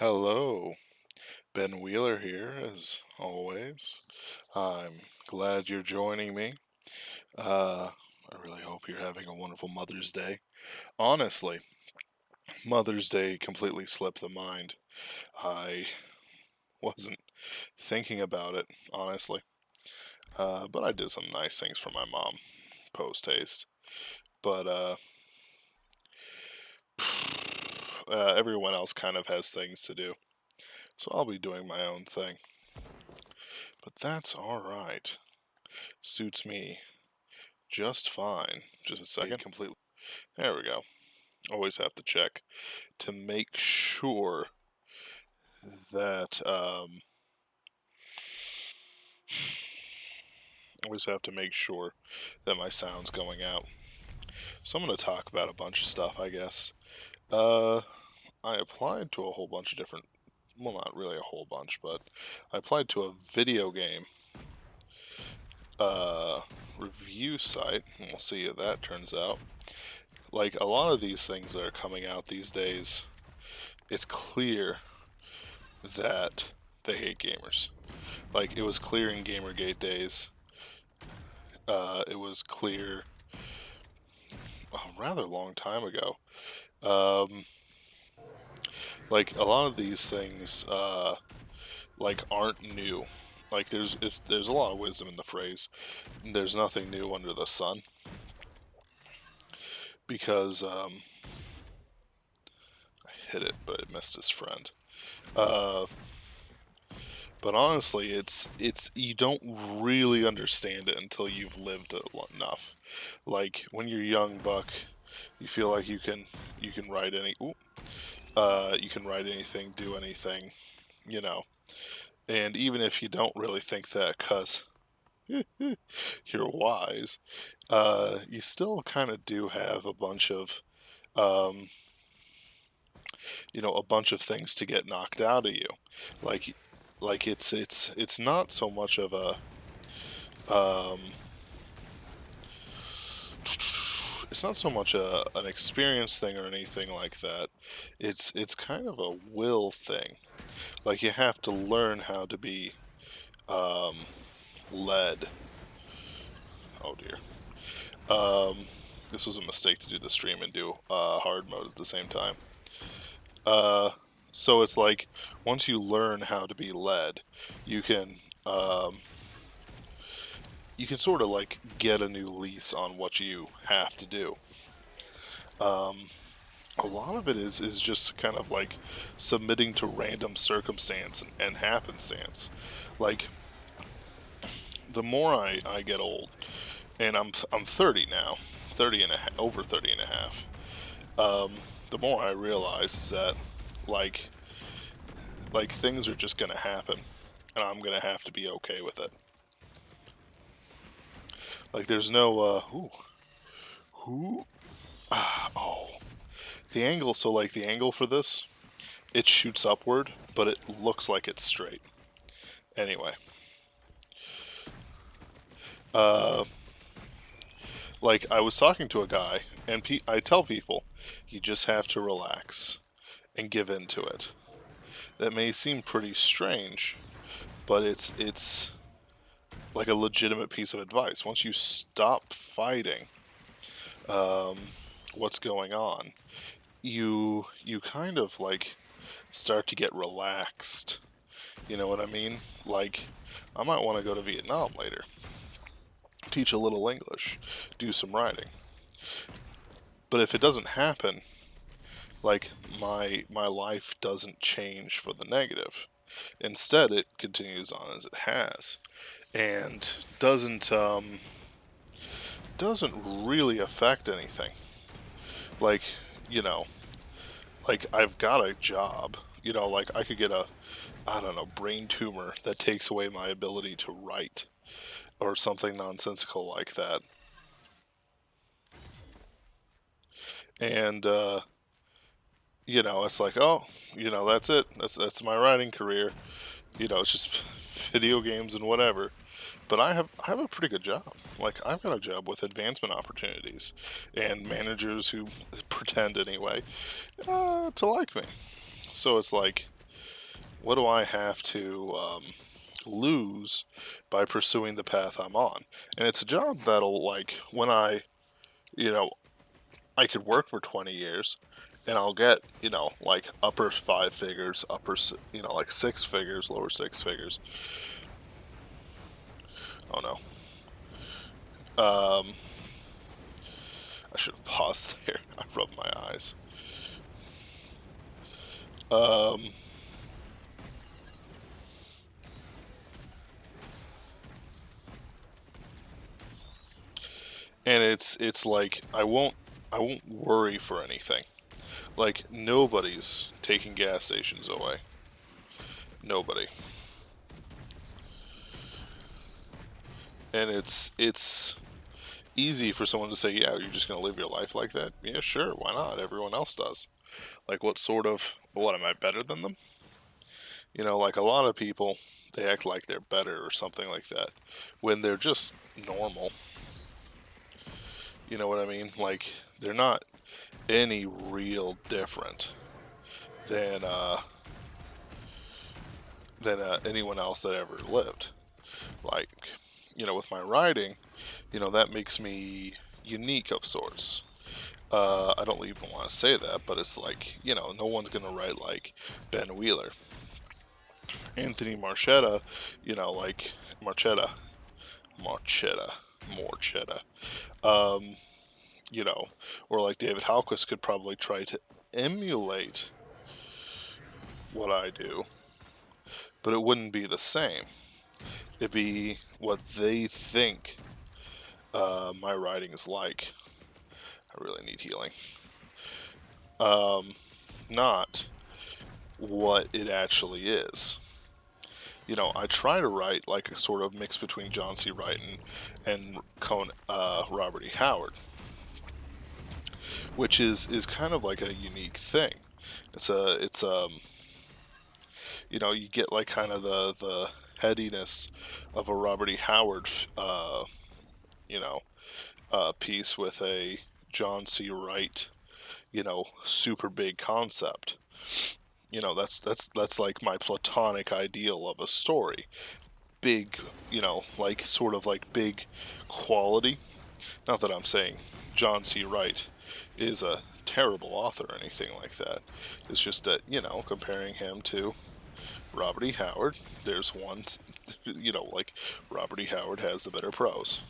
Hello, Ben Wheeler here, as always. I'm glad you're joining me. I really hope you're having a wonderful Mother's Day. Honestly, Mother's Day completely slipped the mind. I wasn't thinking about it, honestly. But I did some nice things for my mom, post haste. But everyone else kind of has things to do, so I'll be doing my own thing. But that's alright. Suits me just fine. Just a second. Completely. There we go. Always have to check to make sure that always have to make sure that my sound's going out. So I'm going to talk about a bunch of stuff, I guess. I applied to a whole bunch of different, well, not really a whole bunch, but I applied to a video game review site, and we'll see how that turns out. Like, a lot of these things that are coming out these days, it's clear that they hate gamers. Like, it was clear in Gamergate days. It was clear a rather long time ago. Like, a lot of these things, like, aren't new. Like, there's a lot of wisdom in the phrase, there's nothing new under the sun. Because, I hit it, but it missed his friend. But honestly, it's you don't really understand it until you've lived it enough. Like when you're young, buck, you feel like you can write any, you can write anything, do anything, you know. And even if you don't really think that, cause you're wise, you still kind of do have a bunch of, um, a bunch of things to get knocked out of you. Like, it's not so much of a, um, it's not so much an experience thing or anything like that. It's kind of a will thing. Like you have to learn how to be led. Oh dear. This was a mistake to do the stream and do hard mode at the same time. So it's like once you learn how to be led, you can sort of like get a new lease on what you have to do. A lot of it is just kind of like submitting to random circumstance and happenstance. Like the more I get old, and I'm 30 now, 30 and a half, over 30 and a half. The more I realize is that like things are just gonna happen, and I'm gonna have to be okay with it. Like there's no oh, the angle. So like the angle for this, it shoots upward, but it looks like it's straight. Anyway, like I was talking to a guy, and I tell people, you just have to relax and give in to it. That may seem pretty strange, but it's like a legitimate piece of advice. Once you stop fighting what's going on, you kind of like start to get relaxed. You know what I mean? Like I might want to go to Vietnam later, teach a little English, do some writing. But if it doesn't happen, like my life doesn't change for the negative. Instead, it continues on as it has, and doesn't really affect anything. Like you know, like I've got a job. Like I could get a, I don't know, brain tumor that takes away my ability to write or something nonsensical like that. And it's like, oh, that's it. That's my writing career. It's just video games and whatever. But I have a pretty good job. Like I've got a job with advancement opportunities and managers who pretend anyway to like me. So it's like, what do I have to lose by pursuing the path I'm on? And it's a job that'll, like, when you know, I could work for 20 years and I'll get, like upper five figures, like six figures, lower six figures. Oh no. I should have paused there. I rubbed my eyes. Um, and it's like I won't worry for anything. Like nobody's taking gas stations away. Nobody. And it's easy for someone to say, yeah, you're just gonna live your life like that. Yeah, sure, why not? Everyone else does. Like what am I better than them? Like a lot of people, they act like they're better or something like that when they're just normal. You know what I mean? Like they're not any real different than anyone else that ever lived. Like, with my writing, that makes me unique of sorts. I don't even want to say that, but it's like, no one's gonna write like Ben Wheeler, Anthony Marchetta, like Marchetta, Marchetta, Morchetta, um, or like David Halquist could probably try to emulate what I do, but it wouldn't be the same. It'd be what they think my writing is like. I really need healing. Not what it actually is. I try to write like a sort of mix between John C. Wright and Robert E. Howard, which is kind of like a unique thing. You get like kind of the headiness of a Robert E. Howard, you know, piece with a John C. Wright, super big concept. That's like my platonic ideal of a story. Big, like sort of like big quality. Not that I'm saying John C. Wright is a terrible author or anything like that. It's just that, comparing him to Robert E. Howard, there's one, like Robert E. Howard has the better prose.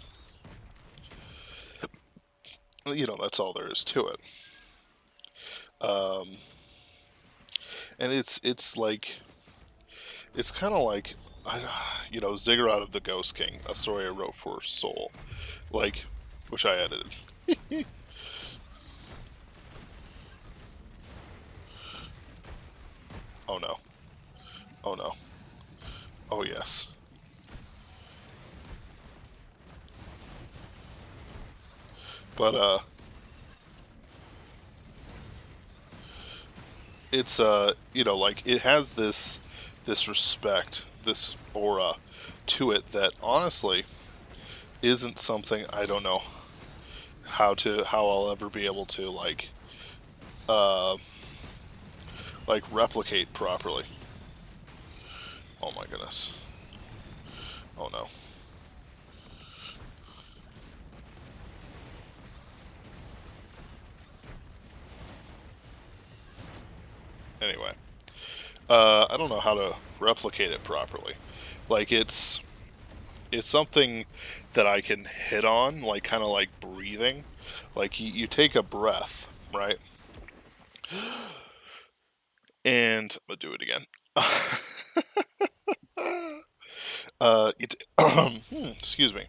That's all there is to it. Um, and it's like it's kind of like Ziggurat of the Ghost King, a story I wrote for Soul, like which I edited. Oh no! Oh no! Oh yes! But it's like it has this respect, this aura to it that honestly isn't something I don't know how I'll ever be able to uh replicate properly. Oh my goodness. Oh no. Anyway, I don't know how to replicate it properly. Like it's something that I can hit on, like kind of like breathing. Like you take a breath, right? And I'll do it again. Excuse me.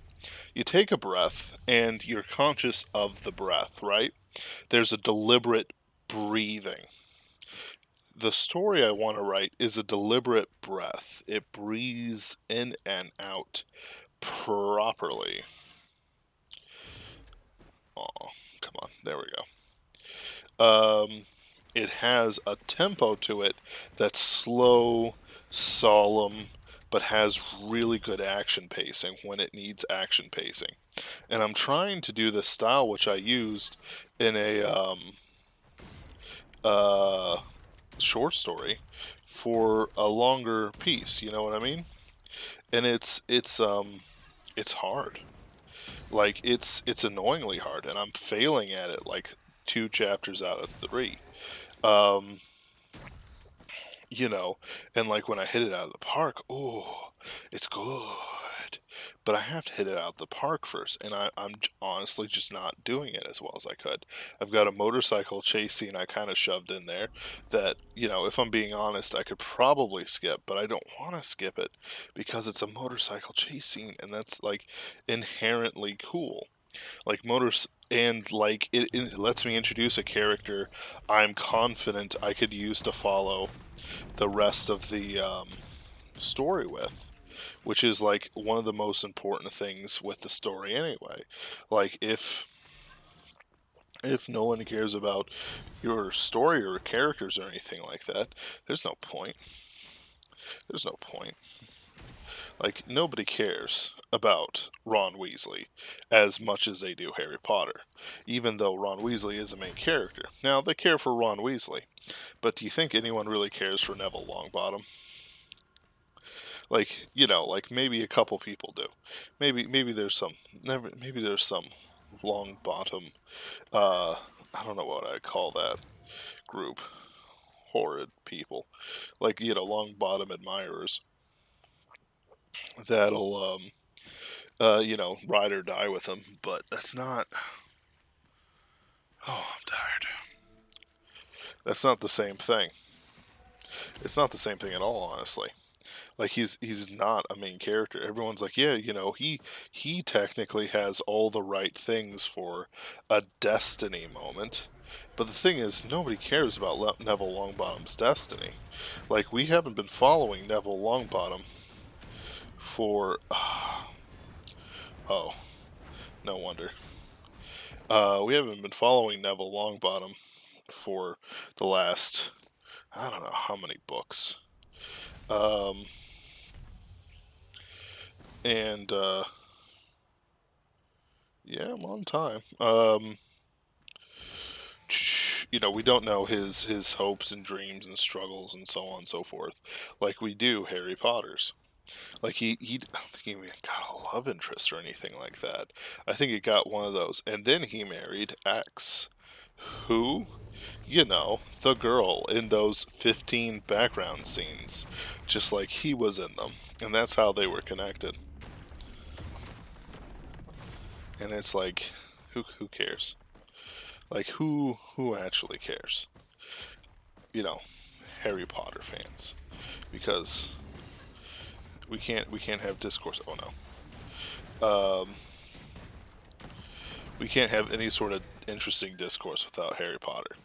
You take a breath and you're conscious of the breath, right? There's a deliberate breathing. The story I want to write is a deliberate breath. It breathes in and out properly. Oh, come on. There we go. It has a tempo to it that's slow, solemn, but has really good action pacing when it needs action pacing. And I'm trying to do this style which I used in a uh, short story for a longer piece, you know what I mean? And it's hard. Like it's annoyingly hard, and I'm failing at it like 2 chapters out of 3. Um, you know, and like when I hit it out of the park, oh, it's good. But I have to hit it out of the park first, and I'm honestly just not doing it as well as I could. I've got a motorcycle chase scene I kind of shoved in there that, if I'm being honest, I could probably skip, but I don't want to skip it because it's a motorcycle chase scene, and that's like inherently cool. Like motors, and like it lets me introduce a character I'm confident I could use to follow the rest of the story with, which is like one of the most important things with the story anyway. Like if no one cares about your story or characters or anything like that, there's no point. There's no point. Like nobody cares about Ron Weasley as much as they do Harry Potter, even though Ron Weasley is a main character. Now they care for Ron Weasley, but do you think anyone really cares for Neville Longbottom? Like, like maybe a couple people do. Maybe there's some maybe there's some long bottom I don't know what I'd call that group. Horrid people. Like, long bottom admirers that'll ride or die with them, but that's not. Oh, I'm tired. That's not the same thing. It's not the same thing at all, honestly. Like he's not a main character. Everyone's like, yeah, he technically has all the right things for a destiny moment. But the thing is, nobody cares about Neville Longbottom's destiny. Like we haven't been following Neville Longbottom for oh, no wonder. We haven't been following Neville Longbottom for the last I don't know how many books. Um and yeah, long time. We don't know his hopes and dreams and struggles and so on and so forth, like we do Harry Potter's. Like I don't think he even got a love interest or anything like that. I think he got one of those, and then he married X, who, the girl in those 15 background scenes, just like he was in them, and that's how they were connected. And it's like, who cares? Like who actually cares? You know, Harry Potter fans, because we can't have discourse. Oh no, we can't have any sort of interesting discourse without Harry Potter.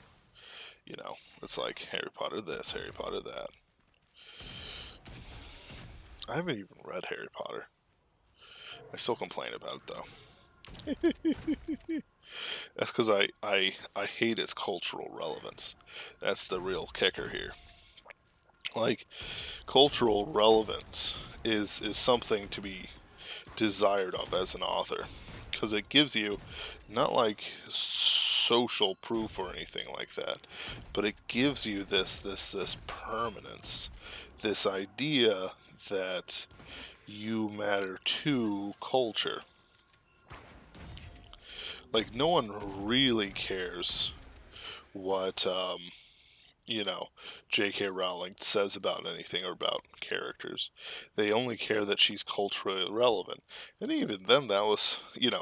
It's like Harry Potter this, Harry Potter that. I haven't even read Harry Potter. I still complain about it though. That's because I hate its cultural relevance. That's the real kicker here. Like cultural relevance is something to be desired of as an author, because it gives you not like social proof or anything like that, but it gives you this permanence, this idea that you matter to culture. Like no one really cares what you know, J.K. Rowling says about anything or about characters. They only care that she's culturally relevant. And even then, that was,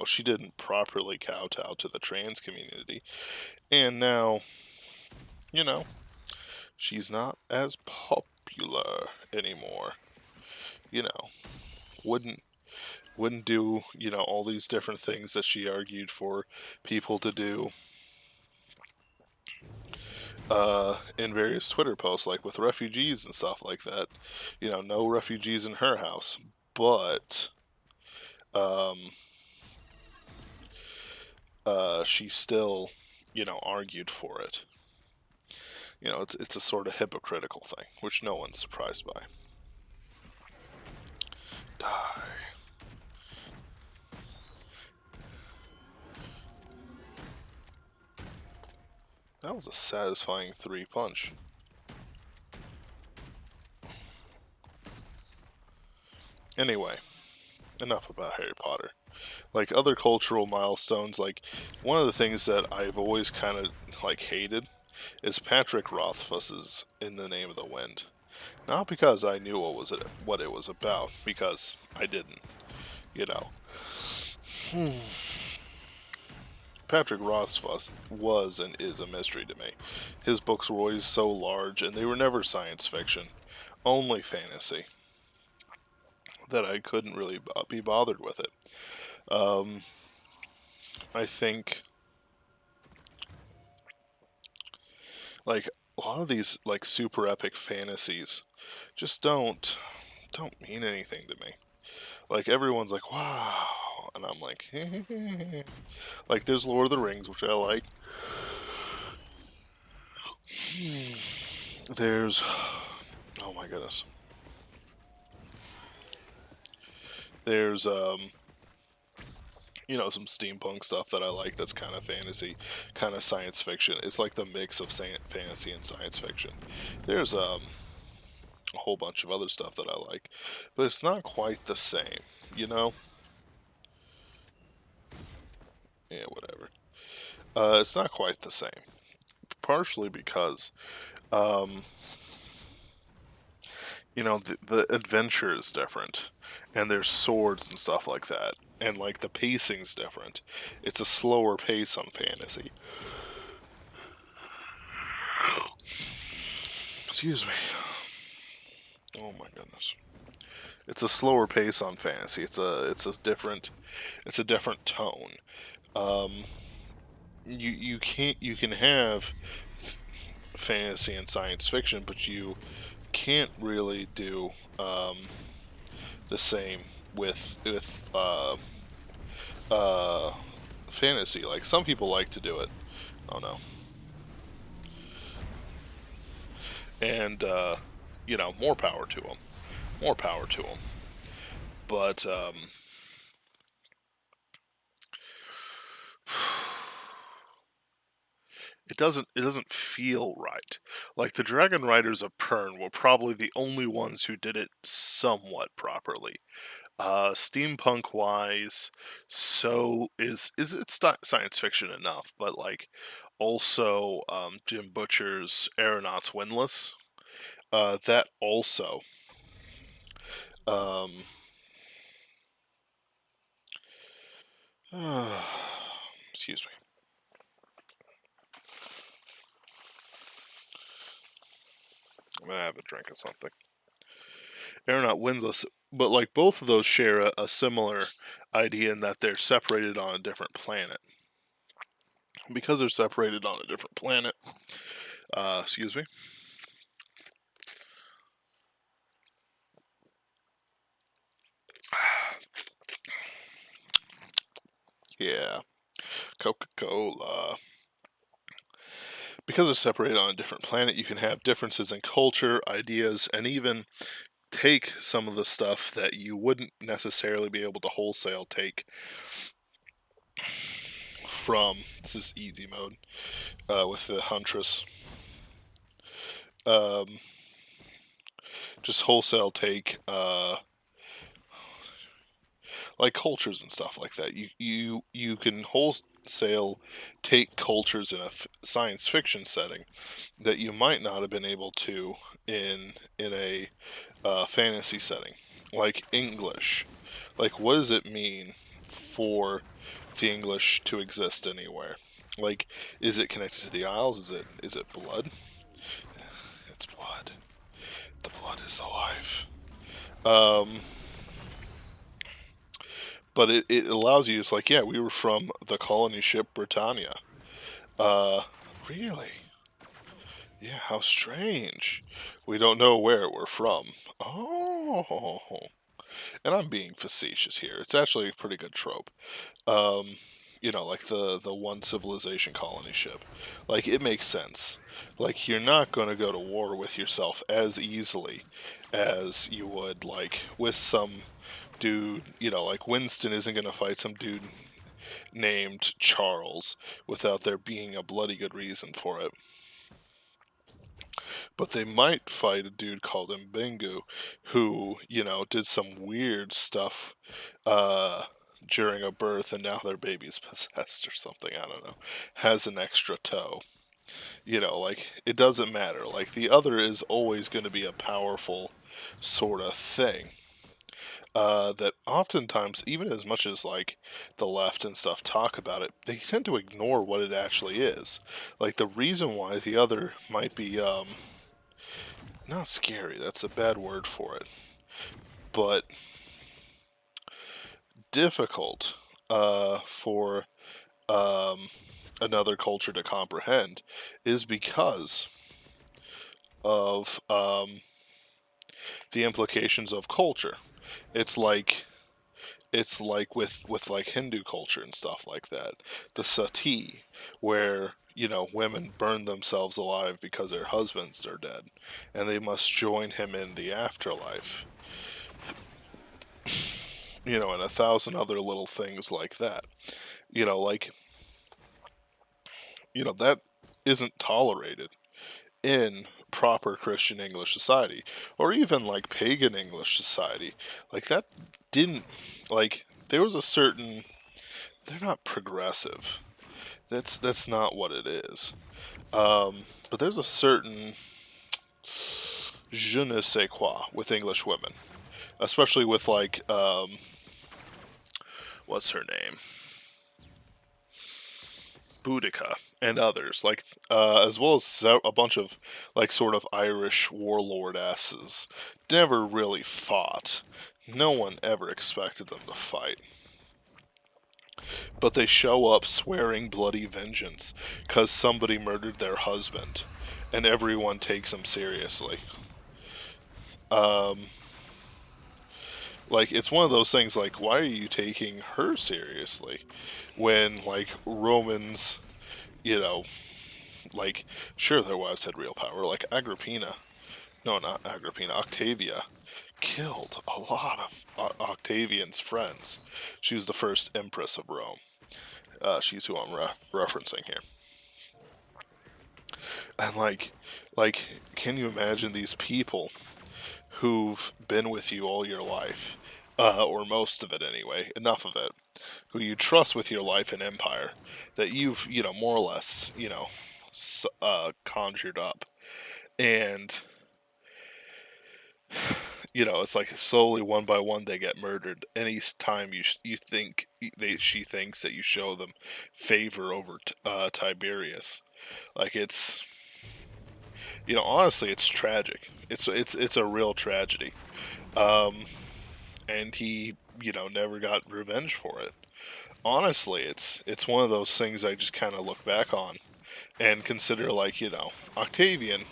she didn't properly kowtow to the trans community. And now, you know, she's not as popular anymore. You know, wouldn't wouldn't do, all these different things that she argued for people to do in various Twitter posts, like with refugees and stuff like that. No refugees in her house, but um, she still, argued for it. It's a sort of hypocritical thing, which no one's surprised by. Die. That was a satisfying 3 punch. Anyway, enough about Harry Potter. Like other cultural milestones, like one of the things that I've always kind of like hated is Patrick Rothfuss's "In the Name of the Wind." Not because I knew what it was about, because I didn't. You know, Patrick Rothfuss was and is a mystery to me. His books were always so large, and they were never science fiction, only fantasy, that I couldn't really be bothered with it. Um, I think like a lot of these like super epic fantasies just don't mean anything to me. Like everyone's like, wow, and I'm like, like there's Lord of the Rings, which I like. There's, oh my goodness, there's some steampunk stuff that I like. That's kind of fantasy, kind of science fiction. It's like the mix of fantasy and science fiction. There's a whole bunch of other stuff that I like, but it's not quite the same. You know? Yeah, whatever. It's not quite the same. Partially because, um, the adventure is different, and there's swords and stuff like that, and like the pacing's different. It's a slower pace on fantasy. Excuse me. Oh my goodness. It's a slower pace on fantasy. It's a different tone. Um, you can have fantasy and science fiction, but you can't really do the same with uh, fantasy. Like some people like to do it. Oh no, and more power to them. More power to them. But it doesn't feel right. Like the Dragon Riders of Pern were probably the only ones who did it somewhat properly. Steampunk wise, so is it's not science fiction enough, but like also Jim Butcher's Aeronauts Windless. That also. Um, excuse me. I'm gonna have a drink of something. Aeronaut Windless, but like both of those share a similar idea in that they're separated on a different planet. Because they're separated on a different planet. Excuse me. Yeah, Coca-Cola. Because they're separated on a different planet, you can have differences in culture, ideas, and even take some of the stuff that you wouldn't necessarily be able to wholesale take from. This is easy mode with the Huntress. Um, just wholesale take like cultures and stuff like that. You can wholesale take cultures in a science fiction setting that you might not have been able to in a fantasy setting, like English. Like, what does it mean for the English to exist anywhere? Like, is it connected to the Isles? Is it blood? It's blood. The blood is the life. Um, but it allows you. It's like, yeah, we were from the colony ship Britannia. Uh, really? Yeah, how strange. We don't know where we're from. Oh, and I'm being facetious here. It's actually a pretty good trope. Um, like the one civilization colony ship. Like it makes sense. Like you're not going to go to war with yourself as easily as you would like with some dude. Like Winston isn't going to fight some dude named Charles without there being a bloody good reason for it. but they might fight a dude called Mbingu who, did some weird stuff uh, during a birth and now their baby's possessed or something. I don't know. Has an extra toe. Like, it doesn't matter. Like, the other is always going to be a powerful sort of thing. That oftentimes, even as much as like the left and stuff talk about it, they tend to ignore what it actually is. Like, the reason why the other might be not scary, that's a bad word for it, but difficult for um, another culture to comprehend is because of the implications of culture. It's like with like Hindu culture and stuff like that. The sati, where women burn themselves alive because their husbands are dead, and they must join him in the afterlife. And a thousand other little things like that. Like that isn't tolerated in proper Christian English society, or even like pagan English society. Like that didn't there was a certain they're not progressive. That's not what it is. But there's a certain je ne sais quoi with English women, especially with like what's her name, Boudica and others, like as well as a bunch of like sort of Irish warlord asses. Never really fought. No one ever expected them to fight. But they show up swearing bloody vengeance because somebody murdered their husband, and everyone takes them seriously. Um, like, it's one of those things, like, why are you taking her seriously? When, like, Romans, you know, like, sure, their wives had real power. Like, Agrippina, no, not Agrippina, Octavia, killed a lot of Octavian's friends. She was the first empress of Rome. She's who I'm referencing here. And can you imagine these people who've been with you all your life, or most of it anyway, enough of it, who you trust with your life and empire, that you've, more or less, conjured up. And, it's like slowly one by one they get murdered. Any time you think she thinks that you show them favor over Tiberius. Like, it's, honestly, it's tragic. It's a real tragedy. Um, and he, never got revenge for it. Honestly, it's one of those things I just kind of look back on and consider, like, Octavian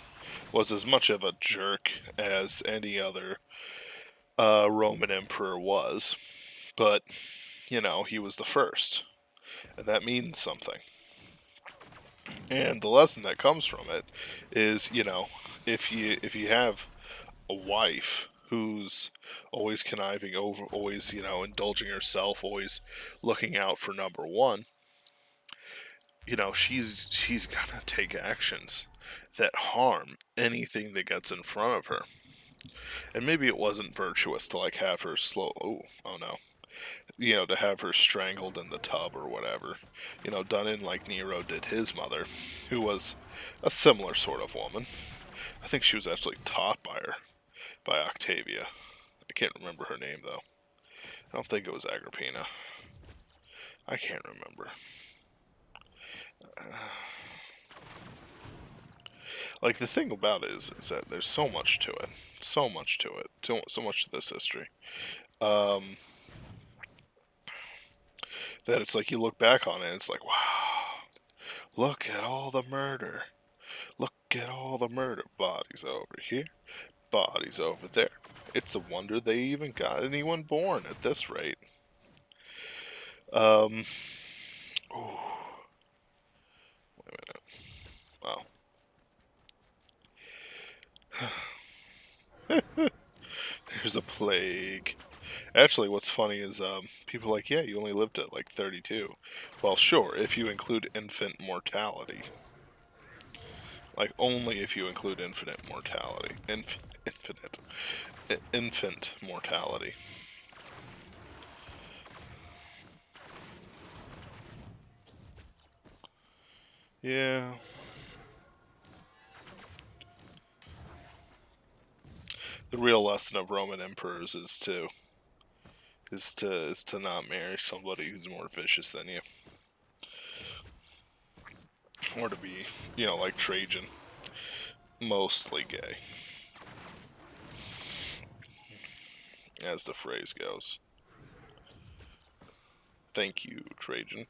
was as much of a jerk as any other Roman emperor was, but he was the first, and that means something. And the lesson that comes from it is, if you have a wife who's always conniving over, always, indulging herself, always looking out for number one, she's gonna take actions that harm anything that gets in front of her. And maybe it wasn't virtuous to like have her oh no, to have her strangled in the tub or whatever, done in like Nero did his mother, who was a similar sort of woman. I think she was actually taught by Octavia. I can't remember her name though. I don't think it was Agrippina. I can't remember. Like, the thing about it is that there's so much to it, so much to it, so much to this history. Um, that it's like you look back on it, and it's like, wow, look at all the murder. Look at all the murder. Bodies over here, bodies over there. It's a wonder they even got anyone born at this rate. Um, ooh, wait a minute. Wow. There's a plague. Actually, what's funny is people are like, yeah, you only lived at like 32. Well, sure, if you include infant mortality. Like, only if you include infant mortality. Yeah. The real lesson of Roman emperors is to not marry somebody who's more vicious than you. Or to be, like Trajan, mostly gay, as the phrase goes. Thank you, Trajan.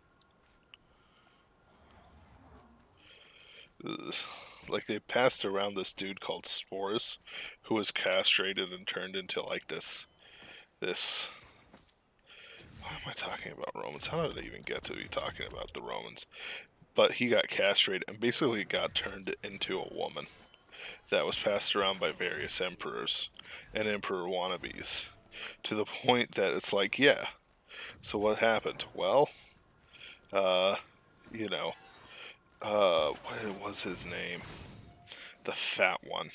Ugh. Like, they passed around this dude called Sporus, who was castrated and turned into, like, this... Why am I talking about Romans? How did I even get to be talking about the Romans? But he got castrated and basically got turned into a woman that was passed around by various emperors and emperor wannabes, to the point that it's like, yeah, so what happened? Well, uh, what was his name? The fat one.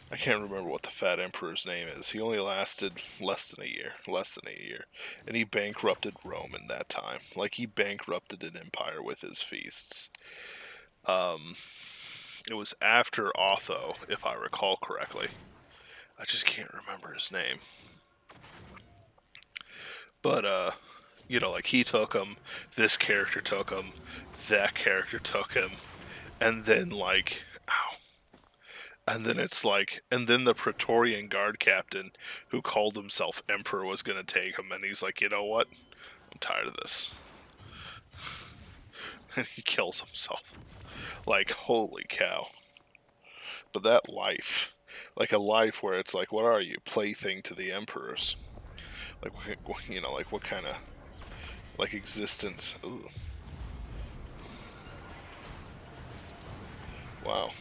I can't remember what the fat emperor's name is. He only lasted less than a year. And he bankrupted Rome in that time. Like, he bankrupted an empire with his feasts. It was after Otho, if I recall correctly. I just can't remember his name. But, like, he took him, this character took him, that character took him, and then, like, ow. And then it's like, and then the Praetorian Guard captain who called himself Emperor was going to take him, and he's like, you know what? I'm tired of this. And he kills himself. Like, holy cow. But that life, like a life where it's like, what are you? Plaything to the emperors. Like, like what kind of, like, existence? Ooh. Wow.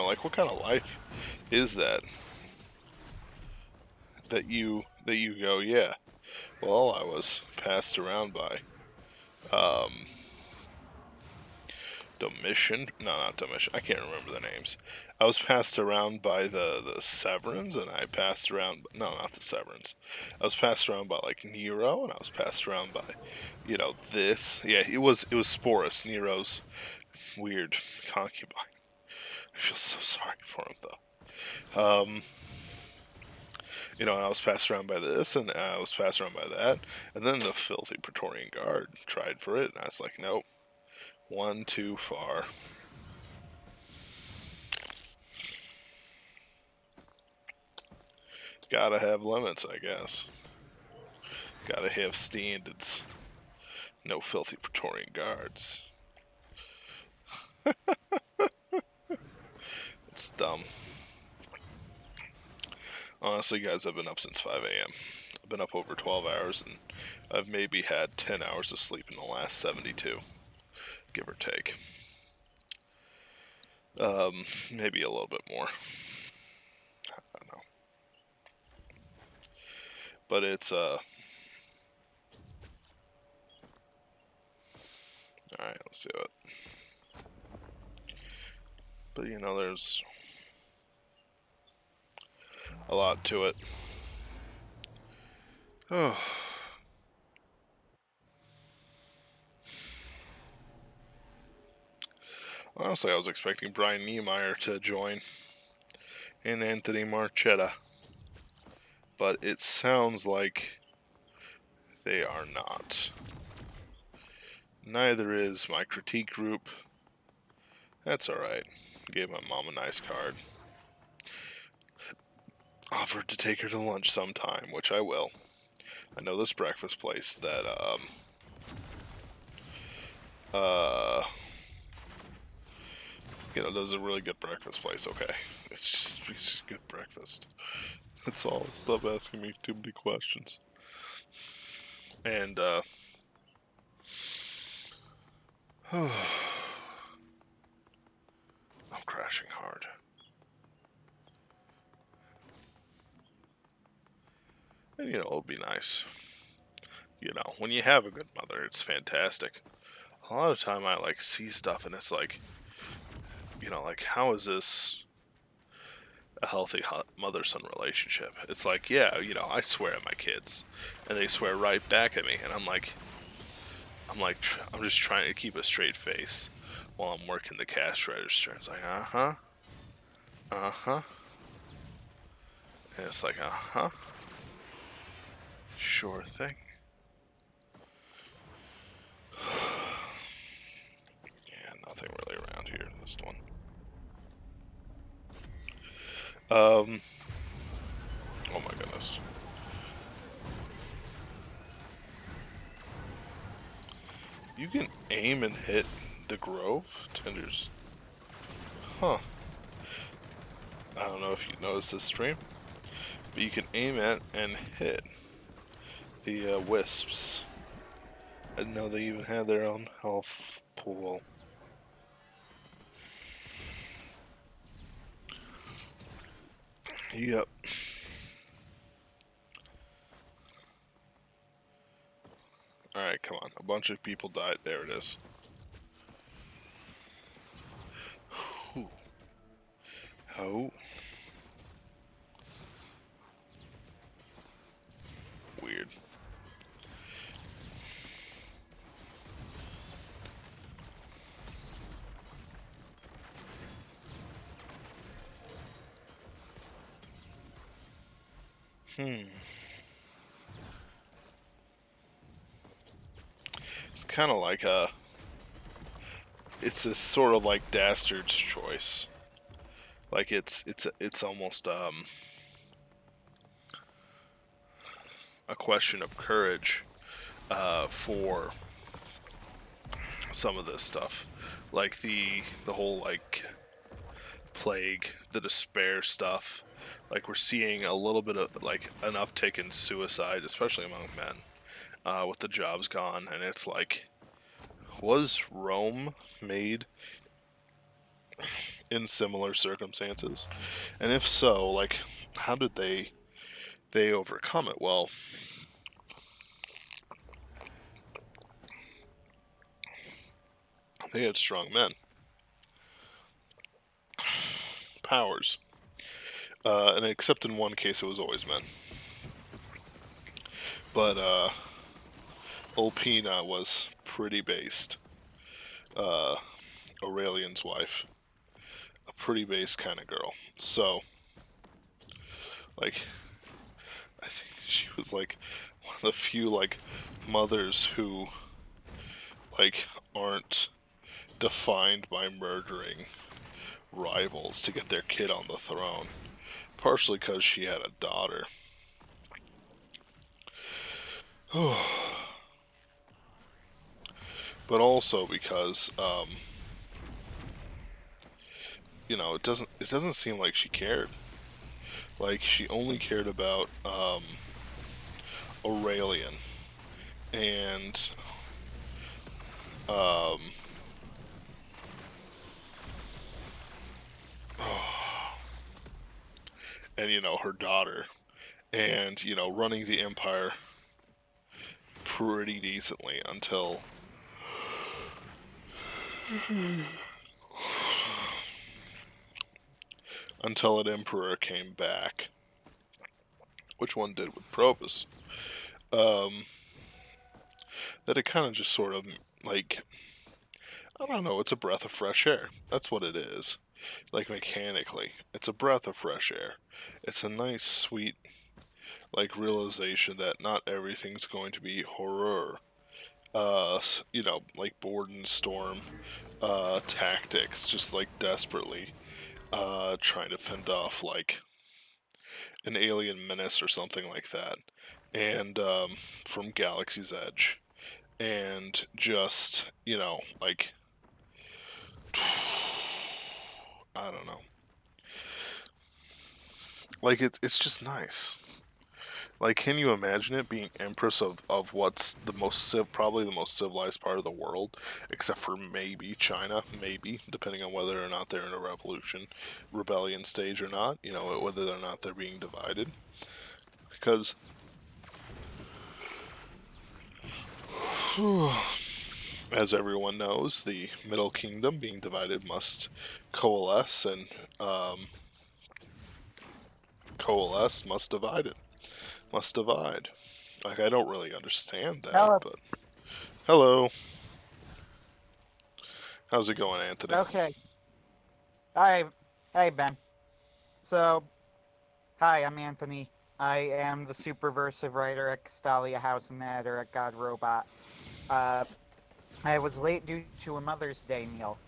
Like, what kind of life is that? That you go, yeah. Well, I was passed around by Domitian. No, not Domitian. I can't remember the names. I was passed around by the Severans, and I passed around. No, not the Severans. I was passed around by, like, Nero, and I was passed around by, this. Yeah, it was Sporus, Nero's weird concubine. I feel so sorry for him, though. And I was passed around by this, and I was passed around by that, and then the filthy Praetorian Guard tried for it, and I was like, nope, one too far. Gotta have limits, I guess. Gotta have standards. No filthy Praetorian Guards. It's dumb. Honestly, guys, I've been up since 5 a.m. I've been up over 12 hours, and I've maybe had 10 hours of sleep in the last 72, give or take. Maybe a little bit more. I don't know. But it's, alright, let's do it. But, there's a lot to it. Oh. Honestly, I was expecting Brian Niemeyer to join and Anthony Marchetta, but it sounds like they are not. Neither is my critique group. That's alright. Gave my mom a nice card. Offered to take her to lunch sometime, which I will. I know this breakfast place that, does a really good breakfast place, okay? It's just good breakfast. That's all. Stop asking me too many questions. And, I'm crashing hard. And, you know, it'll be nice. You know, when you have a good mother, it's fantastic. A lot of time I, like, see stuff and it's like, you know, like, how is this a healthy mother-son relationship? It's like, yeah, you know, I swear at my kids, and they swear right back at me, and I'm just trying to keep a straight face while I'm working the cash register. It's like, uh-huh, uh-huh, and it's like, uh-huh, sure thing. Yeah, nothing really around here in this one. Oh my goodness. You can aim and hit the grove tenders. Huh. I don't know if you noticed this stream, but you can aim at and hit the wisps. I didn't know they even had their own health pool. Yep. Alright, come on. A bunch of people died. There it is. Ooh. Oh. Weird. It's kind of like it's this sort of like dastard's choice. Like it's almost a question of courage for some of this stuff, like the whole like plague, the despair stuff. Like we're seeing a little bit of like an uptick in suicide, especially among men, with the jobs gone, and it's like, was Rome made in similar circumstances? And if so, like, how did they overcome it? Well, they had strong men, powers, and except in one case, it was always men. But Ulpina was pretty based. Aurelian's wife, a pretty based kind of girl. So, like, I think she was like one of the few like mothers who like aren't defined by murdering rivals to get their kid on the throne. Partially because she had a daughter. But also because you know, it doesn't seem like she cared. Like she only cared about Aurelian and um and you know, her daughter, and you know, running the empire pretty decently until an emperor came back, which one did with Probus. That it kind of just sort of like, I don't know, it's a breath of fresh air. That's what it is. Like mechanically, it's a breath of fresh air. It's a nice, sweet, like realization that not everything's going to be horror. You know, like board and storm, tactics, just like desperately, trying to fend off like an alien menace or something like that, and from Galaxy's Edge, and just, you know, like, I don't know, like it's just nice. Like, can you imagine it being empress of what's the probably the most civilized part of the world, except for maybe China, maybe, depending on whether or not they're in a rebellion stage or not, whether or not they're being divided. Because, as everyone knows, the Middle Kingdom being divided must coalesce, and coalesce must divide it. Must divide. Like, I don't really understand that, Oh, but hello. How's it going, Anthony? okay. Hi, hey Ben. So, hi, I'm Anthony. I am the Superversive writer at Castalia House and the editor at God Robot. Uh, I was late due to a Mother's Day meal.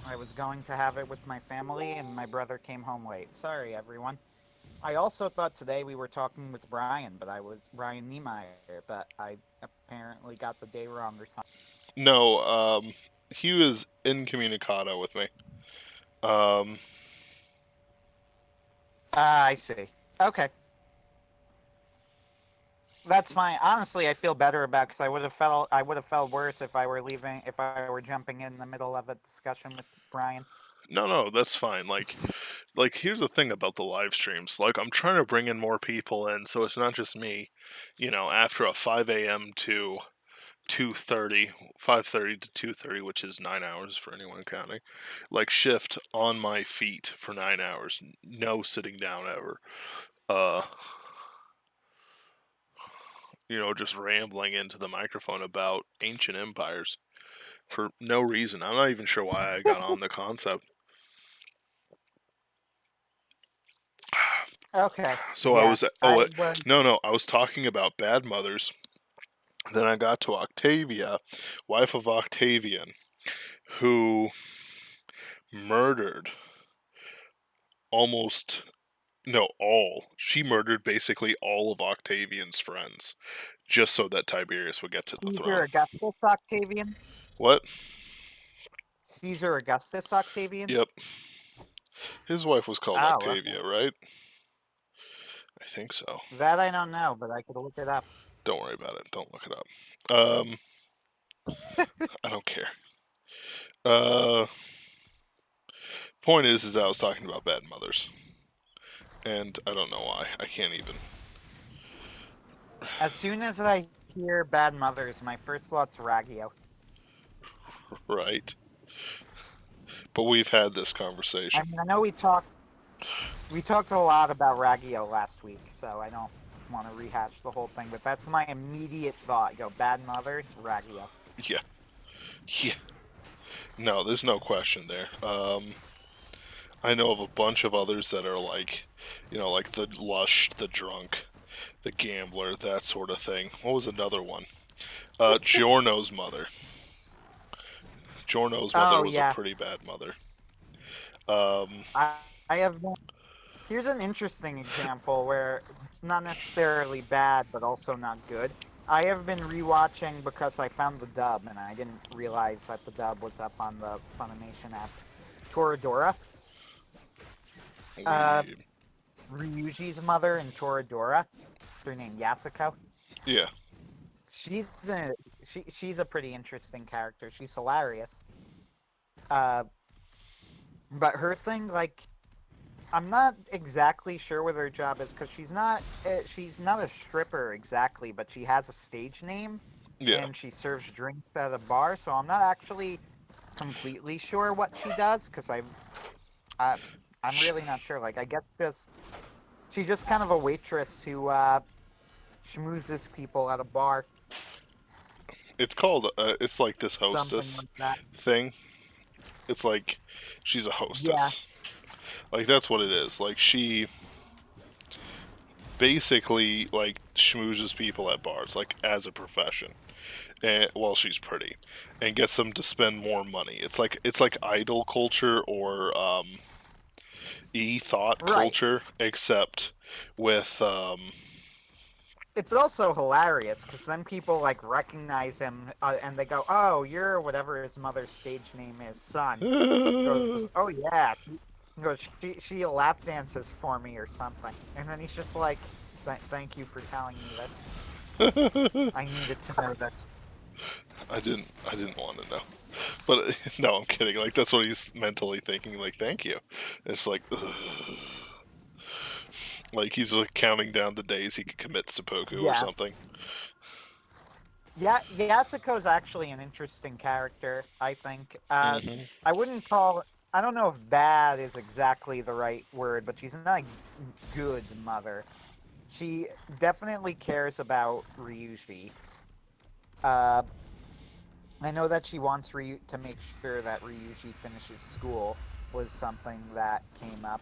I was going to have it with my family, and my brother came home late. Sorry, everyone. I also thought today we were talking with Brian, but I was Brian Niemeyer, but I apparently got the day wrong or something. No, he was incommunicado with me. Um, Ah, I see. Okay. That's fine. Honestly, I feel better about because I would have felt worse if I were jumping in the middle of a discussion with Brian. no, that's fine. Like here's the thing about the live streams. Like, I'm trying to bring in more people in, so it's not just me. After a 5 a.m. to 2:30, 5:30 to 2:30, which is 9 hours for anyone counting, like shift on my feet for 9 hours, no sitting down ever. Uh, just rambling into the microphone about ancient empires for no reason. I'm not even sure why I got on the concept. Okay. So I Yeah. was I was. no, I was talking about bad mothers. Then I got to Octavia, wife of Octavian, who murdered almost no all. She murdered basically all of Octavian's friends just so that Tiberius would get to the Caesar throne. Augustus Octavian. What? Caesar Augustus Octavian. Yep. His wife was called Oh, okay. Octavia, right? I think so. That I don't know, but I could look it up. Don't worry about it. Don't look it up. Um, I don't care. Uh, Point is I was talking about bad mothers, and I don't know why. I can't even. As soon as I hear bad mothers, my first thought's Raggio. Right. But we've had this I conversation. mean, I know we talked a lot about Raggio last week, so I don't want to rehash the whole thing, but that's my immediate thought. Go bad mothers, Raggio. Yeah. Yeah. No, there's no question there. I know of a bunch of others that are like, like the lush, the drunk, the gambler, that sort of thing. What was another one? Giorno's mother. Giorno's mother Oh was a yeah, pretty bad mother. Um, I have been. Here's an interesting example where it's not necessarily bad, but also not good. I have been rewatching because I found the dub and I didn't realize that the dub was up on the Funimation app. Toradora, uh, we, Ryuji's mother in Toradora, her name Yasuko. yeah, She's a she's a pretty interesting character. She's hilarious. Uh, but her thing, like, I'm not exactly sure what her job is because she's not a stripper exactly, but she has a stage name yeah. and she serves drinks at a bar. So I'm not actually completely sure what she does because I I'm Sh- really not sure. Like I guess just she's just kind of a waitress who schmoozes people at a bar, It's called. It's like this something hostess like that. thing. It's like she's a Yeah, hostess. Like, that's what it is. Like, she basically like schmoozes people at bars, like as a profession, and while she's pretty, and gets them to spend more money. It's like idol culture or e-thought right. culture, except with It's also hilarious because then people like recognize him and they go, "Oh, you're whatever his mother's stage name is, son." Goes, "Oh yeah." He goes, "She lap dances for me or something," and then he's just like, Thank you for telling me this. I I needed to know this. didn't want to know. But no, I'm kidding. Like that's what he's mentally thinking. Like, thank you. It's like, ugh. Like he's like counting down the days he could commit seppuku or Yeah. something. Yeah, Yasuko's actually an interesting character, I think. Hmm. I wouldn't call I don't know if bad is exactly the right word, but she's not a good mother. She definitely cares about Ryuji. Uh, I know that she wants to make sure that Ryuji finishes school was something that came up.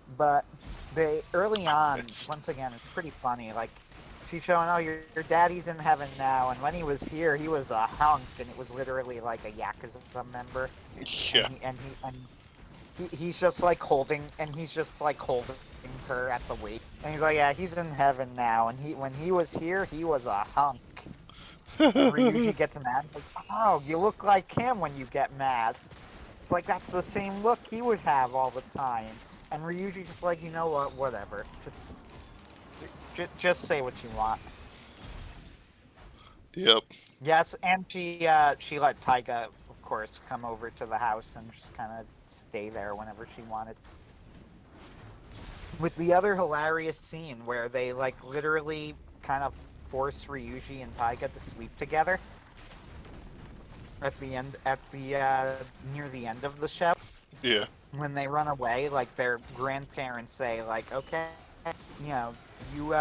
But they early on, It's once again, it's pretty funny. Like she's showing, oh, your daddy's in heaven now, and when he was here, he was a hunk, and it was literally like a yakuza member, yeah, he's just like holding her at the waist, and he's like, yeah, he's in heaven now, and he when he was here, he was a hunk. And Ryuji gets mad, goes, oh, you look like him when you get mad. It's like that's the same look he would have all the time. And Ryuji just like, you know what, whatever. Just say what you want. yep, Yes, and she let Taiga, of course, come over to the house and just kind of stay there whenever she wanted. With the other hilarious scene where they like literally kind of force Ryuji and Taiga to sleep together at the near the end of the show. yeah, When they run away, like their grandparents say, like, okay, you know, you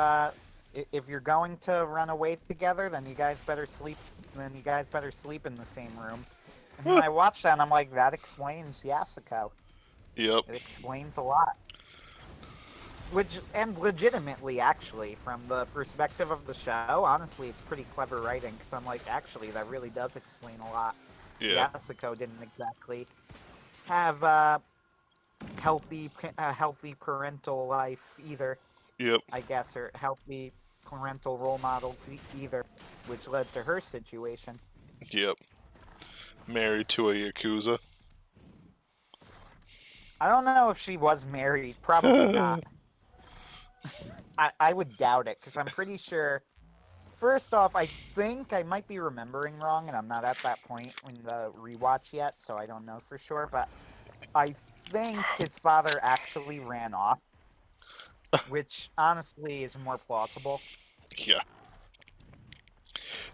if you're going to run away together, then you guys better sleep. Then you guys better sleep in the same room. And then I watched that, and I'm like, that explains Yasuko. yep, It explains a lot. Which and legitimately, actually, from the perspective of the show, honestly, it's pretty clever writing. Because I'm like, actually, that really does explain a lot. yeah, Yasuko didn't exactly have a healthy parental life either, yep, I guess, or healthy parental role models either, which led to her situation. yep. Married to a yakuza. I don't know if she was married. Probably not. I would doubt it because I'm pretty sure. First off, I think I might be remembering wrong, and I'm not at that point in the rewatch yet, so I don't know for sure. But I think his father actually ran off, which honestly is more plausible. Yeah,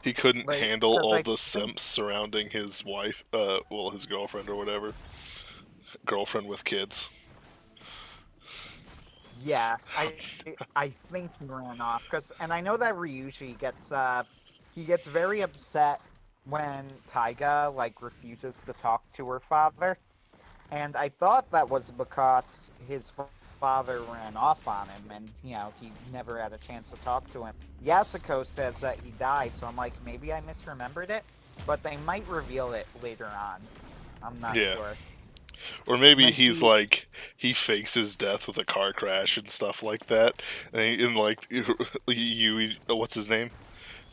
he couldn't Like, handle because all I the think simps surrounding his wife. Well, his girlfriend or whatever. Girlfriend with kids. yeah, I think he ran off because, and I know that Ryuji he gets very upset when Taiga like refuses to talk to her father, and I thought that was because his father ran off on him, and he never had a chance to talk to him. Yasuko says that he died, so I'm like, maybe I misremembered it, but they might reveal it later on. I'm not Yeah. sure. Or maybe When he's she like he fakes his death with a car crash and stuff like that. And like you, what's his name?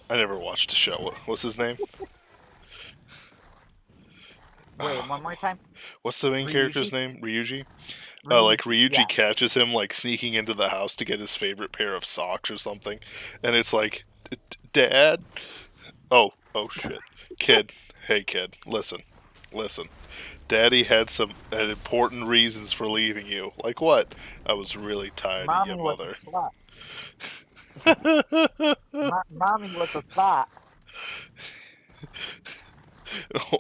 I never watched the show. What's his name? Wait, one more time. What's the main character's Ryuji, name? Ryuji. Like Ryuji, Ryuji yeah. catches him like sneaking into the house to get his favorite pair of socks or something, and it's like, Dad. Oh shit, kid. Hey kid, listen. Daddy had important reasons for leaving you. Like what? I was really tired of your Mommy was a mother. slut. Mommy was a thought.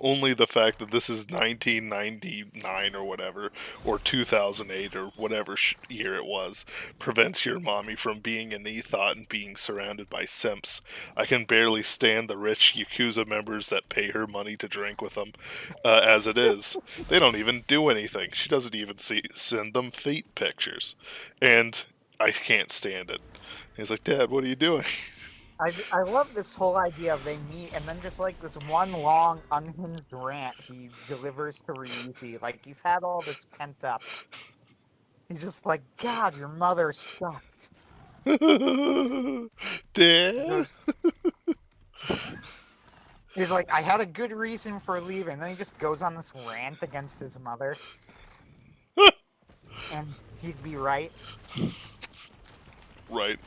Only the fact that this is 1999 or whatever, or 2008 or whatever year it was, prevents your mommy from being an ethot and being surrounded by simps. I can barely stand the rich Yakuza members that pay her money to drink with them, as it is. They don't even do anything. She doesn't even send them feet pictures. And I can't stand it. He's like, Dad, what are you doing? I love this whole idea of they meet and then just like this one long unhinged rant he delivers to Ryuji. Like he's had all this pent up. He's just like, God, your mother sucked. He Dad? goes, he's like, I had a good reason for leaving. And then he just goes on this rant against his mother, and he'd be right. Right.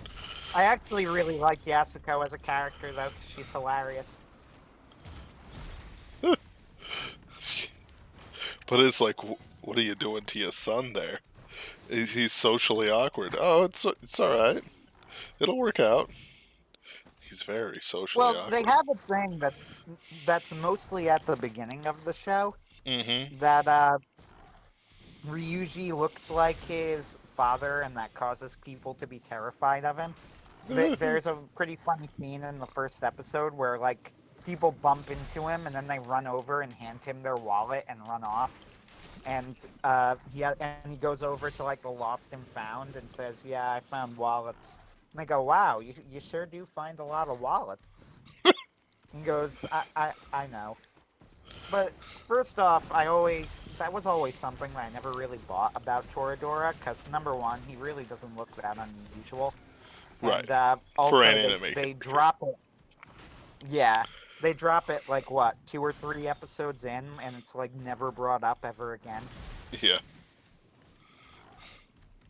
I actually really like Yasuko as a character, though, 'cause she's hilarious. But it's like, what are you doing to your son there? He's socially awkward. Oh, it's all right. It'll work out. He's very socially Well, they awkward. have a thing that's mostly at the beginning of the show Mm-hmm. that Ryuji looks like his father, and that causes people to be terrified of him. There's a pretty funny scene in the first episode where like people bump into him and then they run over and hand him their wallet and run off. And he goes over to like the lost and found and says, "Yeah, I found wallets." And they go, "Wow, you sure do find a lot of wallets." He goes, I know." But first off, that was always something that I never really bought about Toradora, because number one, he really doesn't look that unusual, Right. and For an also anime they character. drop it. Yeah, they drop it like what, 2 or 3 episodes in, and it's like never brought up ever again. Yeah.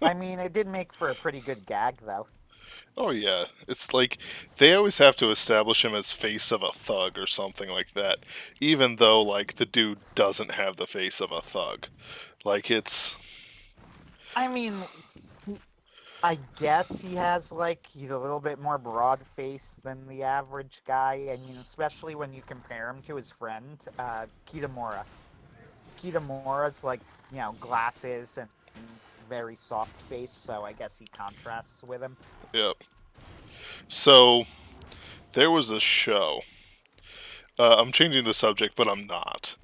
I mean, it did make for a pretty good gag, though. Oh yeah. It's like they always have to establish him as face of a thug or something like that, even though like the dude doesn't have the face of a thug. Like it's I mean, I guess he's a little bit more broad faced than the average guy. I mean, especially when you compare him to his friend, Kitamura. Kitamura's like, glasses and very soft face, so I guess he contrasts with him. yep. So there was a show. I'm changing the subject, but I'm not.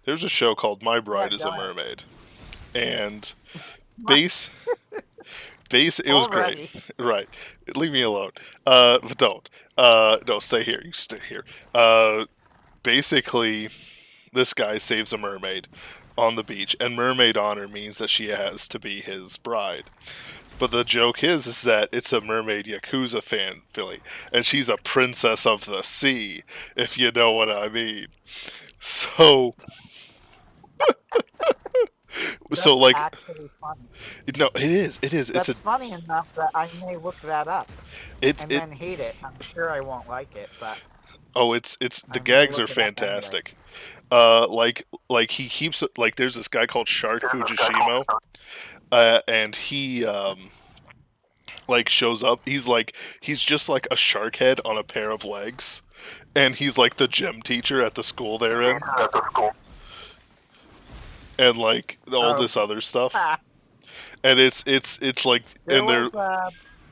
There's a show called My Yeah, Bride is go a ahead. Mermaid, and base it was great. Already. Right. Leave me alone. But don't. No, stay here. You stay here. Basically, this guy saves a mermaid on the beach, and mermaid honor means that she has to be his bride. But the joke is that it's a mermaid Yakuza fan, Philly, and she's a princess of the sea, if you know what I mean. So, so That's like, actually funny. no, it is, it's a, That's funny enough that I may look that up it's and it. then hate it. I'm sure I won't like it, but Oh, it's the I may gags are look it up anyway. fantastic. Like he keeps like there's this guy called Shark Fujishimo, and he like shows up. He's just like a shark head on a pair of legs, and he's like the gym teacher at the school they're in, and like all Oh, this other stuff. ah, And it's like there and was they're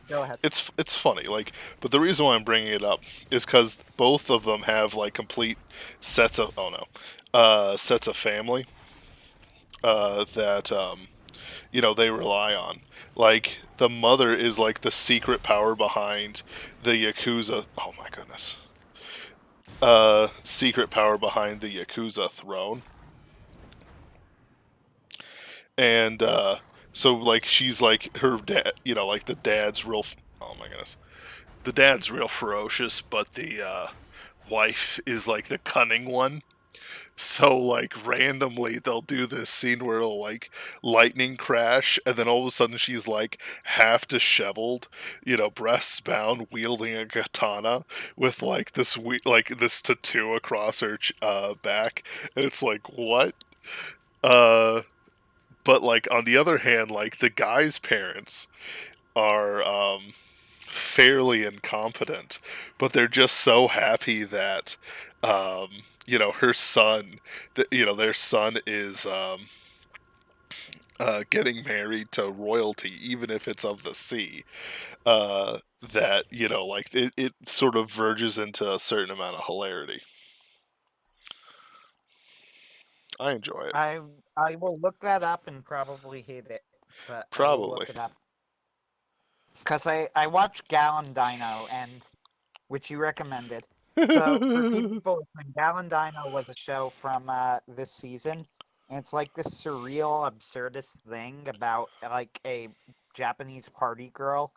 go ahead. it's funny like, but the reason why I'm bringing it up is because both of them have like complete sets of sets of family that they rely on. Like the mother is like the secret power behind the Yakuza. Oh my goodness. Secret power behind the Yakuza throne, and so like she's like her dad. Like the dad's real. Oh my goodness. The dad's real ferocious, but the wife is like the cunning one. So like randomly they'll do this scene where it'll like lightning crash, and then all of a sudden she's like half disheveled, breasts bound, wielding a katana with like this tattoo across her back, and it's like what? Uh, but like on the other hand, like the guy's parents are fairly incompetent, but they're just so happy that her son, that their son is getting married to royalty, even if it's of the sea. That like it sort of verges into a certain amount of hilarity. I enjoy it. I I will look that up and probably hate it, but I will Probably. look it up because I watched Gallon Dino and which you recommended. So for people listening, Gallon Dino was a show from this season, and it's like this surreal, absurdist thing about like a Japanese party girl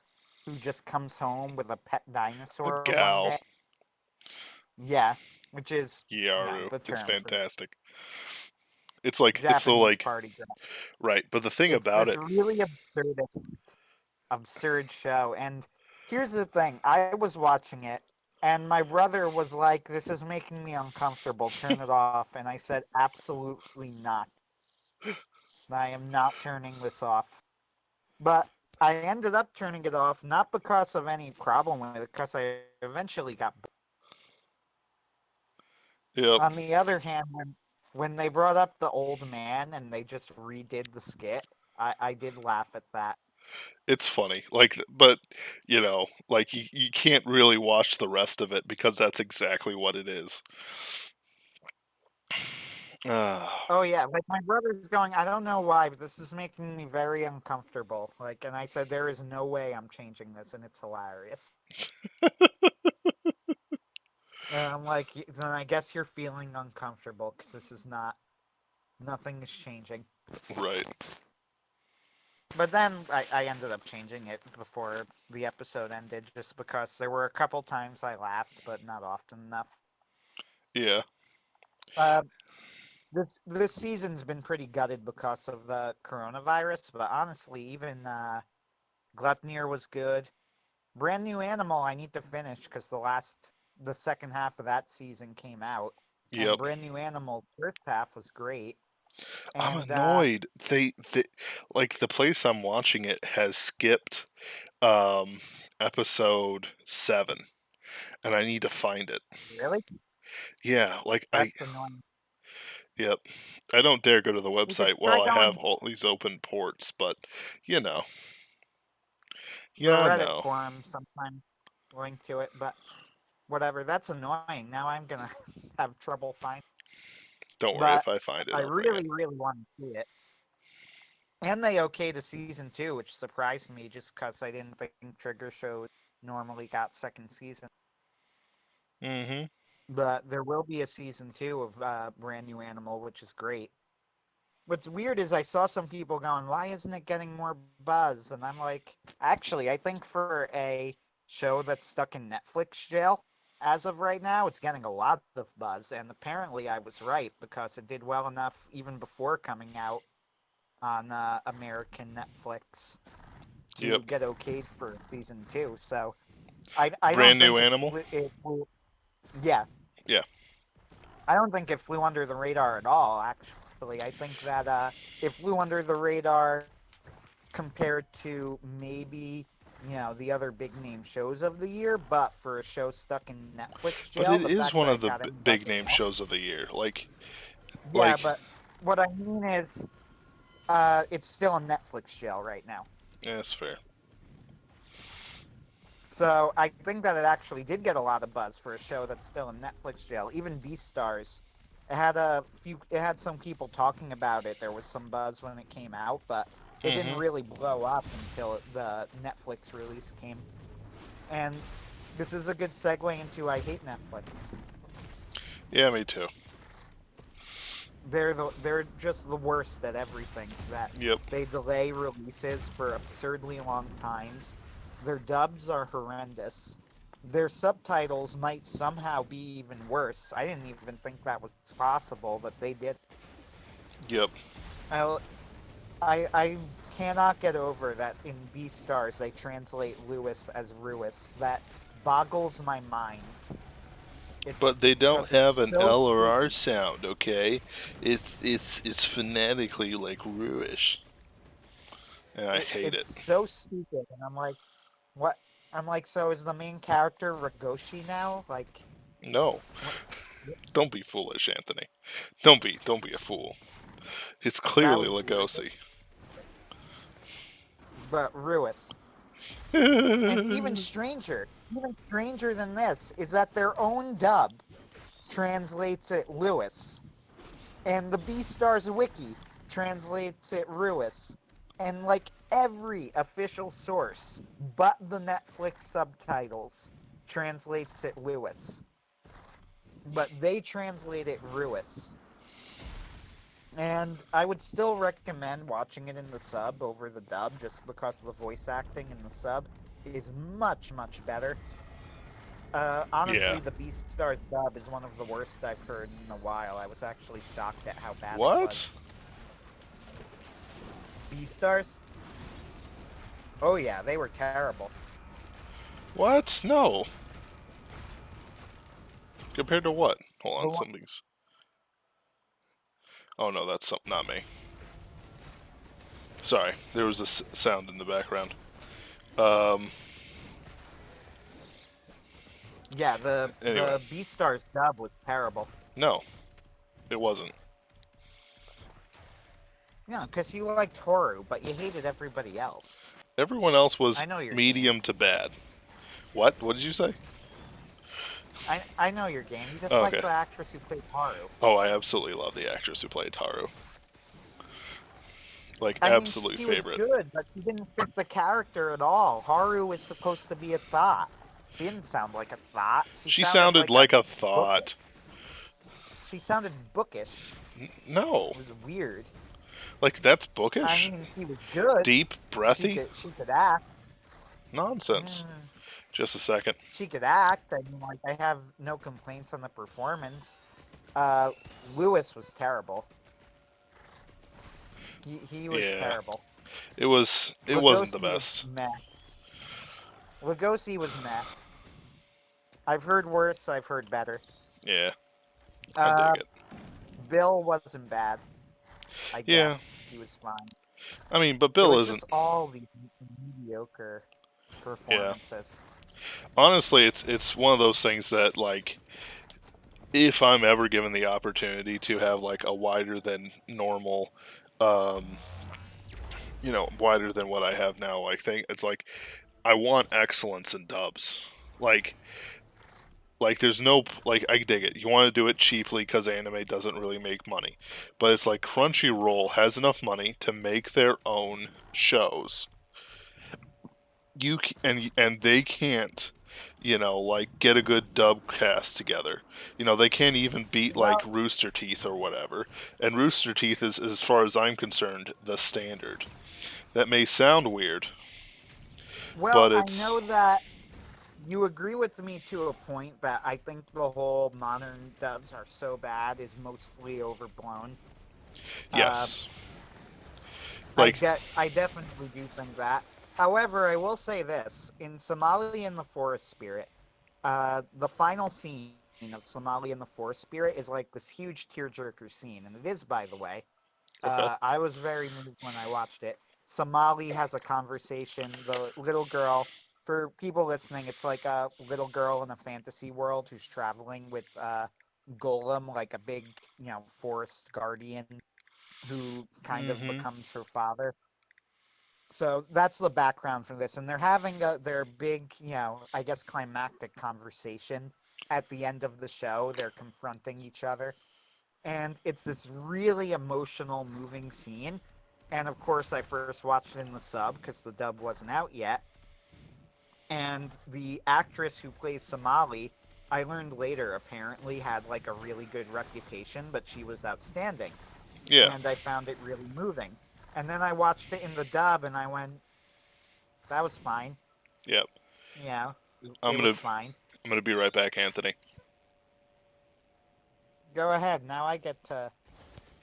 who just comes home with a pet A dinosaur one gal. day. Yeah, which is Gyaru. the It's term for fantastic. It's like it's so Japanese like party girl. right, but the thing It's about just it, really absurdist. absurd show. And here's the thing: I was watching it, and my brother was like, "This is making me uncomfortable. Turn it off." And I said, "Absolutely not. I am not turning this off." But I ended up turning it off, not because of any problem with it, because I eventually got. Yep. On the other hand, when they brought up the old man and they just redid the skit, I did laugh at that. It's funny. Like, but, like, you can't really watch the rest of it because that's exactly what it is. Ah, Oh yeah, like my brother's going, I don't know why, but this is making me very uncomfortable. Like, and I said, there is no way I'm changing this, and it's hilarious. And I'm like, then I guess you're feeling uncomfortable because this is not, nothing is changing. right. But then I ended up changing it before the episode ended, just because there were a couple times I laughed, but not often enough. Yeah. Uh, this season's been pretty gutted because of the coronavirus, but honestly, even Glepnir was good. Brand New Animal I need to finish because the second half of that season came out, and Yep. Brand New Animal first half was great. I'm And annoyed. They like the place I'm watching it has skipped um episode 7 and I need to find it. really, Yeah, like I that's annoying. yep. I don't dare go to the You could website try while I have going all these open ports, but you know. the Yeah, Reddit no. forum sometime, link to it, but whatever. That's annoying. Now I'm gonna have trouble finding. Don't worry, But if I find it, I I'll bring it. really, really want to see it. And they okayed a season two, which surprised me just because I didn't think Trigger shows normally got second season. Mhm. But there will be a season two of Brand New Animal, which is great. What's weird is I saw some people going, "Why isn't it getting more buzz?" And I'm like, actually, I think for a show that's stuck in Netflix jail as of right now, it's getting a lot of buzz. And apparently, I was right because it did well enough even before coming out on American Netflix Yep. to get okayed for season two. So I don't Brand new think animal? it flew. Yeah, Yeah. I don't think it flew under the radar at all. Actually, I think that it flew under the radar compared to maybe the other big name shows of the year. But for a show stuck in Netflix But jail, it the is fact one that of it the got in big budget. name shows of the year. Yeah, Like but what I mean is, it's still in Netflix jail right now. yeah, that's fair. So I think that it actually did get a lot of buzz for a show that's still in Netflix jail. Even Beastars, it had some people talking about it. There was some buzz when it came out, but it didn't Mhm. really blow up until the Netflix release came. And this is a good segue into I hate Netflix. Yeah, me too. They're just the worst at everything. That Yep. they delay releases for absurdly long times. Their dubs are horrendous. Their subtitles might somehow be even worse. I didn't even think that was possible, but they did. Yep. I I cannot get over that in Beastars they translate Lewis as Ruis. That boggles my mind. It's But they don't because it's have an so L or R stupid. sound, okay? It's phonetically like Ruish. And I hate It's it. so stupid, and I'm like, what? I'm like, so is the main character Ragoshi now? Like, No. what? Don't be foolish, Anthony. Don't be a fool. It's That clearly would be Lugosi. ridiculous. But Ruis. And even stranger than this, is that their own dub translates it Lewis. And the Beastars wiki translates it Ruis. And like every official source but the Netflix subtitles translates it Lewis. But they translate it Ruis. And I would still recommend watching it in the sub over the dub just because the voice acting in the sub is much, much better. Yeah. Honestly, the Beastars dub is one of the worst I've heard in a while. I was actually shocked at how bad it What? was. Beastars? Oh yeah, they were terrible. What? No. Compared to what? Hold The on, one, something's. Oh no, that's not me. Sorry, there was a sound in the background. Um. yeah, Anyway, the Beastars dub was terrible. no, it wasn't. No, because you liked Toru, but you hated everybody else. Everyone else was I know your game. medium to bad. What? What did you say? I know your game. You just Oh, like okay. the actress who played Haru. Oh, I absolutely love the actress who played Haru. Like, I mean, absolute she was favorite. good, but she didn't fit the character at all. Haru was supposed to be a thought. She didn't sound like a thought. She She sounded sounded like a like a book. thought. She sounded bookish. No. It was weird. Like, that's I bookish? mean, she was good. Deep, breathy? She could act. Nonsense. Mm, Just a second. she could act. I mean, like I have no complaints on the performance. Uh, Lewis was terrible. He was Yeah. terrible. It wasn't the Lugosi was best. meh. Lugosi was meh. I've heard worse. I've heard better. Yeah, I dig Uh, it. Bill wasn't bad. I Yeah, guess he was fine. I mean, but It Bill was isn't. just all these mediocre Yeah. performances. Honestly, it's one of those things that, like, if I'm ever given the opportunity to have, like, a wider than normal, um, wider than what I have now, like, thing, it's like, I want excellence in dubs. Like, there's no, like, I dig it. You want to do it cheaply because anime doesn't really make money. But it's like Crunchyroll has enough money to make their own shows. And they can't, like, get a good dub cast together. They can't even beat, like, Well, Rooster Teeth or whatever. And Rooster Teeth is, as far as I'm concerned, the standard. That may sound weird, well, but I it's know that you agree with me to a point that I think the whole modern dubs are so bad is mostly overblown. Uh, yes. Like, I definitely do think that. However, I will say this: in Somali and the Forest Spirit, the final scene of Somali and the Forest Spirit is like this huge tearjerker scene, and it is, by the way. okay. I was very moved when I watched it. Somali has a conversation. The little girl, for people listening, it's like a little girl in a fantasy world who's traveling with Golem, like a big, forest guardian who kind of Mm-hmm. becomes her father. So that's the background for this, and they're having their big, I guess climactic conversation at the end of the show. They're confronting each other, and it's this really emotional, moving scene. And of course, I first watched it in the sub because the dub wasn't out yet. And the actress who plays Somali, I learned later, apparently had like a really good reputation, but she was outstanding. Yeah. And I found it really moving. And then I watched it in the dub, and I went, "That was fine. Yep. Yeah, I'm it gonna was fine." I'm gonna be right back, Anthony. Go ahead. Now I get to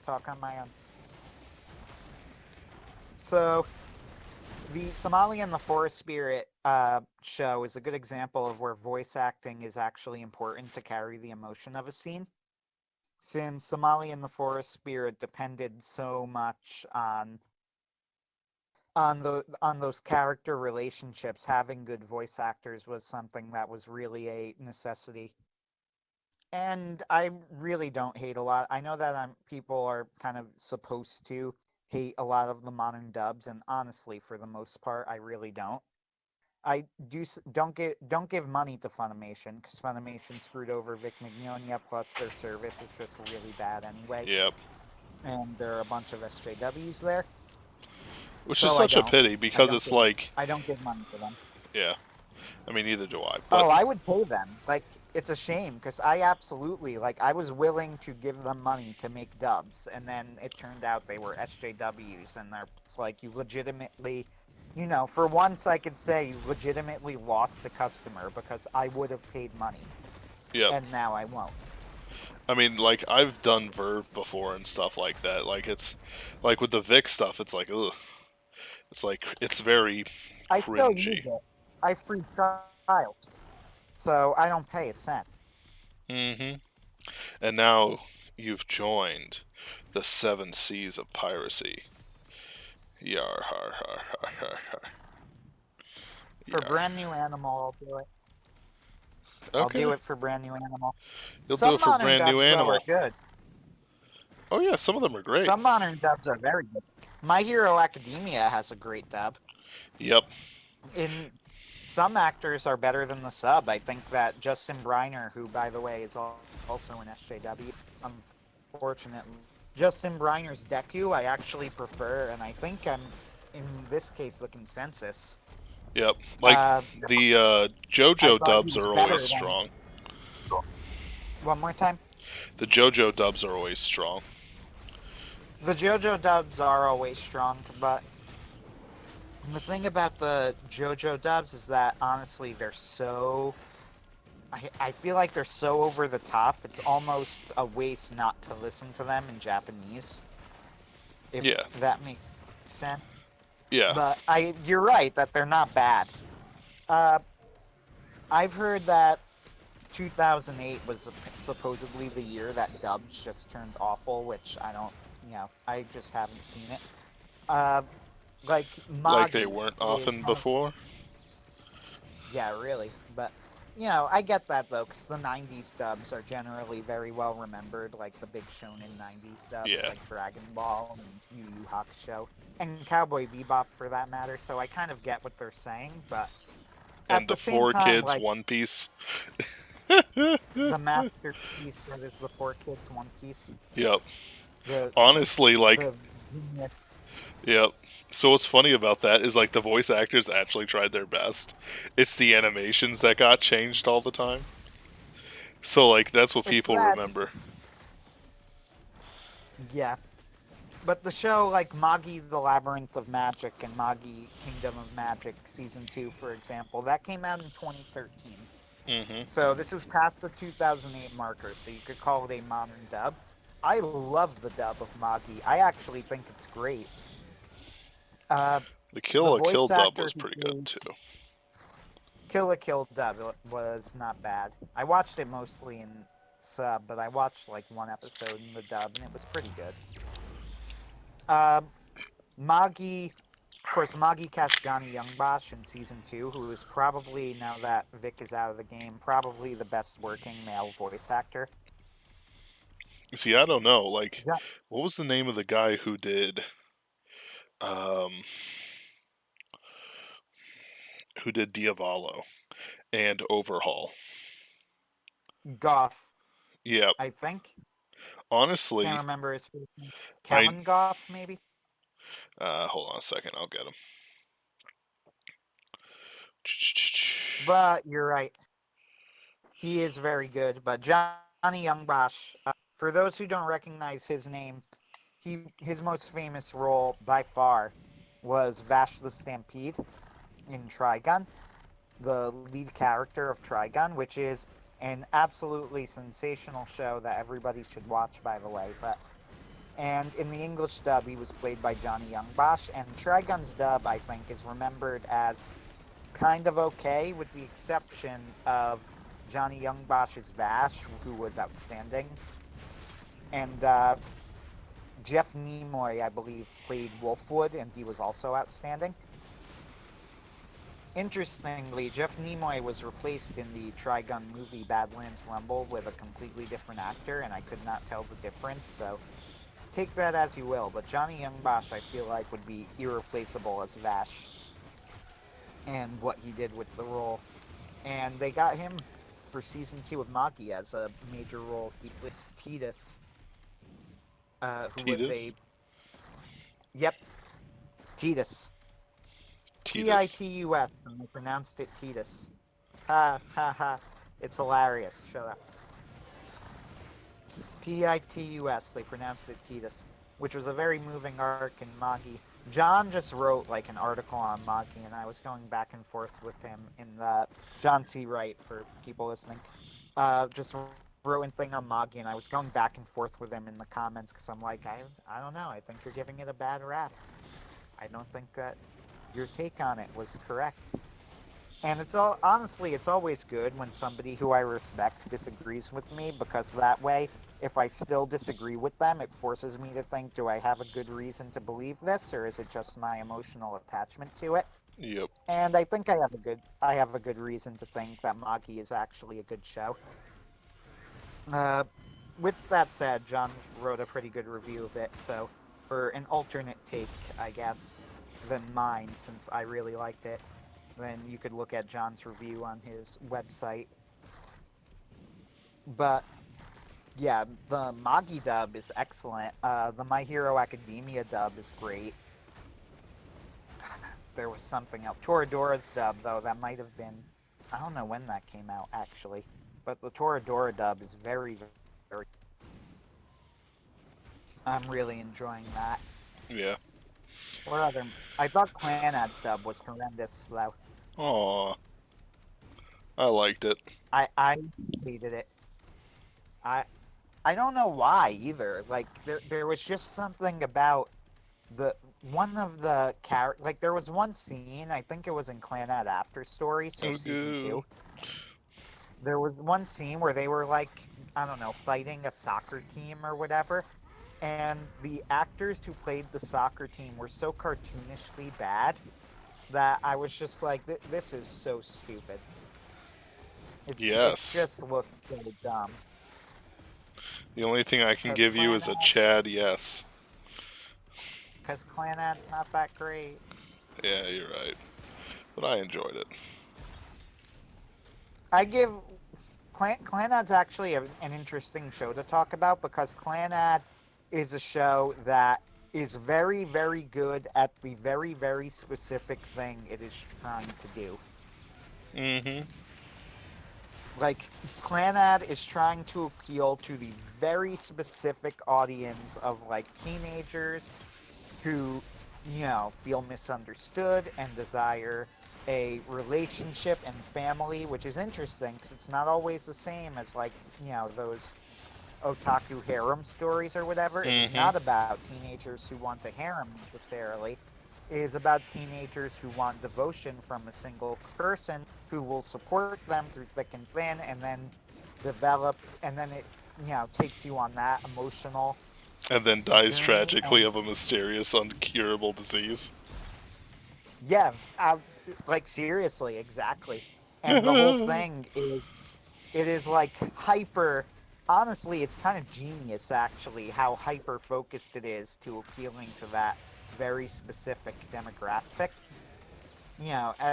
talk on my own. So the Somali and the Forest Spirit show is a good example of where voice acting is actually important to carry the emotion of a scene. Since Somali and the Forest Spirit depended so much on those character relationships, having good voice actors was something that was really a necessity. And I really don't hate a lot. I know that people are kind of supposed to hate a lot of the modern dubs, and honestly, for the most part, I really don't. I don't give money to Funimation because Funimation screwed over Vic Mignogna. Plus, their service is just really bad anyway, Yep. and there are a bunch of SJWs there. Which is So I such a don't. pity because it's like, I don't give money to them. yeah. I mean, neither do I. But Oh, I would pay them. Like, it's a shame because I absolutely, like, I was willing to give them money to make dubs, and then it turned out they were SJWs, and it's like you legitimately, for once I could say you legitimately lost a customer because I would have paid money, yep. and now I won't. I mean, like, I've done Verve before and stuff like that. Like, it's like with the Vic stuff. It's like, ugh. it's very I still use cringy. it. I free trials, so I don't pay a cent. Hmm. And now you've joined the seven seas of piracy. Yar har har har har har. For Yar. brand new animal, I'll do it. I'll do Okay, it for brand new animal. you'll do Some it for modern brand new dubs though are animal. good. Oh yeah, some of them are great. Some modern dubs are very good. My Hero Academia has a great dub. Yep. In some actors are better than the sub. I think that Justin Briner, who by the way is also an SJW, unfortunately, Justin Briner's Deku I actually prefer, and I think I'm in this case the consensus. Yep. Like Uh, the I JoJo thought he dubs was are always better than. strong. One more time. The JoJo dubs are always strong. The JoJo dubs are always strong, but the thing about the JoJo dubs is that honestly they're so I feel like they're so over the top. It's almost a waste not to listen to them in Japanese, if Yeah. that makes sense. Yeah. But you're right that they're not bad. Uh, I've heard that 2008 was supposedly the year that dubs just turned awful, which I don't, I just haven't seen it. Uh, like Like they Magi weren't is often one of, before. yeah, really, but I get that though, because the 90s dubs are generally very well remembered, like the big shonen 90s dubs, Yeah. like Dragon Ball and Yu Yu Hakusho, and Cowboy Bebop for that matter, so I kind of get what they're saying, but at And the the same Four time, Kids like, One Piece. the masterpiece that is the Four Kids One Piece, Yep. the, Honestly, like, the genius. yep. So what's funny about that is like the voice actors actually tried their best. It's the animations that got changed all the time. So like that's what It's people that, remember. yeah. But the show, like Magi the Labyrinth of Magic and Magi Kingdom of Magic Season 2, for example, that came out in 2013. Hmm. So this is past the 2008 marker, so you could call it a modern dub. I love the dub of Magi. I actually think it's great. Uh, The the Kill a Kill voice dub actor was who pretty good plays too. Kill a Kill dub was not bad. I watched it mostly in sub, but I watched like one episode in the dub, and it was pretty good. Uh, Magi Of course, Magi cast Johnny Youngbosch in season 2, who is probably, now that Vic is out of the game, probably the best working male voice actor. See, I don't know. Like, Yeah. what was the name of the guy um who did Diavolo and Overhaul? Goff, Yeah, I think. Can't honestly, remember his first name. I Kellen Goff, maybe? hold on a second, I'll get him. But you're right. He is very good. But Johnny Youngbosch, for those who don't recognize his name, his most famous role by far was Vash the Stampede in Trigun, the lead character of Trigun, which is an absolutely sensational show that everybody should watch, by the way. And in the English dub, he was played by Johnny Youngbosch, and Trigun's dub, I think, is remembered as kind of okay, with the exception of Johnny Youngbosch's Vash, who was outstanding, and Jeff Nimoy, I believe, played Wolfwood, and he was also outstanding. Interestingly, Jeff Nimoy was replaced in the Trigun movie Badlands Rumble with a completely different actor, and I could not tell the difference, so take that as you will. But Johnny Youngbosch, I feel like, would be irreplaceable as Vash and what he did with the role. And they got him for season 2 of Maki as a major role. He played Titus, who was Titus. a, yep, Titus. Titus. Titus, and they pronounced it Titus. Ha ha ha. It's hilarious. Shut up. Titus. They pronounced it Titus, which was a very moving arc in Magi. John just wrote like an article on Magi, and I was going back and forth with him in the John C. Wright for people listening. Just wrote a thing on Magi, and I was going back and forth with him in the comments because I'm like, I don't know. I think you're giving it a bad rap. I don't think that. your take on it was correct. And it's all honestly, it's always good when somebody who I respect disagrees with me because that way, if I still disagree with them, it forces me to think, do I have a good reason to believe this, or is it just my emotional attachment to it? Yep. And I think I have a good reason to think that Magi is actually a good show. Uh, with that said, John wrote a pretty good review of it, so for an alternate take, I guess, than mine, since I really liked it, then you could look at John's review on his website. But yeah, the Magi dub is excellent. The My Hero Academia dub is great. There was something else. Toradora's dub, though, that might have been. I don't know when that came out, actually. But the Toradora dub is very, very. I'm really enjoying that. Yeah. What other. I thought Clanad's dub was horrendous, though. Aw, I liked it. I hated it. I I don't know why either. Like there was just something about the one of the like there was one scene, I think it was in Clanad After Story, so Oh, season good. 2. There was one scene where they were like, I don't know, fighting a soccer team or whatever, and the actors who played the soccer team were so cartoonishly bad that I was just like, this is so stupid. It Yes. just looked so dumb. The only thing I can Cause give you is a Clanad, Chad yes. cause Clanad's not that great. Yeah, you're right. But I enjoyed it. I give Clanad's actually an interesting show to talk about because Clanad is a show that is very, very good at the very, very specific thing it is trying to do. Mm-hmm. Like, Clanad is trying to appeal to the very specific audience of, like, teenagers who, feel misunderstood and desire a relationship and family, which is interesting because it's not always the same as, like, those otaku harem stories or whatever. It is Mm-hmm. not about teenagers who want a harem necessarily. It is about teenagers who want devotion from a single person who will support them through thick and thin and then develop, and then it, takes you on that emotional And then dies journey. tragically And of a mysterious, uncurable disease. yeah, like seriously, exactly. And the whole thing is it is like hyper honestly, it's kind of genius actually how hyper focused it is to appealing to that very specific demographic.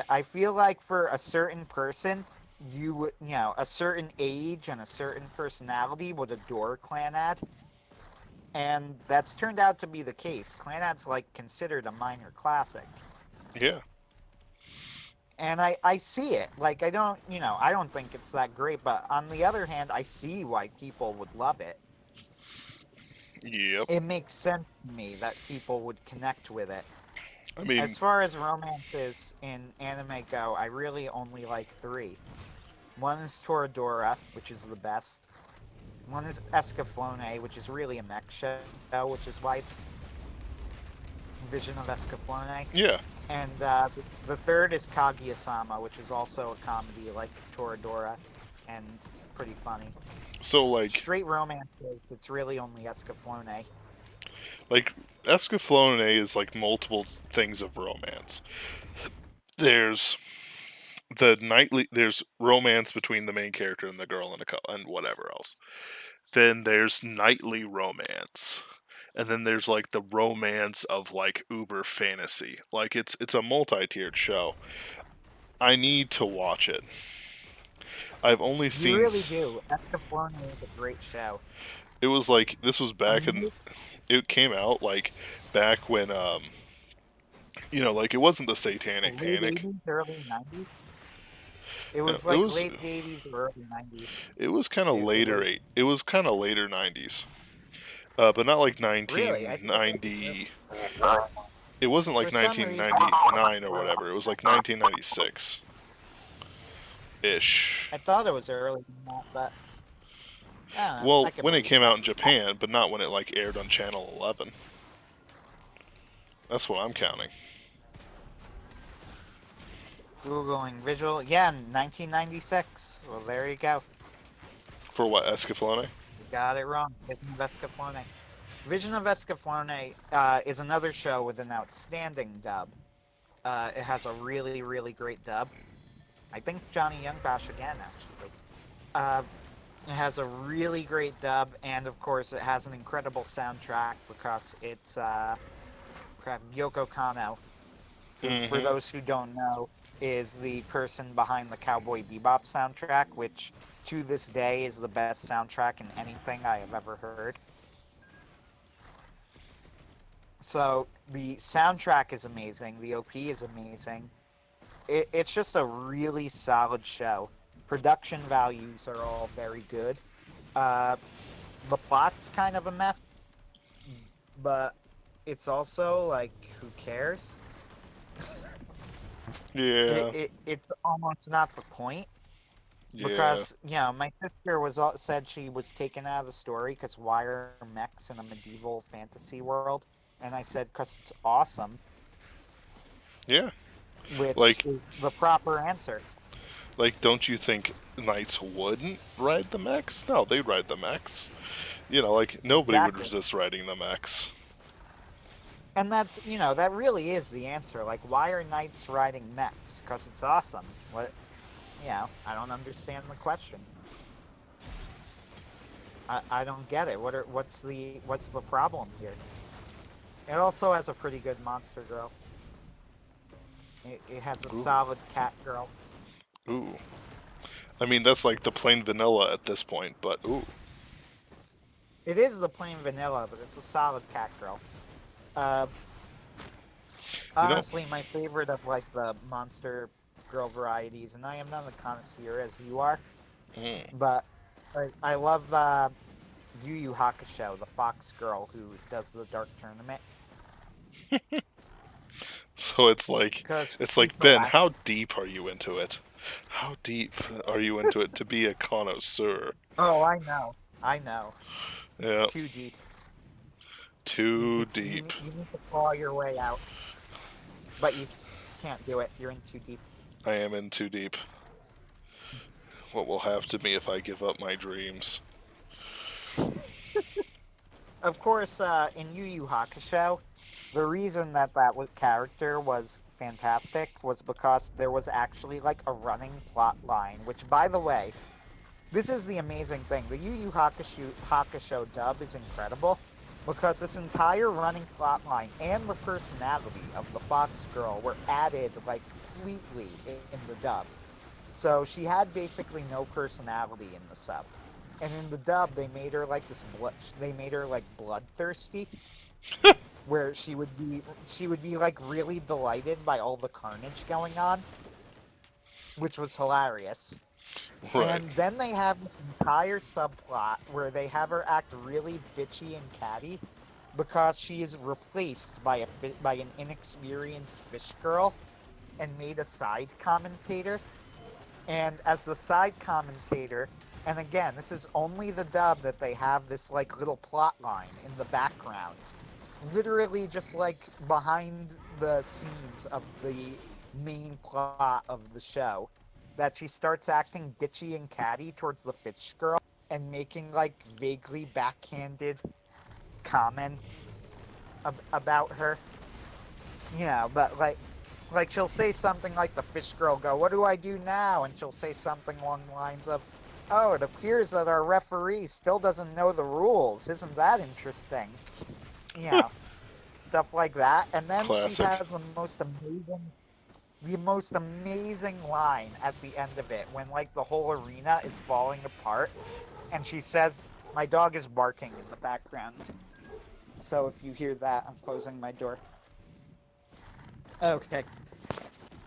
I feel like for a certain person, you would, a certain age and a certain personality would adore Clanad, and that's turned out to be the case. Clanad's like considered a minor classic. Yeah. And I see it. Like I don't think it's that great, but on the other hand, I see why people would love it. Yep. It makes sense to me that people would connect with it. I mean, As far as romances in anime go, I really only like three. One is Toradora, which is the best. One is Escaflowne, which is really a mech show, which is why it's Vision of Escaflowne. yeah. And the third is Kaguya-sama, which is also a comedy like Toradora, and pretty funny. So Straight romances, it's really only Escaflowne. like Escaflowne is like multiple things of romance. There's there's romance between the main character and the girl and whatever else. Then there's nightly romance. And then there's like the romance of like uber fantasy. Like it's a multi-tiered show. I need to watch it. I've only You seen really do. Escaflowne is a great show. it was like this was I back in mean, it came out like back when like it wasn't the satanic late panic. 80s, early 90s. It No, was like late 80s or early 90s. it was kind of It later was it was kind of later 90s. But not like really, I thought it was 1990. It wasn't for like some reason. 1999 or whatever. It was like 1996 ish. I thought it was early than that, but I don't know. I Well, could when it believe came out that. in Japan, but not when it like aired on Channel 11. That's what I'm counting. Googling visual. Yeah, 1996. Well, there you go. For what, Escaflowne? You got it wrong. Vision of Escaflowne. Vision of Escaflowne is another show with an outstanding dub. It has a really, really great dub. I think Johnny Youngbash again, actually. Uh, it has a really great dub, and of course, it has an incredible soundtrack because it's Yoko Kanno, who, for Mm-hmm. those who don't know, is the person behind the Cowboy Bebop soundtrack, which to this day is the best soundtrack in anything I have ever heard. So the soundtrack is amazing, the OP is amazing. It's just a really solid show. Production values are all very good. Uh, the plot's kind of a mess, but it's also like, who cares? Yeah. It's almost not the point Yeah. because my sister said she was taken out of the story because why are mechs in a medieval fantasy world? And I said because it's awesome, Yeah. which Like, is the proper answer. don't you think knights wouldn't ride the mechs? No, they'd ride the mechs. Like, nobody would Exactly. resist riding the mechs. And that really is the answer. Like, why are knights riding mechs? Because it's awesome. I don't understand the question. I don't get it. What's the problem here? It also has a pretty good monster girl. It has a Ooh. solid cat girl. Ooh. I mean, that's like the plain vanilla at this point, but ooh. It is the plain vanilla, but it's a solid cat girl. Uh, You know, Honestly, my favorite of like the monster girl varieties, and I am not a connoisseur as you are, mm. but I love Yu Yu Hakusho, the fox girl who does the Dark Tournament, So it's like, because it's she's like, the Ben, last. how deep are you into it? How deep are you into it to be a connoisseur? Oh, I know, Yeah, too deep. too deep. You need to claw your way out, but you can't do it. You're in too deep. I am in too deep. What will happen to me if I give up my dreams? Of course, in Yu Yu Hakusho, the reason that character was fantastic was because there was actually like a running plot line. Which, by the way, this is the amazing thing. The Yu Yu Hakusho dub is incredible because this entire running plot line and the personality of the Fox Girl were added like completely in the dub. So she had basically no personality in the sub. And in the dub, they made her like this blood. They made her like bloodthirsty, where she would be like really delighted by all the carnage going on, which was hilarious. Right. And then they have this entire subplot where they have her act really bitchy and catty because she is replaced by an inexperienced fish girl and made a side commentator. And as the side commentator, and again, this is only the dub that they have this like little plot line in the background, literally just like behind the scenes of the main plot of the show, that she starts acting bitchy and catty towards the fish girl and making like vaguely backhanded comments about her. But like she'll say something like the fish girl go, "What do I do now?" And she'll say something along the lines of, "Oh, it appears that our referee still doesn't know the rules. Isn't that interesting?" You know, Stuff like that. And then she Classic. has the most amazing line at the end of it when like the whole arena is falling apart, and she says, "My dog is barking in the background." So if you hear that, I'm closing my door. Okay.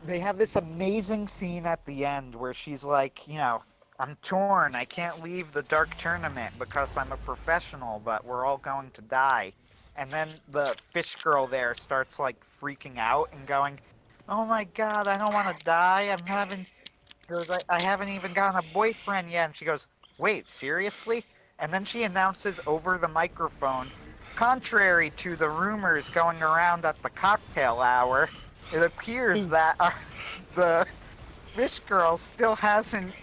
They have this amazing scene at the end where she's like, "I'm torn. I can't leave the dark tournament because I'm a professional, but we're all going to die." And then the fish girl there starts like freaking out and going, "Oh my God, I don't want to die. She goes, I haven't even gotten a boyfriend yet." And she goes, "Wait, seriously?" And then she announces over the microphone, "Contrary to the rumors going around at the cocktail hour, it appears that the Fish Girl still hasn't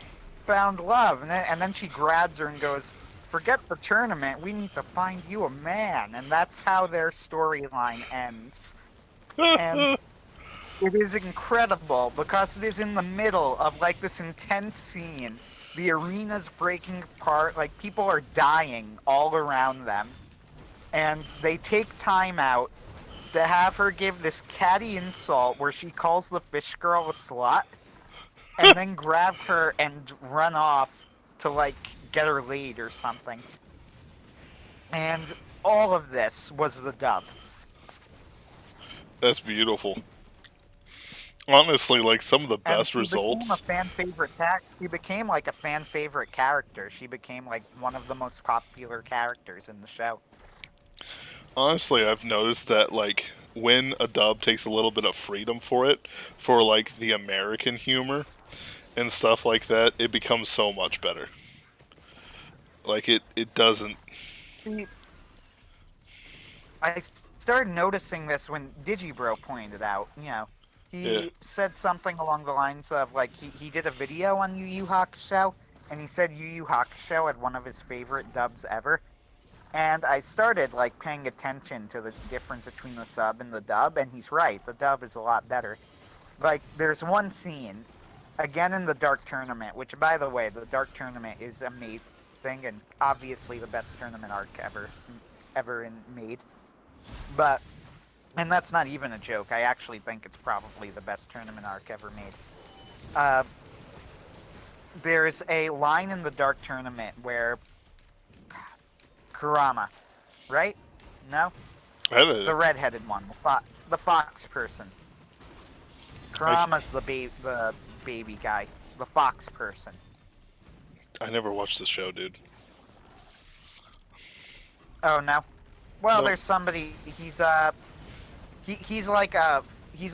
found love. And then she grabs her and goes, "Forget the tournament. We need to find you a man." And that's how their storyline ends. And it is incredible because it is in the middle of like this intense scene. The arena's breaking apart, like people are dying all around them. And they take time out to have her give this catty insult where she calls the fish girl a slut and then grab her and run off to like get her laid or something. And all of this was the dub. That's beautiful. Honestly, like some of the And best she became a results. fan favorite character. She became like a fan favorite character. She became like one of the most popular characters in the show. Honestly, I've noticed that like when a dub takes a little bit of freedom for it, for like the American humor and stuff like that, it becomes so much better. Like it doesn't. See, I started noticing this when Digibro pointed out. Yeah. He said something along the lines of like he did a video on Yu Yu Hakusho, and he said Yu Yu Hakusho had one of his favorite dubs ever. And I started like paying attention to the difference between the sub and the dub, and he's right. The dub is a lot better. Like there's one scene again in the Dark Tournament, which by the way, the Dark Tournament is amazing and obviously the best tournament arc ever made. But and that's not even a joke. I actually think it's probably the best tournament arc ever made. Uh, there's a line in the Dark Tournament where Kurama, right? No, I, had a, the redheaded one, the fox person. I, Kurama's the baby guy, the fox person. I never watched the show, dude. Oh no. Well, Nope. there's somebody. He's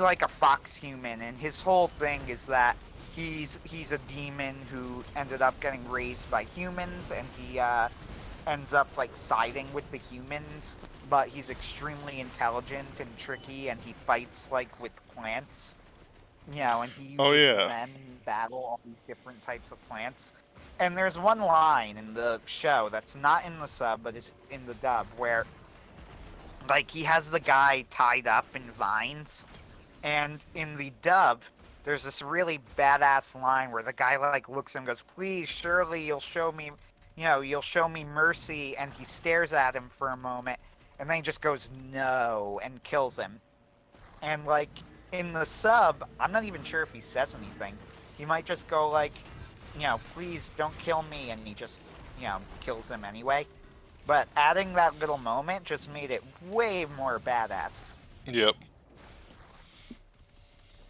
like a fox human, and his whole thing is that he's a demon who ended up getting raised by humans, and he ends up like siding with the humans. But he's extremely intelligent and tricky, and he fights like with plants. And he Oh uses yeah. them in battle, all these different types of plants. And there's one line in the show that's not in the sub, but is in the dub, where like he has the guy tied up in vines, and in the dub, there's this really badass line where the guy like looks at him and goes, "Please, surely you'll show me mercy," and he stares at him for a moment, and then he just goes, "No," and kills him. And like in the sub, I'm not even sure if he says anything. He might just go like, "Please don't kill me," and he just, kills him anyway. But adding that little moment just made it way more badass. Yep.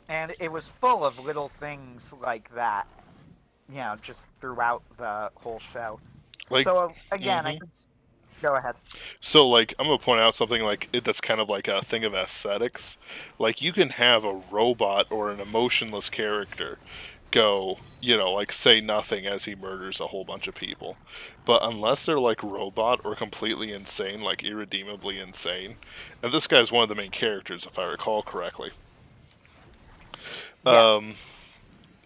And it was full of little things like that, just throughout the whole show. Like. So again, I hmm could go ahead. So like I'm gonna point out something like that's kind of like a thing of aesthetics. Like you can have a robot or an emotionless character go, like say nothing as he murders a whole bunch of people. But unless they're like robot or completely insane, like irredeemably insane, and this guy's one of the main characters if I recall correctly. Yes. Um,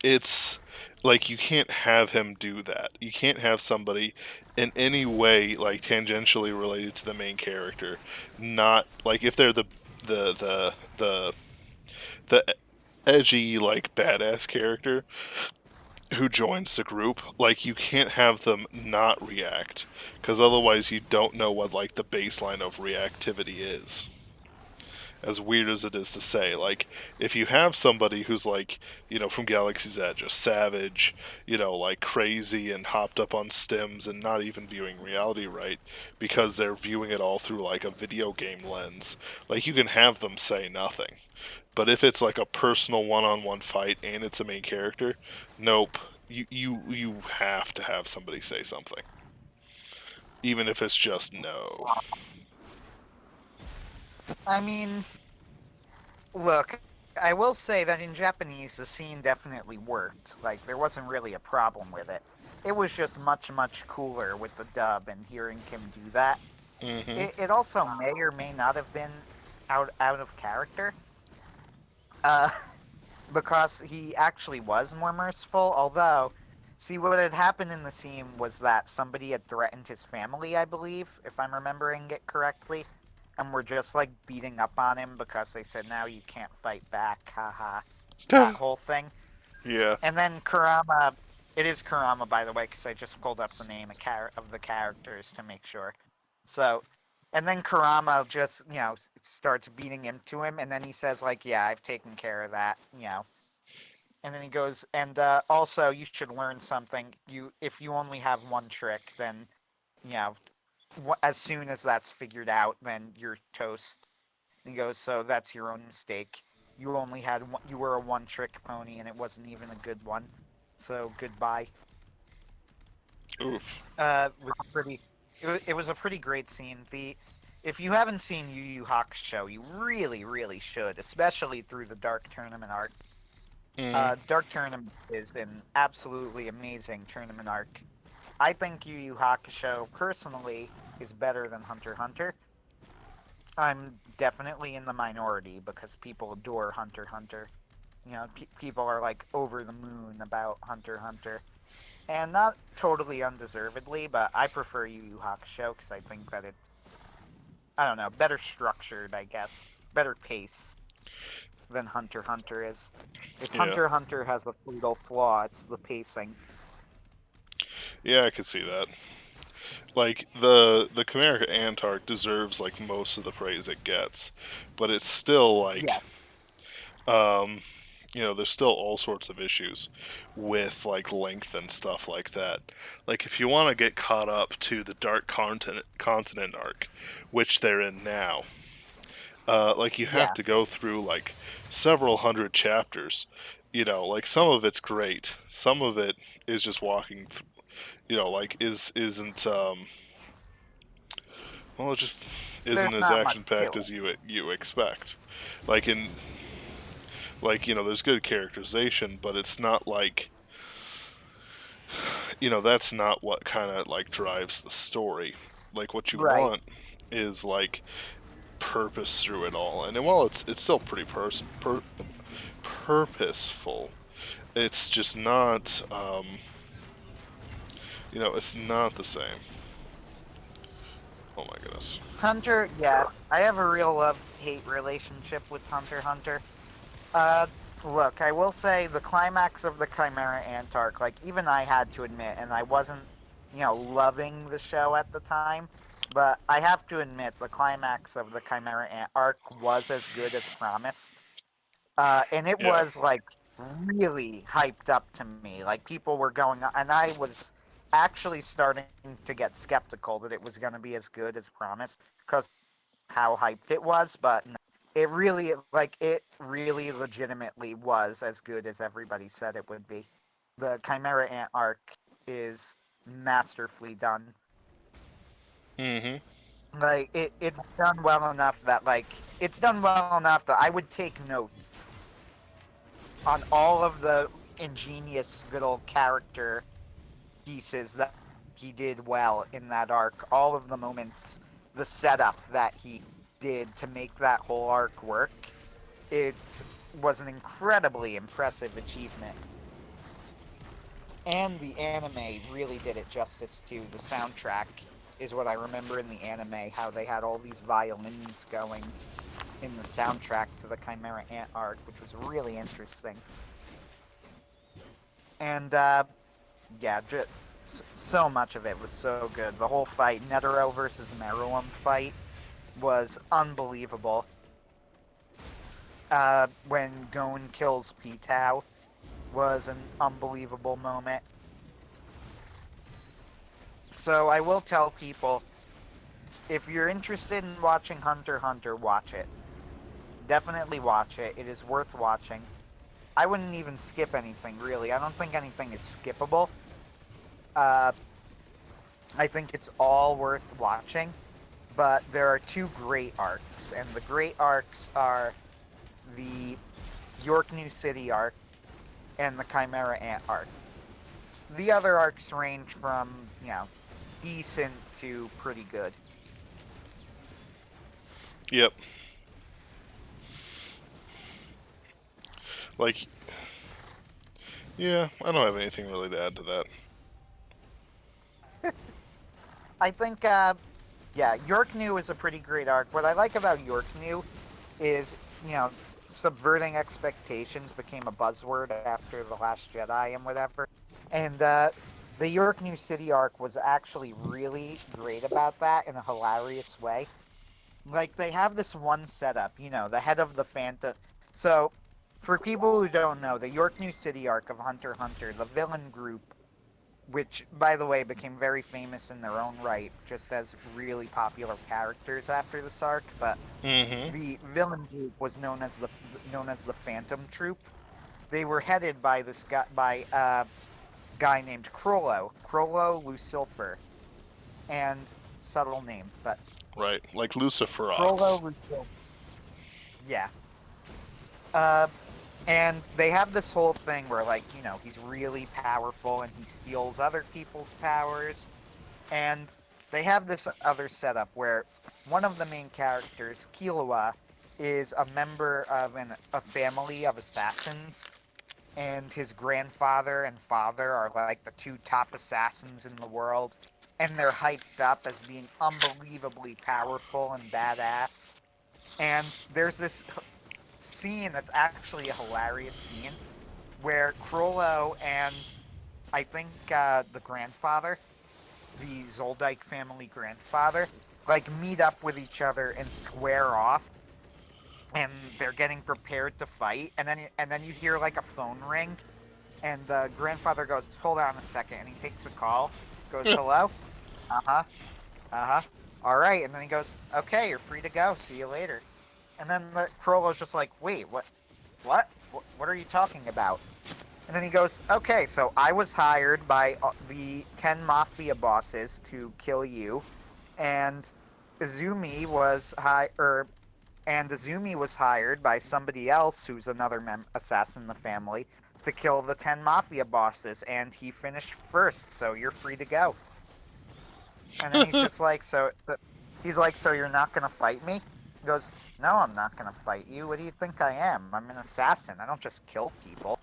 it's like you can't have him do that. You can't have somebody in any way like tangentially related to the main character, not like if they're the the edgy like badass character who joins the group, like you can't have them not react because otherwise you don't know what like the baseline of reactivity is. As weird as it is to say, like if you have somebody who's like, from Galaxy's Edge, a savage, like crazy and hopped up on stims and not even viewing reality right because they're viewing it all through like a video game lens, like you can have them say nothing. But if it's like a personal one-on-one fight and it's a main character, nope. You have to have somebody say something, even if it's just no. I mean, look, I will say that in Japanese, the scene definitely worked. Like, there wasn't really a problem with it. It was just much, much cooler with the dub and hearing him do that. hmm It also may or may not have been out of character. Uh, because he actually was more merciful. Although, see, what had happened in the scene was that somebody had threatened his family, I believe, if I'm remembering it correctly, and were just like beating up on him because they said, now you can't fight back, haha, that whole thing. Yeah. And then Kurama, it is Kurama, by the way, because I just pulled up the name of the characters to make sure. So, and then Kurama just, starts beating into him, and then he says, like, yeah, I've taken care of that, and then he goes, and also you should learn something. If you only have one trick, then you know, as soon as that's figured out, then you're toast. And he goes, so that's your own mistake. You were a one trick pony, and it wasn't even a good one. So goodbye. Oof. Was pretty. It was a pretty great scene. If you haven't seen Yu Yu Hakusho, you really, really should, especially through the Dark Tournament arc. Mm. Dark Tournament is an absolutely amazing tournament arc. I think Yu Yu Hakusho personally is better than Hunter x Hunter. I'm definitely in the minority because people adore Hunter x Hunter. People are like over the moon about Hunter x Hunter, and not totally undeservedly, but I prefer Yu Yu Hakusho because I think that it's, I don't know, better structured, I guess, better pace than Hunter x Hunter is. If Yeah. Hunter x Hunter has a fatal flaw, it's the pacing. Yeah, I could see that. Like the Chimerica Antark deserves like most of the praise it gets, but it's still Yeah, like there's still all sorts of issues with like length and stuff like that. Like if you want to get caught up to the Dark Continent arc, which they're in now, like you have yeah. to go through like several hundred chapters. Like some of it's great, some of it is just walking. Like isn't well, it just isn't There's as not much action to packed it. as you expect. Like in there's good characterization, but it's not like that's not what kind of like drives the story. Like what you Right. want is like purpose through it all, and while it's still pretty purposeful, it's just not it's not the same. Oh my goodness. Hunter, yeah. I have a real love-hate relationship with Hunter x Hunter. Uh, Look, I will say the climax of the Chimera Ant arc, like even I had to admit, and I wasn't, loving the show at the time, but I have to admit the climax of the Chimera Ant arc was as good as promised. And it Yeah. was like really hyped up to me. Like people were going, and I was actually starting to get skeptical that it was going to be as good as promised because how hyped it was, but no, it really legitimately was as good as everybody said it would be. The Chimera Ant arc is masterfully done. Mm-hmm. Like it's done well enough that it's done well enough that I would take notes on all of the ingenious little character pieces that he did well in that arc, all of the moments, the setup that he did to make that whole arc work. It was an incredibly impressive achievement. And the anime really did it justice too. The soundtrack is what I remember in the anime, how they had all these violins going in the soundtrack to the Chimera Ant arc, which was really interesting. And yeah, so much of it was so good. The whole fight, Netero versus Meruem fight, was unbelievable. When Gon kills Pitao was an unbelievable moment. So I will tell people, if you're interested in watching Hunter x Hunter, watch it. Definitely watch it. It is worth watching. I wouldn't even skip anything, really. I don't think anything is skippable. Uh, I think it's all worth watching. But there are two great arcs, and the great arcs are the York New City arc and the Chimera Ant arc. The other arcs range from, decent to pretty good. Yep. Like, yeah, I don't have anything really to add to that. I think, yeah, York New is a pretty great arc. What I like about York New is, you know, subverting expectations became a buzzword after The Last Jedi and whatever. And the York New City arc was actually really great about that in a hilarious way. Like, they have this one setup, the head of the Phantom. So, for people who don't know, the York New City arc of Hunter x Hunter, the villain group, which, by the way, became very famous in their own right, just as really popular characters after this arc, but Mm-hmm. the villain group was known as the Phantom Troop. They were headed by this guy by a guy named Crollo Lucilfer, and subtle name, but Right, like Luciferox. Crollo Lucilfer. Yeah. Uh, and they have this whole thing where, like, he's really powerful and he steals other people's powers. And they have this other setup where one of the main characters, Killua, is a member of a family of assassins, and his grandfather and father are like the two top assassins in the world, and they're hyped up as being unbelievably powerful and badass. And there's this scene that's actually a hilarious scene where Crollo and I think the grandfather, the Zoldike family grandfather, like meet up with each other and square off, and they're getting prepared to fight, and then you hear like a phone ring, and the grandfather goes, "Hold on a second," and he takes a call, goes, "Hello, uh-huh, uh-huh, all right," and then he goes, "Okay, you're free to go. See you later." And then the Crollo's just like, "Wait, what are you talking about?" And then he goes, "Okay, so I was hired by the 10 mafia bosses to kill you, and Izumi was hired by somebody else who's another assassin in the family to kill the 10 mafia bosses, and he finished first, so you're free to go." And then he's just like, he's like, "So you're not gonna fight me?" He goes, "No, I'm not gonna fight you. What do you think I am? I'm an assassin. I don't just kill people.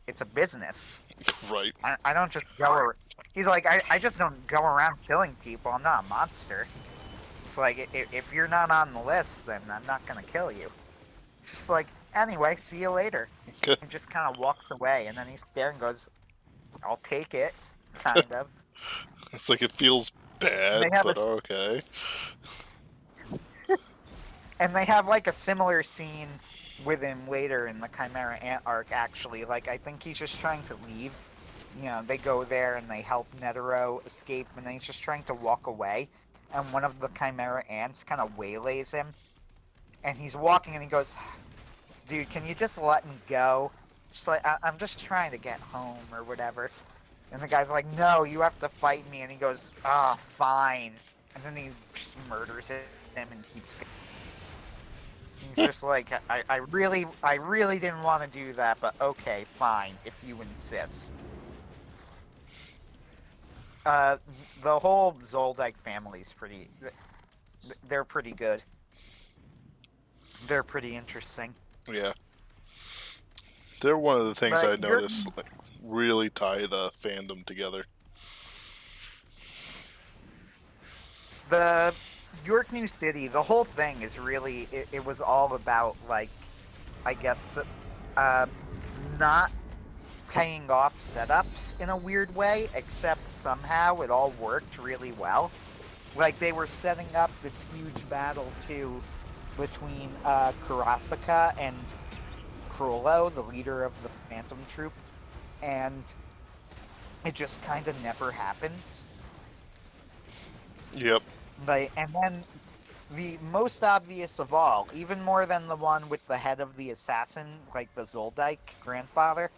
It's a business. Right. I don't just go." He's like, I just don't go around killing people. I'm not a monster. It's like, if you're not on the list, then I'm not gonna kill you. It's just like, anyway, see you later. He just kind of walks away, and then he stares and goes, "I'll take it," kind of. It's like it feels And bad, they have a but okay. and they have like a similar scene with him later in the Chimera Ant arc. Actually, like, I think he's just trying to leave. They go there and they help Netero escape, and then he's just trying to walk away. And one of the Chimera Ants kind of waylays him, and he's walking, and he goes, "Dude, can you just let me go? Just like, I'm just trying to get home or whatever." And the guy's like, "No, you have to fight me." And he goes, "Ah, fine." And then he just murders him and keeps going. He's just like, I really didn't want to do that, but okay, fine, if you insist." Uh, the whole Zoldike family is they're pretty good. They're pretty interesting. Yeah. They're one of the things But I noticed like really tie the fandom together. the York New City, the whole thing is really, it was all about, like, I guess, uh, not paying off setups in a weird way, except somehow it all worked really well. Like, they were setting up this huge battle too between Kurapika and Crollo, the leader of the Phantom Troop, and it just kind of never happens. Yep. And then the most obvious of all, even more than the one with the head of the assassin, like the Zoldike grandfather,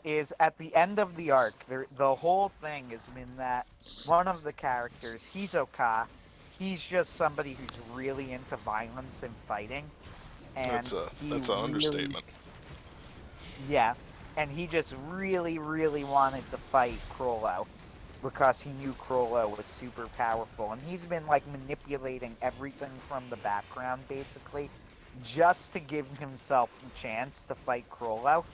is at the end of the arc. The whole thing has been that one of the characters, Hisoka, he's just somebody who's really into violence and fighting, That's and a he that's an really, understatement. yeah, and he just really, really wanted to fight Crollo because he knew Crollo was super powerful, and he's been like manipulating everything from the background basically just to give himself the chance to fight Crollo.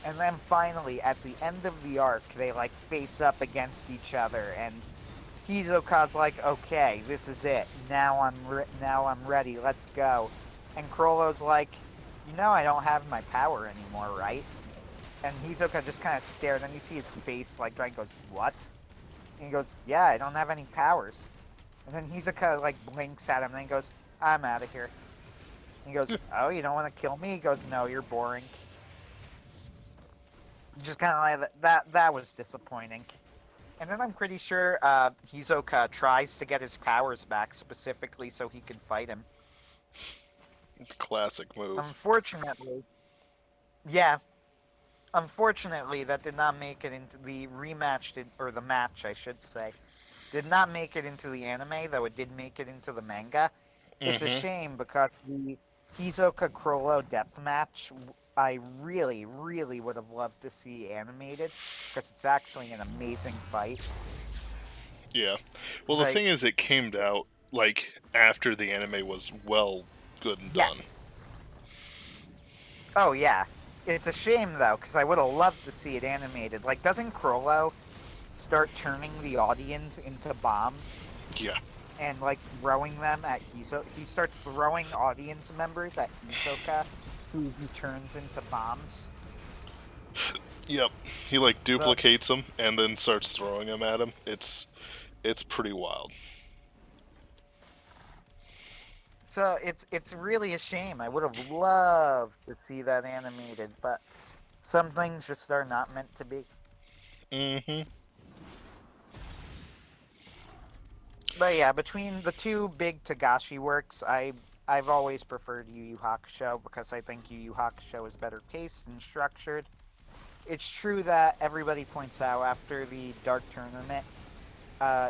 And then finally, at the end of the arc, they like face up against each other, and Hisoka's like, "Okay, this is it. Now I'm ready. Let's go." And Crollo's like, I don't have my power anymore, right?" And Hisoka just kind of stared, and you see his face like that. Goes, "What?" And he goes, "Yeah, I don't have any powers." And then Hisoka like blinks at him, and then he goes, "I'm out of here." And he goes, "Oh, you don't want to kill me?" He goes, "No, you're boring." Just kind of like that was disappointing. And then I'm pretty sure Hisoka tries to get his powers back specifically so he can fight him. Classic move. Unfortunately, yeah, unfortunately, that did not make it into the rematch, or the match, I should say, did not make it into the anime, though it did make it into the manga. It's a Mm-hmm. shame because the Hisoka Crollo death match, I really, really would have loved to see animated because it's actually an amazing fight. Yeah. Well, the thing Like, is, it came out like after the anime was well, good and yeah, done. oh yeah. It's a shame though, because I would have loved to see it animated. Like, doesn't Crollo start turning the audience into bombs Yeah. and like throwing them at Hisoka? He starts throwing audience members at Hisoka, who he turns into bombs. Yep. He like So, duplicates them and then starts throwing them at him. It's pretty wild. so it's really a shame. I would have loved to see that animated, but some things just are not meant to be. Mm-hmm. But yeah, between the two big Tagashi works, I've always preferred Yu Yu Hakusho because I think Yu Yu Hakusho is better paced and structured. It's true that everybody points out after the Dark Tournament,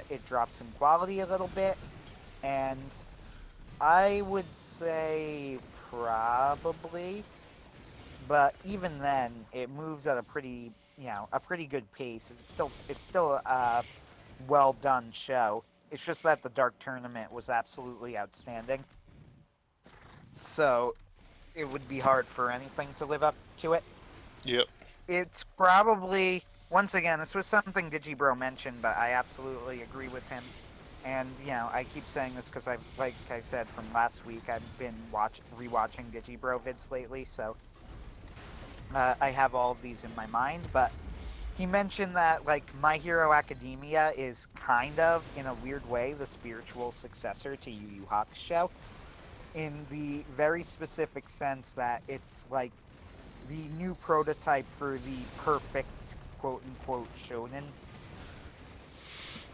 it drops in quality a little bit, and I would say probably, but even then, it moves at a pretty good pace. It's still a well done show. It's just that the Dark Tournament was absolutely outstanding. So it would be hard for anything to live up to it. Yep. It's probably, once again, this was something Digibro mentioned, but I absolutely agree with him. And I keep saying this because like I said from last week, I've been rewatching Digibro vids lately, so I have all of these in my mind. But he mentioned that like My Hero Academia is kind of, in a weird way, the spiritual successor to Yu Yu Hakusho, in the very specific sense that it's like the new prototype for the perfect quote unquote shonen.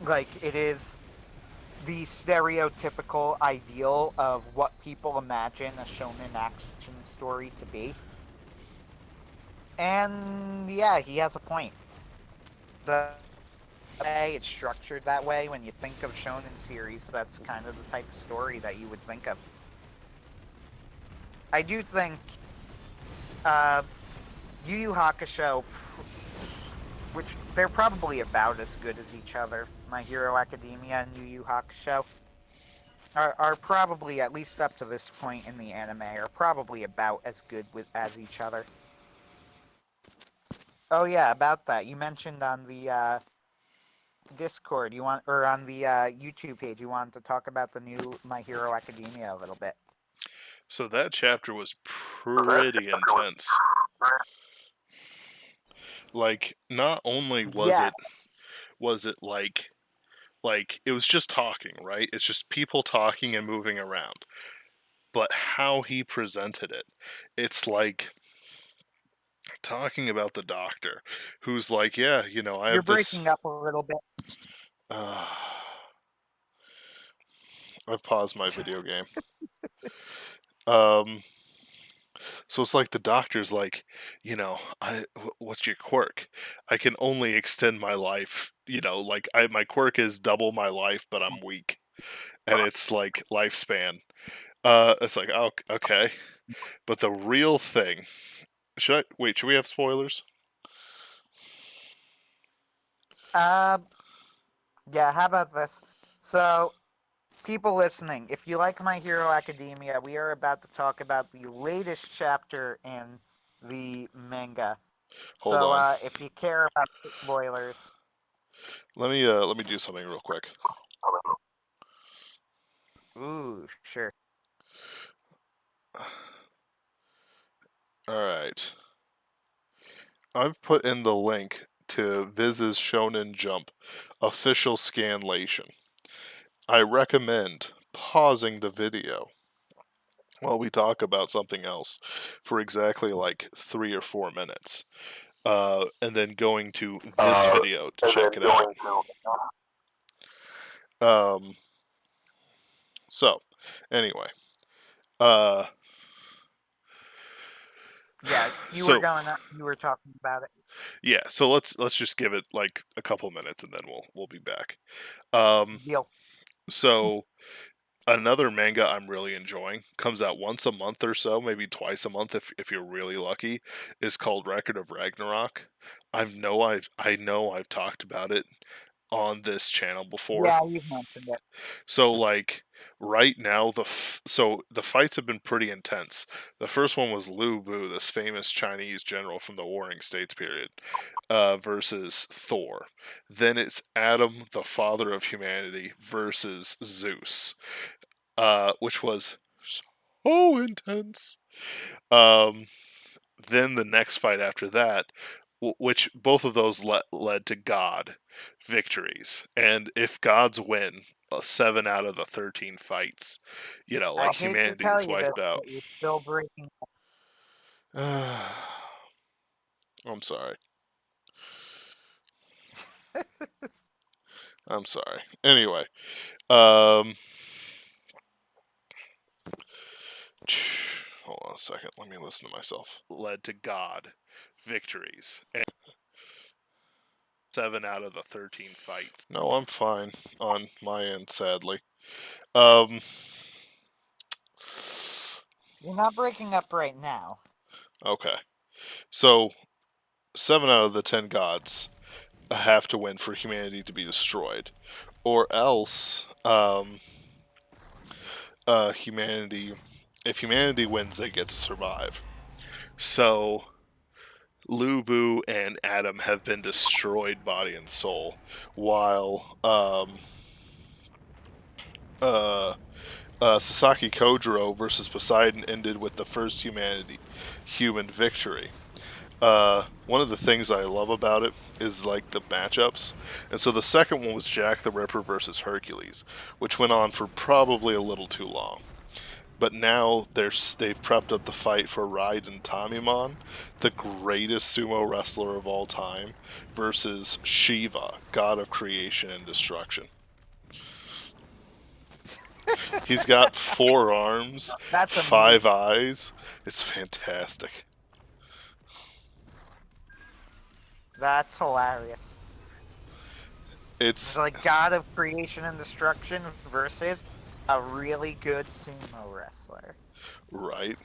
Like, it is the stereotypical ideal of what people imagine a shonen action story to be. And yeah, he has a point. The way it's structured that way, when you think of shonen series, that's kind of the type of story that you would think of. I do think uh Yu Yu Hakusho, which they're probably about as good as each other. My Hero Academia and Yu Yu Hakusho are probably, at least up to this point in the anime, are probably about as good as each other. Oh yeah, about that. You mentioned on the Discord, or on the YouTube page, you wanted to talk about the new My Hero Academia a little bit. So that chapter was pretty intense. Like, not only Yeah, was it like it was just talking, right? It's just people talking and moving around. But how he presented it, it's like talking about the doctor who's like, yeah, I you're have this. breaking up a little bit. Uh, I've paused my video game. Um, so it's like the doctor's like, what's your quirk? I can only extend my life. Like my quirk is double my life, but I'm weak, and it's like lifespan. It's like, oh, okay, but the real thing. Should I wait? Should we have spoilers? Uh, yeah. How about this? So people listening, if you like My Hero Academia, we are about to talk about the latest chapter in the manga. Hold So, on. if you care about spoilers, Let me do something real quick. ooh, sure. All right. I've put in the link to Viz's Shonen Jump official scanlation. I recommend pausing the video while we talk about something else for exactly like 3 or 4 minutes, and then going to this video to And then check it out. going to Um, so, anyway, uh, yeah, so you were talking about it. yeah, so let's just give it like a couple minutes and then we'll be back. Um, Deal. so another manga I'm really enjoying comes out once a month or so, maybe twice a month if you're really lucky. Is called Record of Ragnarok. I know I've talked about it on this channel before. Yeah, you've mentioned it. So like right now so the fights have been pretty intense. The first one was Lu Bu, this famous Chinese general from the Warring States period, versus Thor. Then it's Adam, the father of humanity, versus Zeus, which was so intense. Um, then the next fight after that, which both of those led to God victories, and if gods win 7 out of the 13 fights, I like hate to humanity tell is you this, wiped out. but you're still breaking. I'm sorry. I'm sorry. Anyway, um, hold on a second. Let me listen to myself. Led to God victories. And 7 out of the 13 fights. No, I'm fine on my end, sadly. Um, You're not breaking up right now. okay. So, 7 out of the 10 gods have to win for humanity to be destroyed. Or else, humanity, if humanity wins, they get to survive. So, Lu Bu and Adam have been destroyed body and soul, while uh, Sasaki Kojiro versus Poseidon ended with the first human victory. One of the things I love about it is like the matchups, and so the second one was Jack the Ripper versus Hercules, which went on for probably a little too long. But now they've prepped up the fight for Raiden Tamimon, the greatest sumo wrestler of all time, versus Shiva, god of creation and destruction. He's got 4 arms, That's 5 eyes. It's fantastic. that's hilarious. It's It's like God of creation and destruction versus a really good sumo wrestler. right.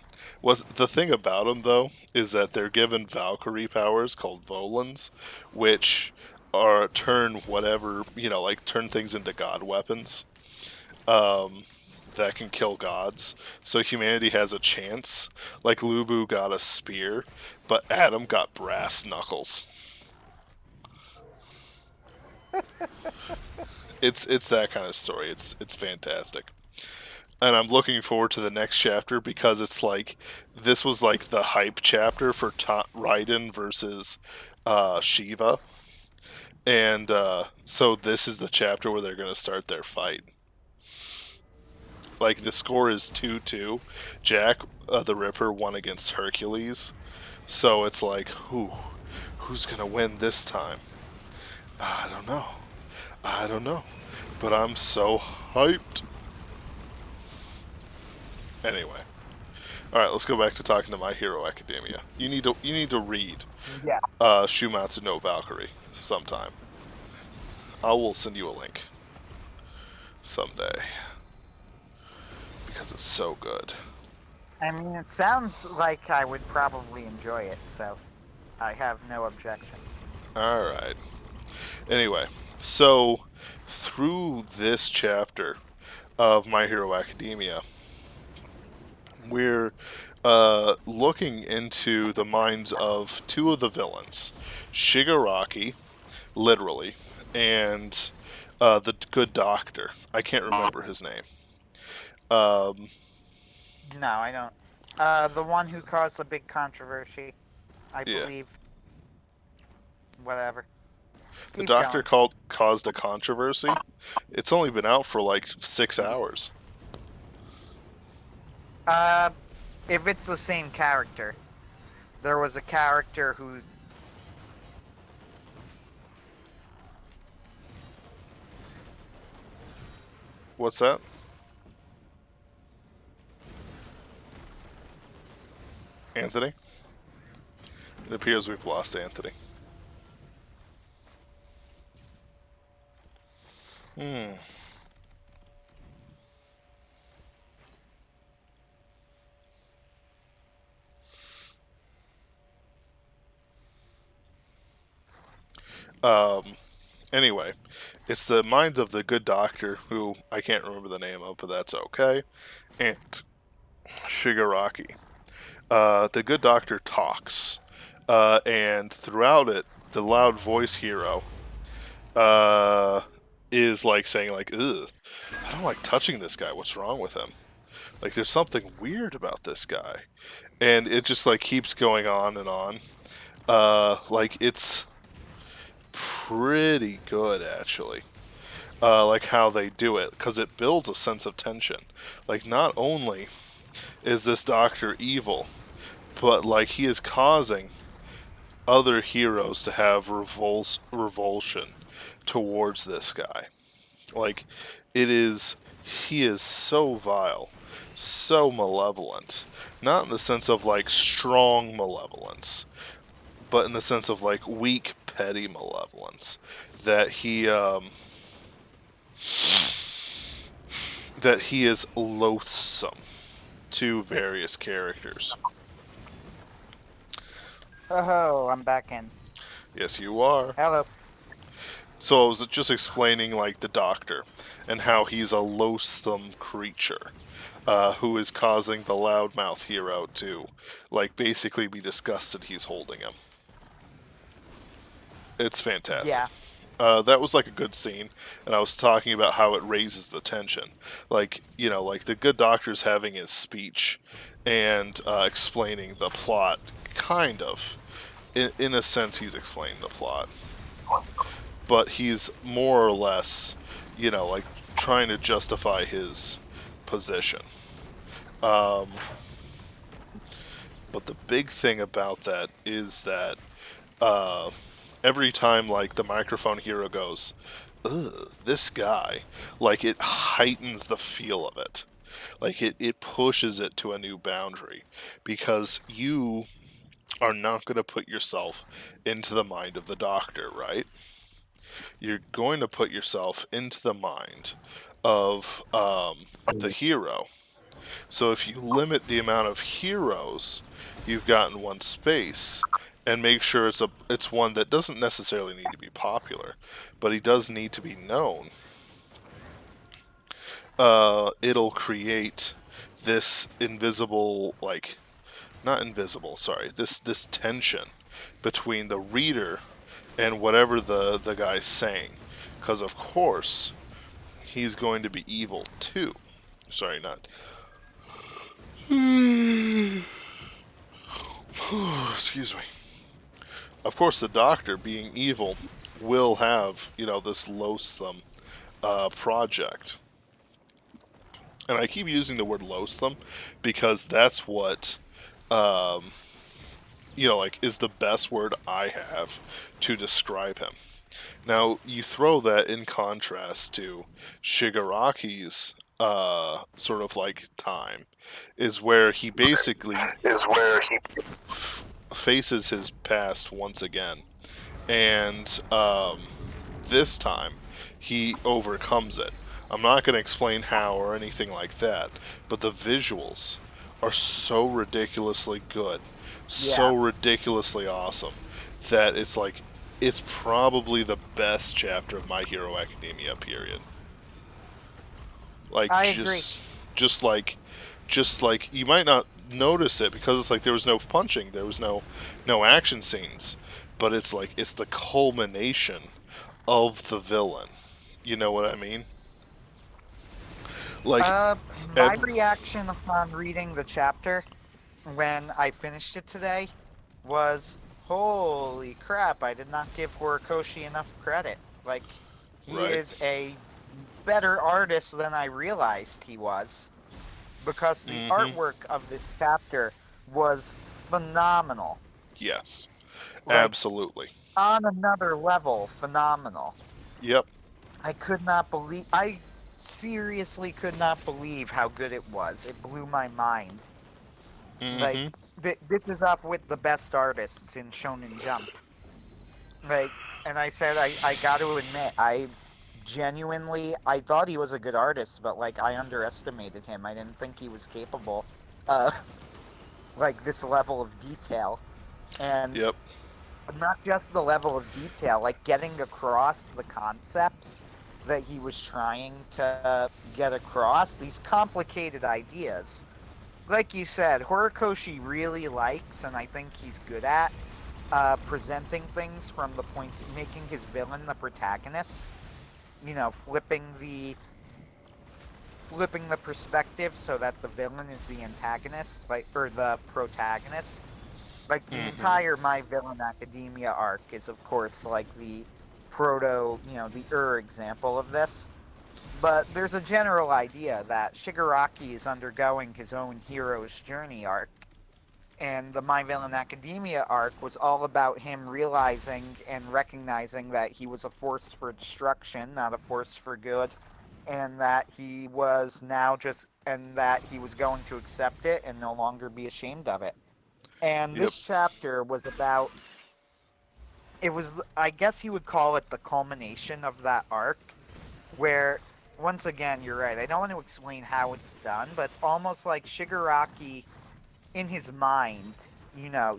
Was the thing about them though is that they're given Valkyrie powers called Volans, which are turn whatever like turn things into god weapons. Um, that can kill gods. So humanity has a chance. Like Lubu got a spear, but Adam got brass knuckles. It's that kind of story. It's fantastic. And I'm looking forward to the next chapter because it's like this was like the hype chapter for Raiden versus Shiva, and so this is the chapter where they're gonna start their fight. Like the score is 2-2. Jack the Ripper won against Hercules, so it's like who's gonna win this time? I don't know. I don't know, but I'm so hyped. Anyway. All right, let's go back to talking to My Hero Academia. You need to read Yeah. Shumatsu no Valkyrie sometime. I will send you a link someday because it's so good. I mean, it sounds like I would probably enjoy it, so I have no objection. All right. Anyway, so through this chapter, of My Hero Academia, we're looking into the minds of two of the villains, Shigaraki, literally, and the good doctor. I can't remember his name. Um, No, I don't. The one who caused the big controversy, I yeah, believe. Whatever. the Keep doctor going. caused a controversy. It's only been out for like 6 hours. Uh, if it's the same character, there was a character who's What's that? Anthony? It appears we've lost Anthony. Hmm. Um. Anyway, it's the minds of the good doctor, who I can't remember the name of, but that's okay, and Shigaraki. The good doctor talks, and throughout it, the loud voice hero uh, is like saying like, "Ugh, I don't like touching this guy. What's wrong with him? Like, there's something weird about this guy." And it just like keeps going on and on. Like it's pretty good actually. Like how they do it, because it builds a sense of tension. Like, not only is this doctor evil, but like he is causing other heroes to have revulsion towards this guy. Like, it is, he is so vile, so malevolent. Not in the sense of like strong malevolence, but in the sense of like weak, petty malevolence. That he is loathsome to various characters. Oh, I'm back in. Yes, you are. Hello. So I was just explaining like the Doctor and how he's a loathsome creature who is causing the loudmouth hero to like basically be disgusted he's holding him. It's fantastic. Yeah. That was like a good scene, and I was talking about how it raises the tension. Like, like the good doctor's having his speech and explaining the plot, kind of. In a sense, he's explaining the plot, but he's more or less, like trying to justify his position. Um, but the big thing about that is that uh, every time like the microphone hero goes, ugh, this guy, like it heightens the feel of it. Like it pushes it to a new boundary because you are not going to put yourself into the mind of the doctor, right? You're going to put yourself into the mind of the hero. So if you limit the amount of heroes you've got in one space, and make sure it's one that doesn't necessarily need to be popular, but he does need to be known, it'll create this invisible, like, not invisible, sorry, this tension between the reader and whatever the guy's saying, because of course he's going to be evil too. Sorry, not. Excuse me. Of course, the Doctor, being evil, will have this loathsome project, and I keep using the word loathsome because that's what um, like is the best word I have to describe him. Now, you throw that in contrast to Shigaraki's sort of like time, is where he basically faces his past once again. And this time, he overcomes it. I'm not going to explain how or anything like that, but the visuals are so ridiculously good, Yeah. so ridiculously awesome, that it's like, it's probably the best chapter of My Hero Academia, period. Like I agree. just like you might not notice it because it's like there was no punching, there was no action scenes, but it's like it's the culmination of the villain. You know what I mean? Like My Ed, reaction upon reading the chapter when I finished it today was, holy crap, I did not give Horikoshi enough credit. Like, he right? is a better artist than I realized he was, because the Mm-hmm. artwork of this chapter was phenomenal. Yes, Like, absolutely. on another level, phenomenal. Yep. I seriously could not believe how good it was. It blew my mind. Like, Mm-hmm. this is up with the best artists in Shonen Jump. Like, and I said, I got to admit, I thought he was a good artist, but like, I underestimated him. I didn't think he was capable, uh, like this level of detail. And Yep. not just the level of detail, like getting across the concepts that he was trying to get across, these complicated ideas. Like you said, Horikoshi really likes, and I think he's good at, presenting things from the point, making his villain the protagonist. You know, flipping the perspective so that the villain is the antagonist, like, or the protagonist. Like the Mm-hmm. entire My Villain Academia arc is, of course, like the the example of this. But there's a general idea that Shigaraki is undergoing his own hero's journey arc, and the My Villain Academia arc was all about him realizing and recognizing that he was a force for destruction, not a force for good, and that he was now just and that he was going to accept it and no longer be ashamed of it. And Yep. this chapter was about, it was, I guess you would call it the culmination of that arc, where, once again, you're right. I don't want to explain how it's done, but it's almost like Shigaraki, in his mind,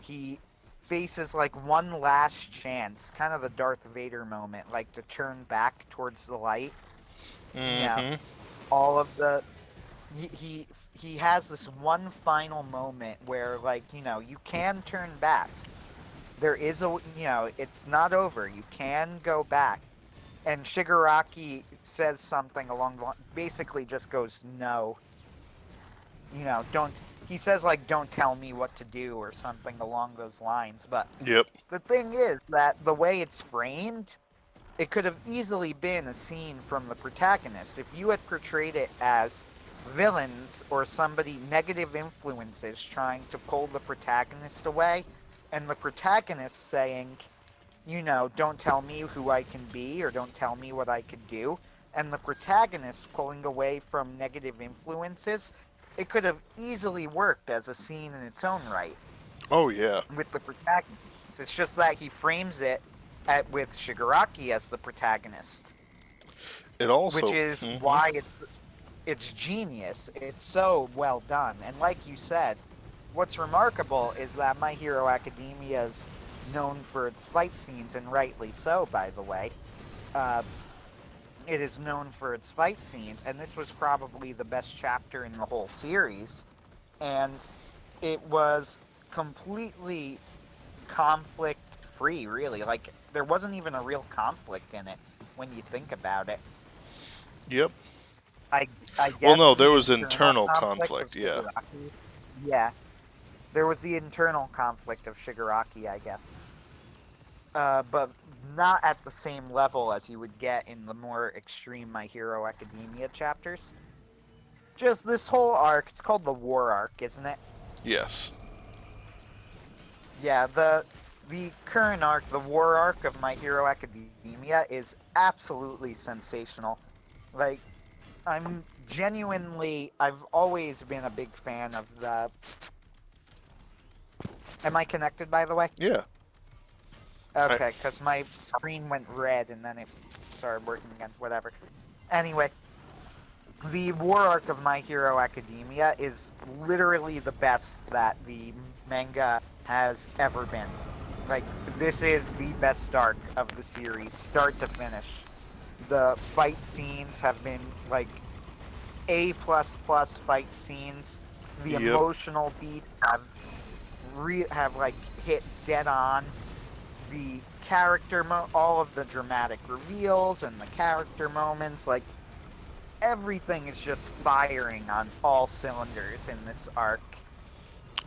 he faces like one last chance, kind of the Darth Vader moment, like to turn back towards the light. You know, Mm-hmm. all of the he has this one final moment where, like, you can turn back. There is it's not over. You can go back. And Shigaraki says something along the basically just goes, no, don't, he says, like, don't tell me what to do or something along those lines. But Yep. the thing is that the way it's framed, it could have easily been a scene from the protagonist. If you had portrayed it as villains or somebody, negative influences trying to pull the protagonist away, and the protagonist saying, don't tell me who I can be or don't tell me what I could do, and the protagonist pulling away from negative influences, it could have easily worked as a scene in its own right Oh yeah. with the protagonist. It's just that he frames it with Shigaraki as the protagonist, It which also. is Mm-hmm. why it's genius. It's so well done. And like you said, what's remarkable is that My Hero Academia is known for its fight scenes, and rightly so, by the way. Uh, it is known for its fight scenes, and this was probably the best chapter in the whole series. And it was completely conflict free, really. Like, there wasn't even a real conflict in it when you think about it. Yep. I I Well, guess no, there the was internal internal conflict of conflict. Yeah. Shigaraki. Yeah, there was the internal conflict of Shigaraki, I guess. But not at the same level as you would get in the more extreme My Hero Academia chapters. Just this whole arc, it's called the War Arc, isn't it? Yes. Yeah, the current arc, the War Arc of My Hero Academia is absolutely sensational. Like, I've always been a big fan of the. Am I connected, by the way? Yeah. I. Okay, because my screen went red and then it started working again. Whatever. Anyway, the War Arc of My Hero Academia is literally the best that the manga has ever been. Like, this is the best arc of the series, start to finish. The fight scenes have been, like, A++ fight scenes. The Yep. emotional beats have like hit dead on. The all of the dramatic reveals and the character moments, like everything is just firing on all cylinders in this arc.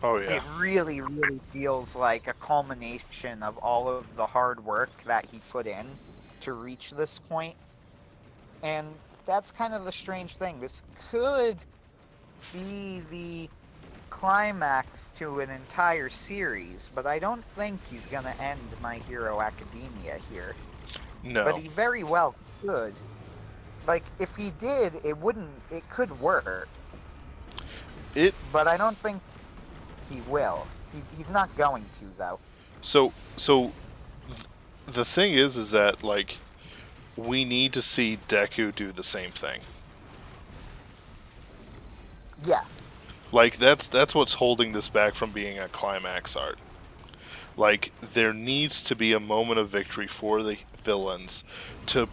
Oh yeah. It really, really feels like a culmination of all of the hard work that he put in to reach this point. And that's kind of the strange thing. This could be the climax to an entire series, but I don't think he's going to end My Hero Academia here. But No. he very well could. Like, if he did, it could work, It but I don't think he will. He's not going to, though. so the thing is that like we need to see Deku do the same thing. Yeah, Like that's what's holding this back from being a climax art. Like there needs to be a moment of victory for the villains to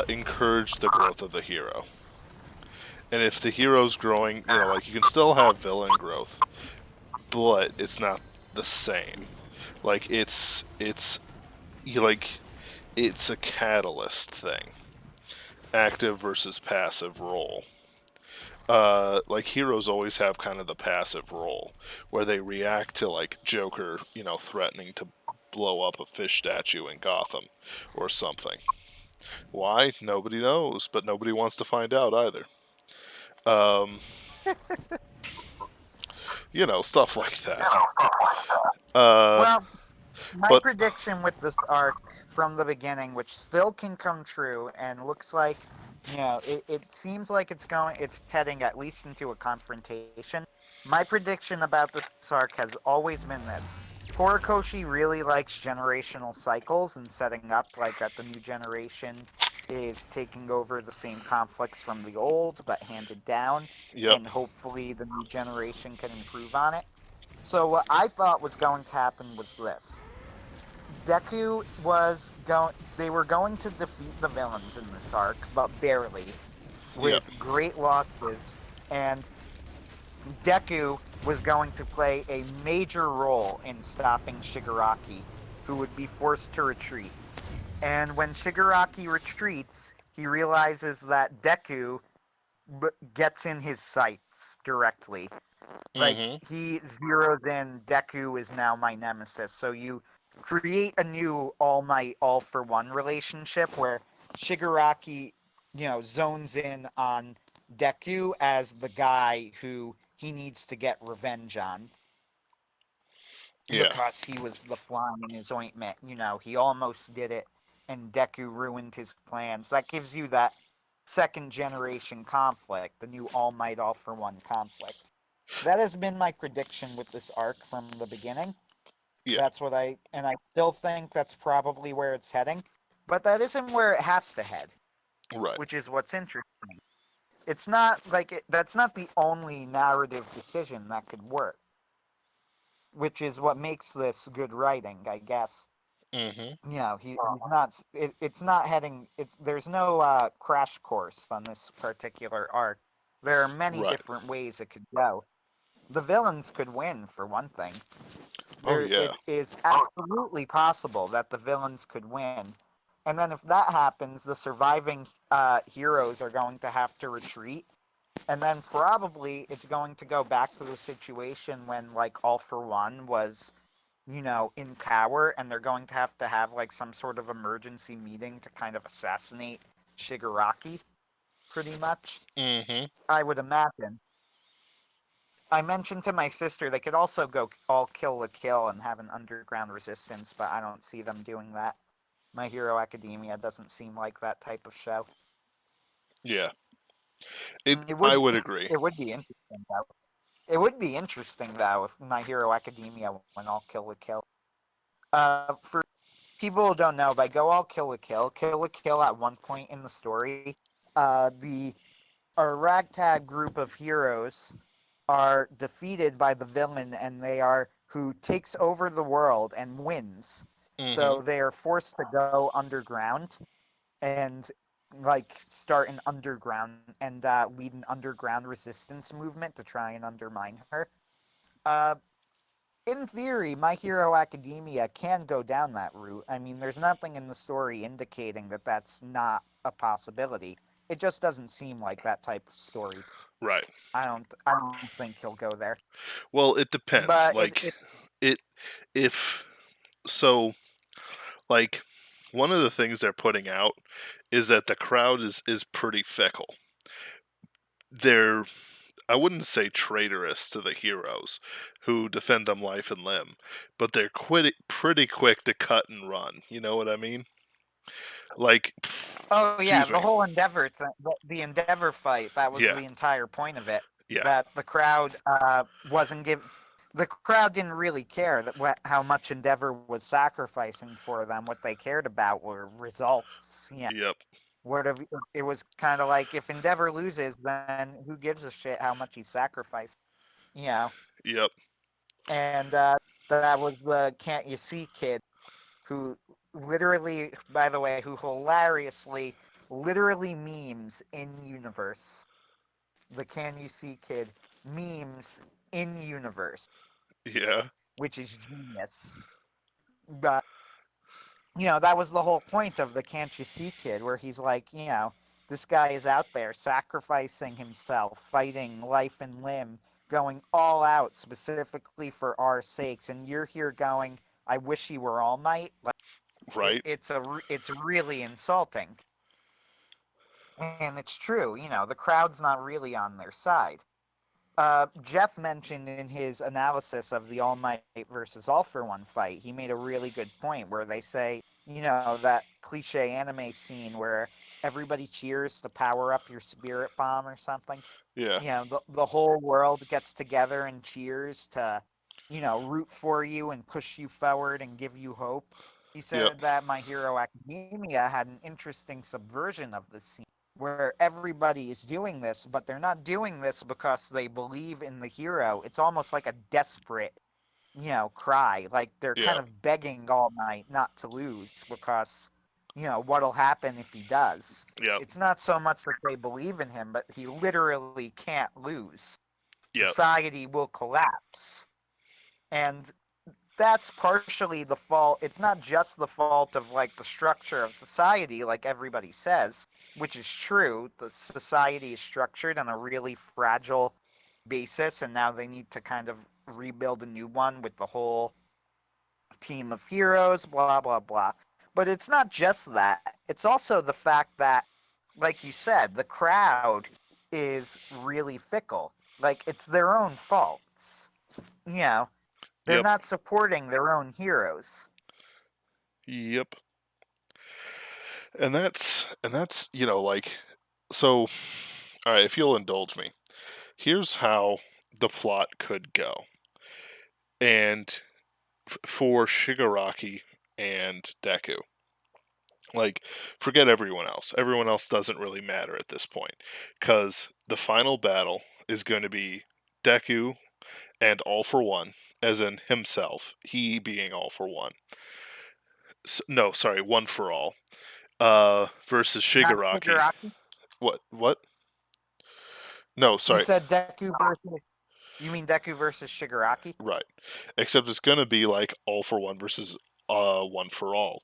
encourage the growth of the hero. And if the hero's growing, like you can still have villain growth, but it's not the same. Like it's like it's a catalyst thing, active versus passive role. Like heroes always have kind of the passive role where they react to like Joker, threatening to blow up a fish statue in Gotham or something. Why? Nobody knows, but nobody wants to find out either. Um, stuff like that. Uh, well, my but prediction with this arc from the beginning, which still can come true, and looks like, it seems like it's heading at least into a confrontation. My prediction about this arc has always been this. Horikoshi really likes generational cycles and setting up like that the new generation is taking over the same conflicts from the old, but handed down, yep, and hopefully the new generation can improve on it. So what I thought was going to happen was this. Deku was going they were going to defeat the villains in this arc, but barely, yep, with great losses, and Deku was going to play a major role in stopping Shigaraki, who would be forced to retreat. And when Shigaraki retreats, he realizes that Deku gets in his sights directly. Like mm-hmm, he zeroes in Deku is now my nemesis. So you create a new all might all for one relationship where Shigaraki, zones in on Deku as the guy who he needs to get revenge on yeah, because he was the fly in his ointment. He almost did it and Deku ruined his plans. That gives you that second generation conflict, the new all might all for one conflict. That has been my prediction with this arc from the beginning. yeah, And I still think that's probably where it's heading, but that isn't where it has to head, right, which is what's interesting. It's not like that's not the only narrative decision that could work, which is what makes this good writing, I guess. mm-hmm, He's not. It's not heading. There's no crash course on this particular arc. There are many right. different ways it could go. The villains could win, for one thing. Oh It yeah, is absolutely possible that the villains could win. And then if that happens, the surviving heroes are going to have to retreat. And then probably it's going to go back to the situation when, like, All for One was, in power, and they're going to have, like, some sort of emergency meeting to kind of assassinate Shigaraki, pretty much. mm-hmm, I would imagine. I mentioned to my sister they could also go all kill the kill and have an underground resistance, but I don't see them doing that. My Hero Academia doesn't seem like that type of show. yeah. It. It I would would agree. it would be interesting though. It would be interesting though if My Hero Academia went all kill the kill. For people who don't know, by go all kill a kill at one point in the story, the our ragtag group of heroes are defeated by the villain and they are who takes over the world and wins. Mm-hmm, So they are forced to go underground and like start an underground and lead an underground resistance movement to try and undermine her. Uh, in theory, My Hero Academia can go down that route. I mean, there's nothing in the story indicating that that's not a possibility. It just doesn't seem like that type of story. Right. I don't think he'll go there. Well, it depends. But Like it if so like one of the things they're putting out is that the crowd is pretty fickle. They're I wouldn't say traitorous to the heroes who defend them life and limb, but they're pretty quick to cut and run. You know what I mean? Like, oh yeah, excuse the me. whole Endeavor the Endeavor fight, that was Yeah, the entire point of it. yeah, That the crowd wasn't give the crowd didn't really care that how much Endeavor was sacrificing for them. What they cared about were results. Yeah. yep, What if it was kind of like if Endeavor loses, then who gives a shit how much he sacrificed? You know. yep, And that was the Can't You See kid who literally, by the way, who hilariously, literally memes in universe. The Can You See kid memes in universe, yeah, which is genius. But that was the whole point of the Can't You See kid, where he's like, this guy is out there sacrificing himself, fighting life and limb, going all out specifically for our sakes, and you're here going, I wish he were All Might. Like right, it's really insulting, and it's true. The crowd's not really on their side. Jeff mentioned in his analysis of the All Might versus All for One fight, he made a really good point where they say, that cliche anime scene where everybody cheers to power up your spirit bomb or something. yeah, The whole world gets together and cheers to, root for you and push you forward and give you hope. He yep, said that My Hero Academia had an interesting subversion of this scene where everybody is doing this, but they're not doing this because they believe in the hero. It's almost like a desperate, cry. Like they're yeah, kind of begging All Might not to lose because, what'll happen if he does. yep, It's not so much that they believe in him, but he literally can't lose. yep, Society will collapse. And that's partially the fault. It's not just the fault of like the structure of society, like everybody says, which is true. The society is structured on a really fragile basis, and now they need to kind of rebuild a new one with the whole team of heroes, blah, blah, blah. But it's not just that. It's also the fact that, like you said, the crowd is really fickle. Like, it's their own faults. You know, they're yep, not supporting their own heroes. yep. And that's like so. All right, if you'll indulge me, here's how the plot could go. And for Shigaraki and Deku, like, forget everyone else. Everyone else doesn't really matter at this point, because the final battle is going to be Deku and All for One, as in himself, he being All for One. No, sorry, One for All. Versus Not Shigaraki. Shigaraki. What? What? No, You sorry. said Deku versus. You mean Deku versus Shigaraki? Right. Except it's gonna be like All for One versus One for All,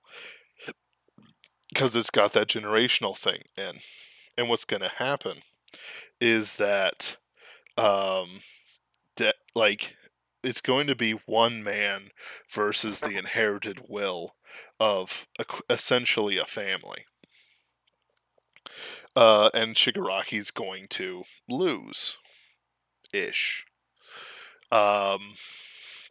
because it's got that generational thing in. And what's gonna happen is that um like it's going to be one man versus the inherited will of essentially a family. And Shigaraki's going to lose ish. Um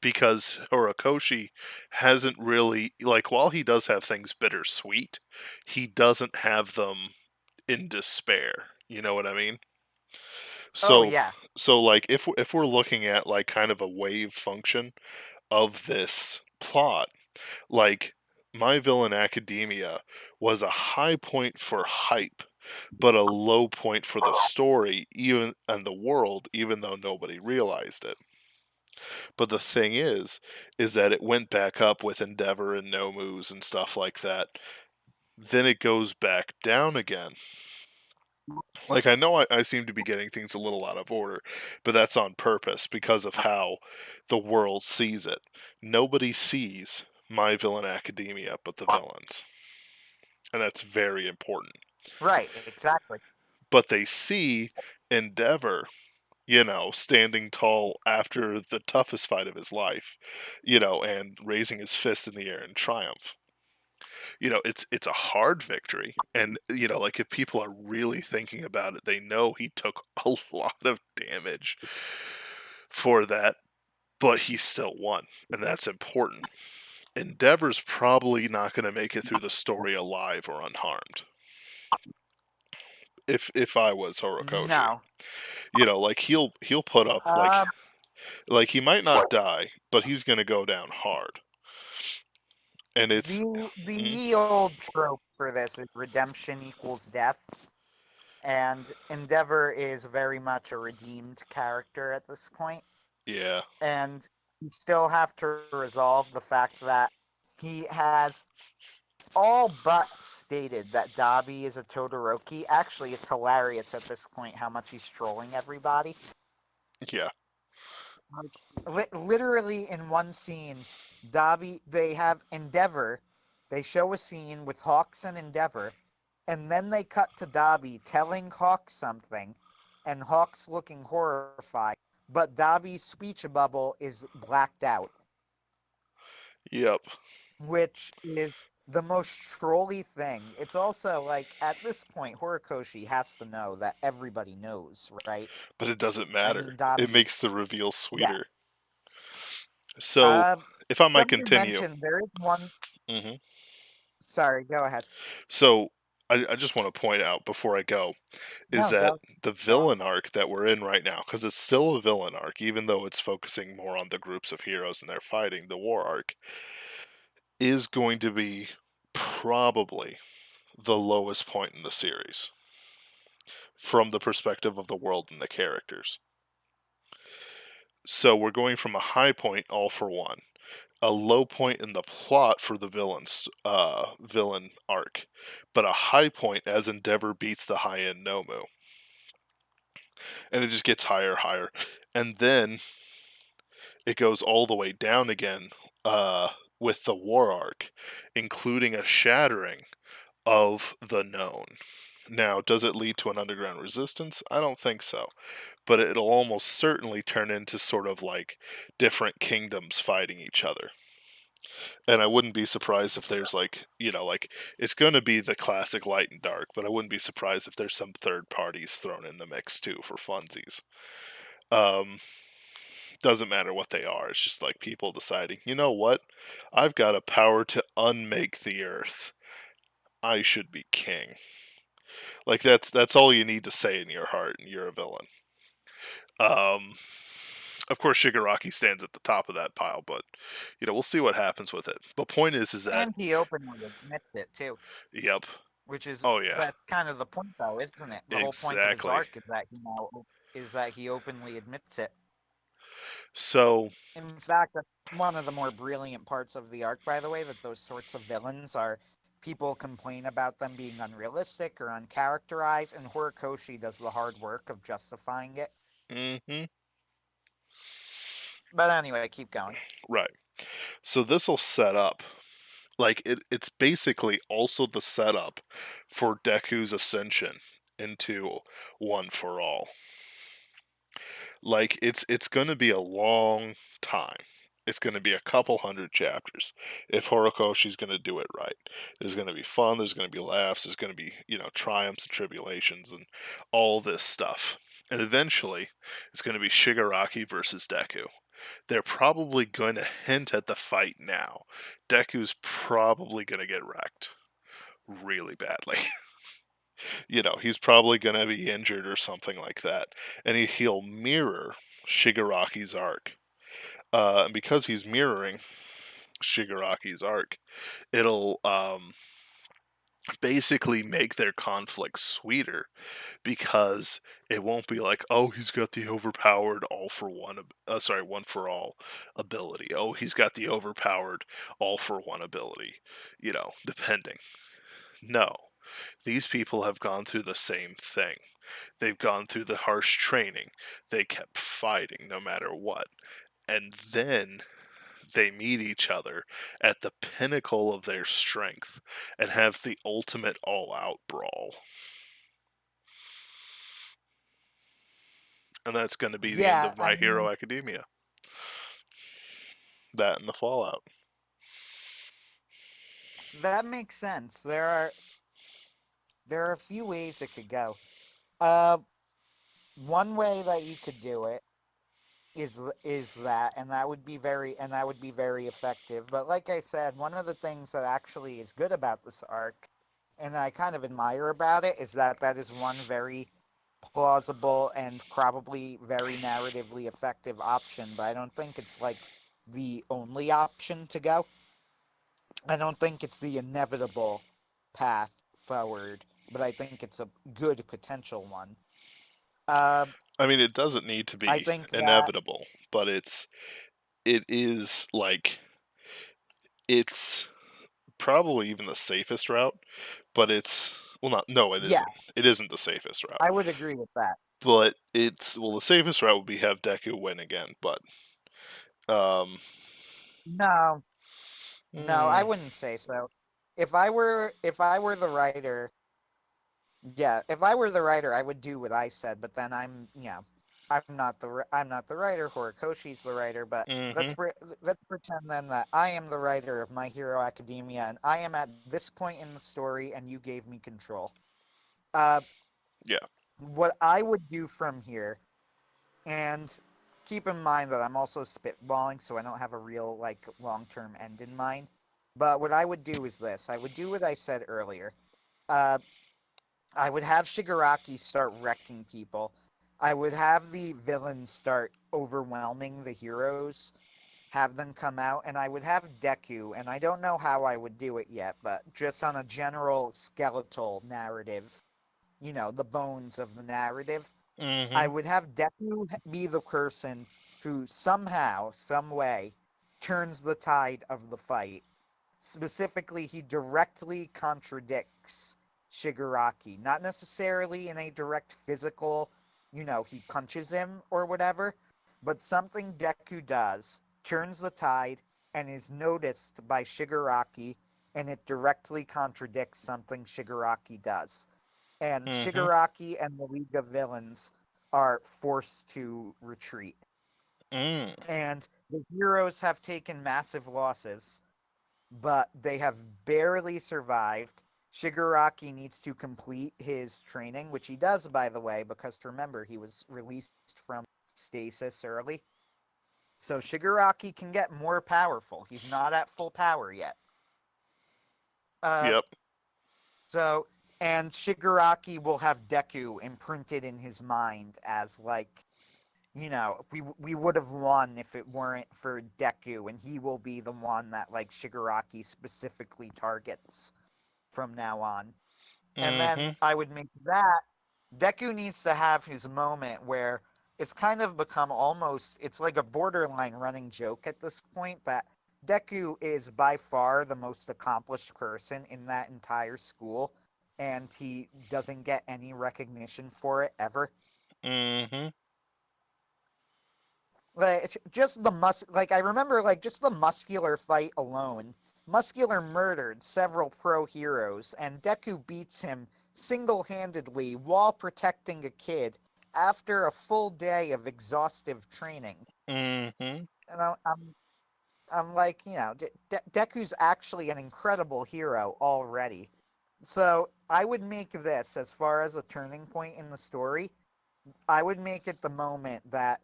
because Horikoshi hasn't really, like, while he does have things bittersweet, he doesn't have them in despair. You know what I mean? Oh So yeah. so like if we're looking at like kind of a wave function of this plot, like My Villain Academia was a high point for hype, but a low point for the story even and the world, even though nobody realized it. But the thing is that it went back up with Endeavor and Nomus and stuff like that. then it goes back down again. Like, I know I seem to be getting things a little out of order, but that's on purpose because of how the world sees it. Nobody sees My Villain Academia but the villains, and that's very important. Right, exactly. But they see Endeavor, standing tall after the toughest fight of his life, and raising his fist in the air in triumph. It's a hard victory, and like if people are really thinking about it, they know he took a lot of damage for that, but he still won, and that's important. Endeavor's probably not going to make it through the story alive or unharmed. If I was Horikoshi, No. like he'll put up Uh, like he might not die, but he's going to go down hard, and it's mm, the old trope for this is redemption equals death, and Endeavor is very much a redeemed character at this point, yeah, and you still have to resolve the fact that he has all but stated that Dabi is a Todoroki. Actually, it's hilarious at this point how much he's trolling everybody. yeah, Literally in one scene, Dabi they have Endeavor. They show a scene with Hawks and Endeavor, and then they cut to Dabi telling Hawks something, and Hawks looking horrified. But Dabi's speech bubble is blacked out, yep. which is the most trolly thing. It's also like at this point, Horikoshi has to know that everybody knows, right? But it doesn't I matter. mean, It Dabi. makes the reveal Yeah. sweeter. So, Uh, if I might Somebody continue, mentioned there is one. hmm Sorry, go ahead. so I just want to point out before I go is No, that the go on. villain arc that we're in right now, because it's still a villain arc, even though it's focusing more on the groups of heroes and they're fighting, the war arc is going to be probably the lowest point in the series from the perspective of the world and the characters. So we're going from a high point, all for one, a low point in the plot for the villain arc, but a high point as Endeavor beats the high end Nomu, and it just gets higher, higher, and then it goes all the way down again with the war arc, including a shattering of the known. Now, does it lead to an underground resistance? I don't think so. But it'll almost certainly turn into sort of like different kingdoms fighting each other. And I wouldn't be surprised if there's like it's going to be the classic light and dark, but I wouldn't be surprised if there's some third parties thrown in the mix too for funsies. Um, doesn't matter what they are. It's just like people deciding, you know what? I've got a power to unmake the earth. I should be king. Like that's all you need to say in your heart, and you're a villain. Um, of course, Shigaraki stands at the top of that pile, but we'll see what happens with it. But point is that And he openly admits it too, yep, which is oh yeah, that's kind of the point, though, isn't it? The whole point of his exactly. arc is that he openly admits it. So In fact, that's one of the more brilliant parts of the arc, by the way, that those sorts of villains are people complain about them being unrealistic or uncharacterized, and Horikoshi does the hard work of justifying it. hmm But anyway, keep going. right. So this will set up like it's basically also the setup for Deku's ascension into One for All. Like it's going to be a long time. It's going to be a couple hundred chapters if Horikoshi's going to do it right. There's going to be fun, there's going to be laughs, there's going to be, triumphs and tribulations and all this stuff. And eventually, it's going to be Shigaraki versus Deku. They're probably going to hint at the fight now. Deku's probably going to get wrecked really badly. He's probably going to be injured or something like that. And he'll mirror Shigaraki's arc. And because he's mirroring Shigaraki's arc, it'll basically make their conflict sweeter because it won't be like, oh, he's got the overpowered one for all ability. Oh, he's got the overpowered all for one ability. Depending. No. These people have gone through the same thing. They've gone through the harsh training. They kept fighting no matter what. And then they meet each other at the pinnacle of their strength and have the ultimate all out brawl. And that's going to be the end Yeah, of I My mean, Hero Academia. That and the Fallout. that makes sense. There are a few ways it could go. Uh, one way that you could do it is that, and that would be very effective. But like I said, one of the things that actually is good about this arc, and I kind of admire about it, is that that is one very plausible and probably very narratively effective option. But I don't think it's like the only option to go. I don't think it's the inevitable path forward, but I think it's a good potential one. Uh, I mean, it doesn't need to I be think that inevitable, but it is like it's probably even the safest route, but it's well not no, it yeah, isn't. It isn't the safest route. I would agree with that. But it's well the safest route would be have Deku win again, but um No, no, I mm, wouldn't say so. If I were the writer, yeah, if I were the writer, I would do what I said, but then I'm not the writer, Horikoshi's the writer, but mhm, let's pretend then that I am the writer of My Hero Academia and I am at this point in the story and you gave me control. Uh, yeah. what I would do from here, and keep in mind that I'm also spitballing, so I don't have a real like long-term end in mind. But what I would do is this. I would do what I said earlier. Uh, I would have Shigaraki start wrecking people. I would have the villains start overwhelming the heroes, have them come out, and I would have Deku, and I don't know how I would do it yet, but just on a general skeletal narrative, the bones of the narrative, I Mhm, would have Deku be the person who somehow, some way, turns the tide of the fight. Specifically, he directly contradicts Shigaraki. Not necessarily in a direct physical, he punches him or whatever, but something Deku does turns the tide and is noticed by Shigaraki, and it directly contradicts something Shigaraki does. And mhm, Shigaraki and the League of Villains are forced to retreat. mm. And the heroes have taken massive losses, but they have barely survived. Shigaraki needs to complete his training, which he does, by the way, because remember, he was released from stasis early. So Shigaraki can get more powerful. He's not at full power yet. Uh, Yep. so, and Shigaraki will have Deku imprinted in his mind as like, we would have won if it weren't for Deku, and he will be the one that like Shigaraki specifically targets from now on. And then Mhm, I would make that Deku needs to have his moment where it's kind of become almost it's like a borderline running joke at this point that Deku is by far the most accomplished person in that entire school and he doesn't get any recognition for it ever. mhm, Like it's just like I remember like just the muscular fight alone. Muscular murdered several pro heroes and Deku beats him single-handedly while protecting a kid after a full day of exhaustive training. mhm. And I'm like, Deku's actually an incredible hero already. So, I would make this as far as a turning point in the story. I would make it the moment that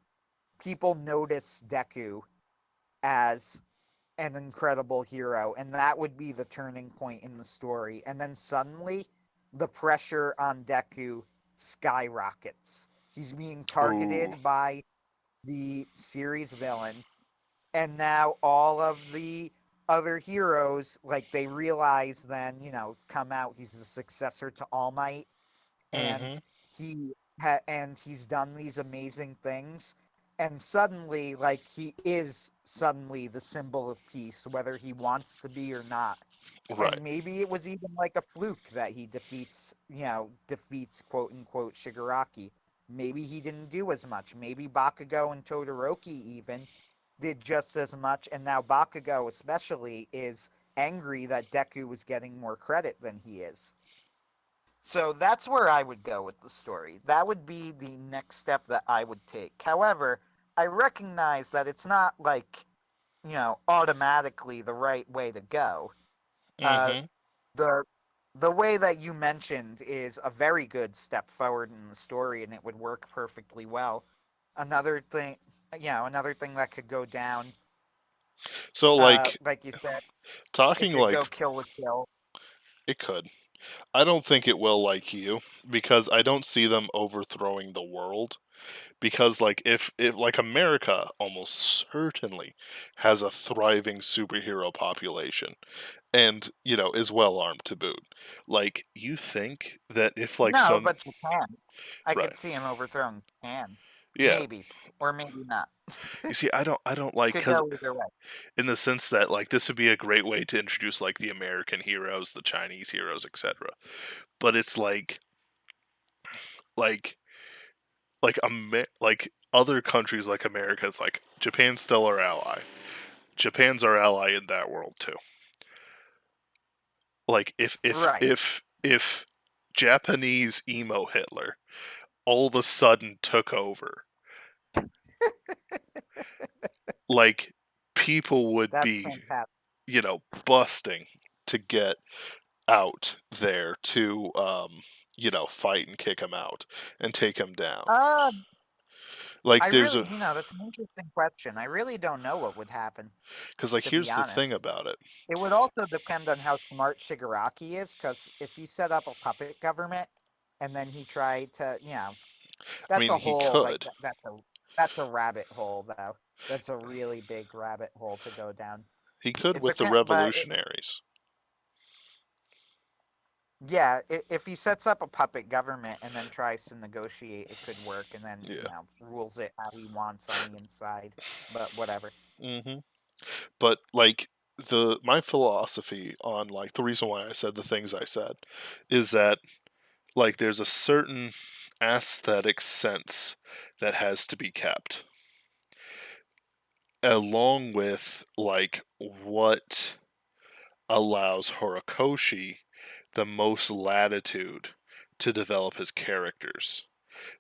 people notice Deku as an incredible hero, and that would be the turning point in the story. And then suddenly, the pressure on Deku skyrockets. He's being Ooh. targeted by the series villain, and now all of the other heroes, like, they realize then, come out, he's the successor to All Might, and Mhm, and he's done these amazing things, and suddenly, like, he is suddenly the symbol of peace, whether he wants to be or not. Right. And maybe it was even like a fluke that he defeats quote unquote Shigaraki. Maybe he didn't do as much. Maybe Bakugo and Todoroki even did just as much, and now Bakugo especially is angry that Deku was getting more credit than he is. So that's where I would go with the story. That would be the next step that I would take. However, I recognize that it's not like, automatically the right way to go. Uh, Mm-hmm. the the way that you mentioned is a very good step forward in the story, and it would work perfectly well. Another thing, another thing that could go down, So like like you said, it talking could like go kill the kill. it could. I don't think it will like you because I don't see them overthrowing the world because like if like America almost certainly has a thriving superhero population and is well armed to boot. Like you think that if like No, some but Japan, I right. could see him overthrowing Japan, Yeah. maybe or maybe not. You see I don't like Could cuz go either way. in the sense that like this would be a great way to introduce like the American heroes, the Chinese heroes, etc. But it's like like other countries like America, it's like Japan's still our ally. Japan's our ally in that world too. Like Right. if Japanese emo Hitler all of a sudden took over, like people would That's be, fantastic. busting to get out there to fight and kick him out and take him down. Uh, Like I there's really, a that's an interesting question. I really don't know what would happen, cuz like to be here's the thing honest. about it. It would also depend on how smart Shigaraki is, because if he set up a puppet government and then he tried to, I that's mean, a he whole like could. that's a rabbit hole though. That's a really big rabbit hole to go down. He could It with the depend, but revolutionaries. yeah, if he sets up a puppet government and then tries to negotiate, it could work, and then Yeah. rules it how he wants on the inside. But whatever. Mhm. But like the my philosophy on like the reason why I said the things I said is that like there's a certain aesthetic sense that has to be kept along with like what allows Horikoshi the most latitude to develop his characters.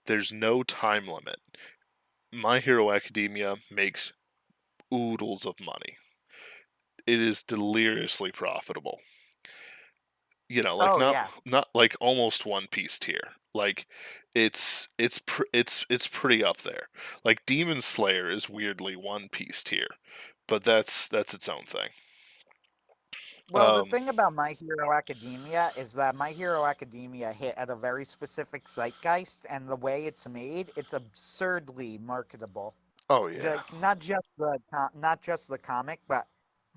There's no time limit. My Hero Academia makes oodles of money. It is deliriously profitable. Like Oh not yeah. not like almost One Piece tier. Like it's pretty up there. Like Demon Slayer is weirdly One Piece tier, but that's its own thing. Well, the Um, thing about My Hero Academia is that My Hero Academia hit at a very specific zeitgeist, and the way it's made, it's absurdly marketable. oh yeah, Like not just the comic, but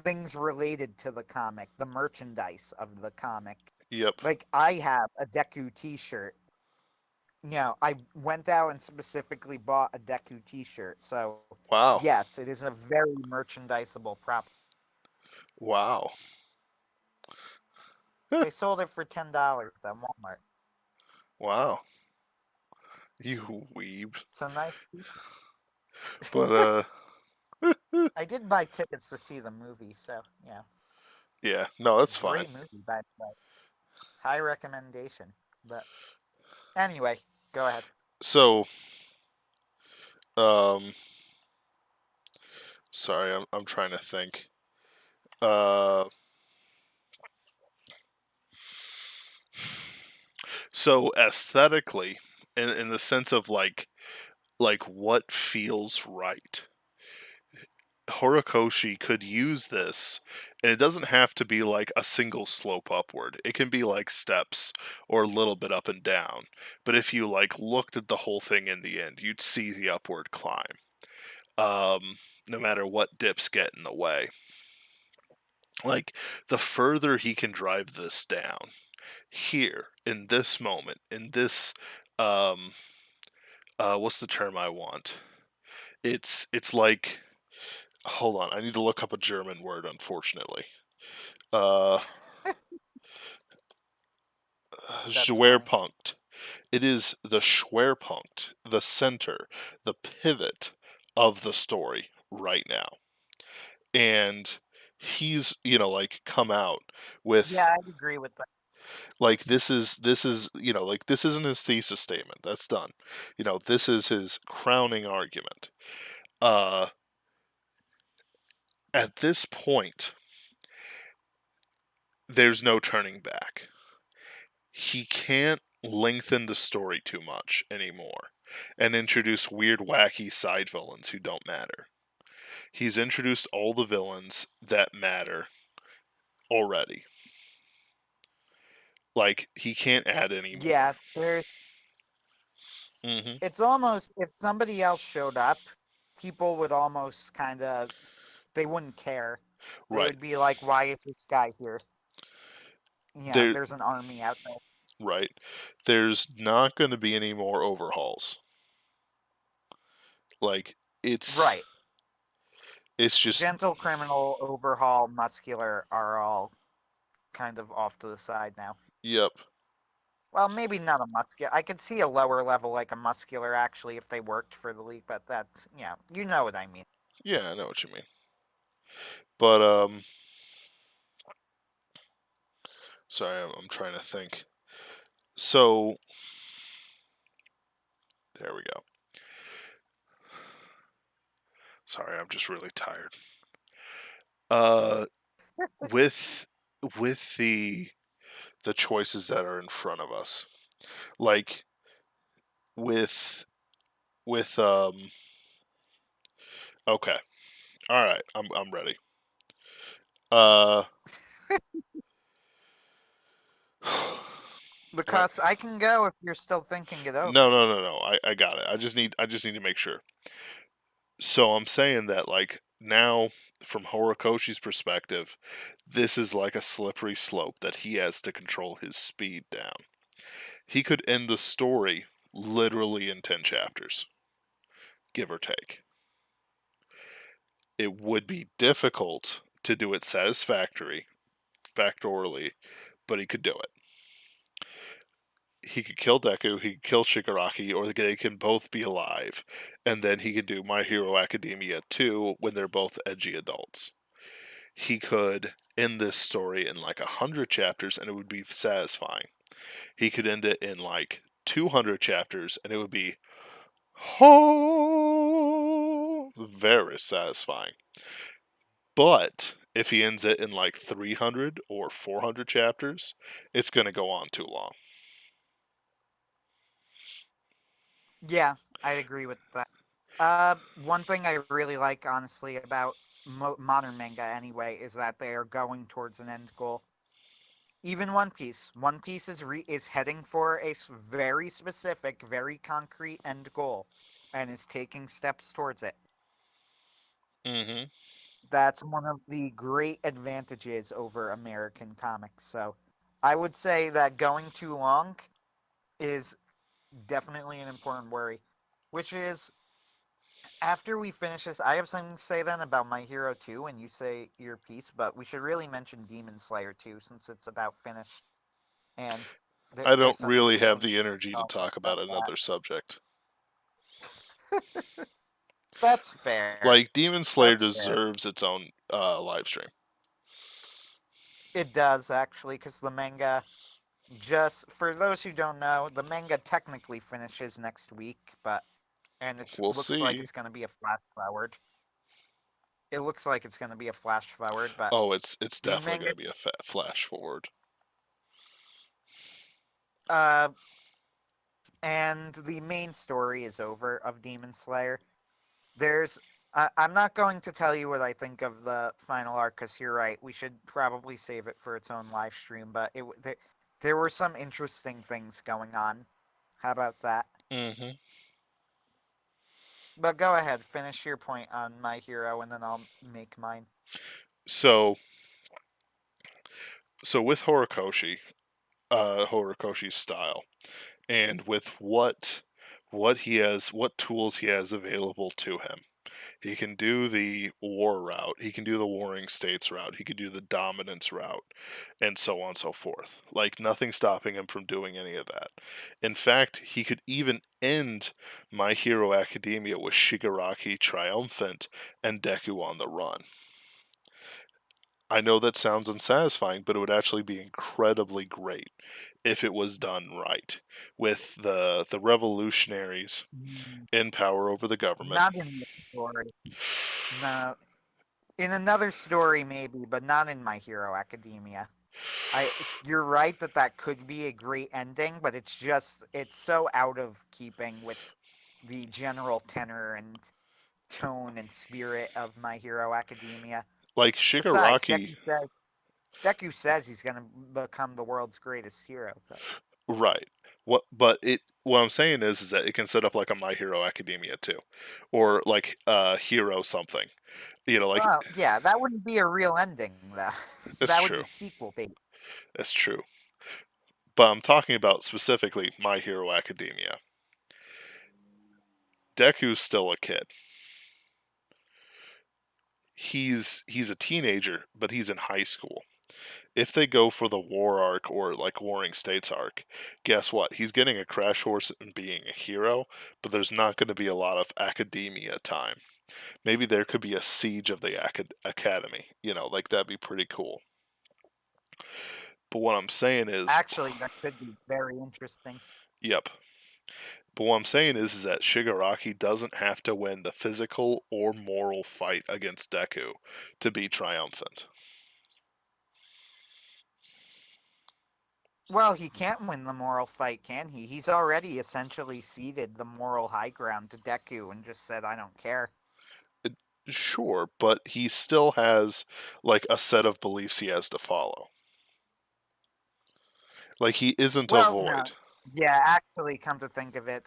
things related to the comic, the merchandise of the comic. yep. Like I have a Deku T-shirt. I went out and specifically bought a Deku T-shirt. So Wow, yes, it is a very merchandisable property. wow, They sold it for $10 at Walmart. wow. You weeb. It's a nice T-shirt. But I did buy tickets to see the movie, so yeah, no, that's fine. great movie, by the way. High recommendation. But anyway, go ahead. So um, sorry, I'm trying to think. Uh, so aesthetically, in the sense of like what feels right. Horikoshi could use this, and it doesn't have to be like a single slope upward. It can be like steps or a little bit up and down. But if you like looked at the whole thing in the end, you'd see the upward climb. No matter what dips get in the way. Like the further he can drive this down, here in this moment, in this um what's the term I want? It's like, hold on, I need to look up a German word, unfortunately. Uh, That's fine. Schwerpunkt. It is the Schwerpunkt, the center, the pivot of the story right now. And he's, like, come out with, Yeah, I'd agree with that. like, this is, like, this isn't his thesis statement. That's done. This is his crowning argument. Uh at this point, there's no turning back. He can't lengthen the story too much anymore and introduce weird, wacky side villains who don't matter. He's introduced all the villains that matter already. Like, he can't add any more. Yeah, there's Hmm. it's almost if somebody else showed up, people would almost kind of they wouldn't care. They Right. would be like, "Why is this guy here?" Yeah, There there's an army out there. right. There's not going to be any more overhauls. Like, it's Right. it's just, Gentle Criminal, Overhaul, Muscular are all kind of off to the side now. yep. Well, maybe not a muscular. I could see a lower level like a muscular actually if they worked for the league, but that's yeah, you know what I mean. Yeah, I know what you mean. But sorry, I'm trying to think. So, there we go. Sorry, I'm just really tired. Uh with the choices that are in front of us. Like, with with okay. All right. I'm ready. Uh I Because I can go if you're still thinking it No, over. no, no, no. I got it. I just need to make sure. So I'm saying that, like, now from Horikoshi's perspective, this is like a slippery slope that he has to control his speed down. He could end the story literally in 10 chapters, give or take. It would be difficult to do it factorially, but he could do it. He could kill Deku, he could kill Shigaraki, or they can both be alive, and then he could do My Hero Academia 2 when they're both edgy adults. He could end this story in like 100 chapters and it would be satisfying. He could end it in like 200 chapters and it would be oh, very satisfying. But if he ends it in like 300 or 400 chapters, it's going to go on too long. Yeah, I'd agree with that. One thing I really like, honestly, about modern manga anyway, is that they are going towards an end goal. Even One Piece. One Piece is heading for a very specific, very concrete end goal, and is taking steps towards it. Hmm. That's one of the great advantages over American comics. So, I would say that going too long is definitely an important worry. Which is after we finish this, I have something to say then about My Hero 2 and you say your piece, but we should really mention Demon Slayer 2 since it's about finished and I don't there's some really have interesting the energy to talk talk about about that. another subject. That's fair. Like, Demon Slayer That's fair. deserves its own live stream. It does actually, because the manga just for those who don't know, the manga technically finishes next week, but and it We'll looks like see. it's going to be a flash forward. It looks like it's going to be a flash forward, but Oh, it's the definitely manga going to be a flash forward. uh and the main story is over of Demon Slayer. There's I'm not going to tell you what I think of the final arc because you're right. We should probably save it for its own live stream. But there were some interesting things going on. How about that? Hmm. But go ahead, finish your point on My Hero, and then I'll make mine. So with Horikoshi, Horikoshi's style, and with what tools he has available to him. He can do the war route. He can do the warring states route. He could do the dominance route, and so on and so forth. Like, nothing stopping him from doing any of that. In fact, he could even end My Hero Academia with Shigaraki triumphant and Deku on the run. I know that sounds unsatisfying, but it would actually be incredibly great if it was done right, with the revolutionaries Mm, in power over the government. not in this story. No, in another story maybe, but not in My Hero Academia. You're right that that could be a great ending, but it's so out of keeping with the general tenor and tone and spirit of My Hero Academia. Like Besides, Shigaraki, Deku says he's going to become the world's greatest hero. So, right? What I'm saying is that it can set up like a My Hero Academia too, or like Hero something. Like, well, yeah, that wouldn't be a real ending, though. it's That would be true, sequel bait. it's true. But I'm talking about specifically My Hero Academia. Deku's still a kid. He's a teenager, but he's in high school. If they go for the war arc or like Warring States arc, guess what? He's getting a crash course in being a hero, but there's not going to be a lot of academia time. Maybe there could be a siege of the academy. Like, that'd be pretty cool. But what I'm saying is, Actually, that could be very interesting. yep. But what I'm saying is that Shigaraki doesn't have to win the physical or moral fight against Deku to be triumphant. Well, he can't win the moral fight, can he? He's already essentially ceded the moral high ground to Deku and just said, I don't care. Sure, but he still has like a set of beliefs he has to follow. Like, he isn't a Well, no. void. Yeah, actually, come to think of it,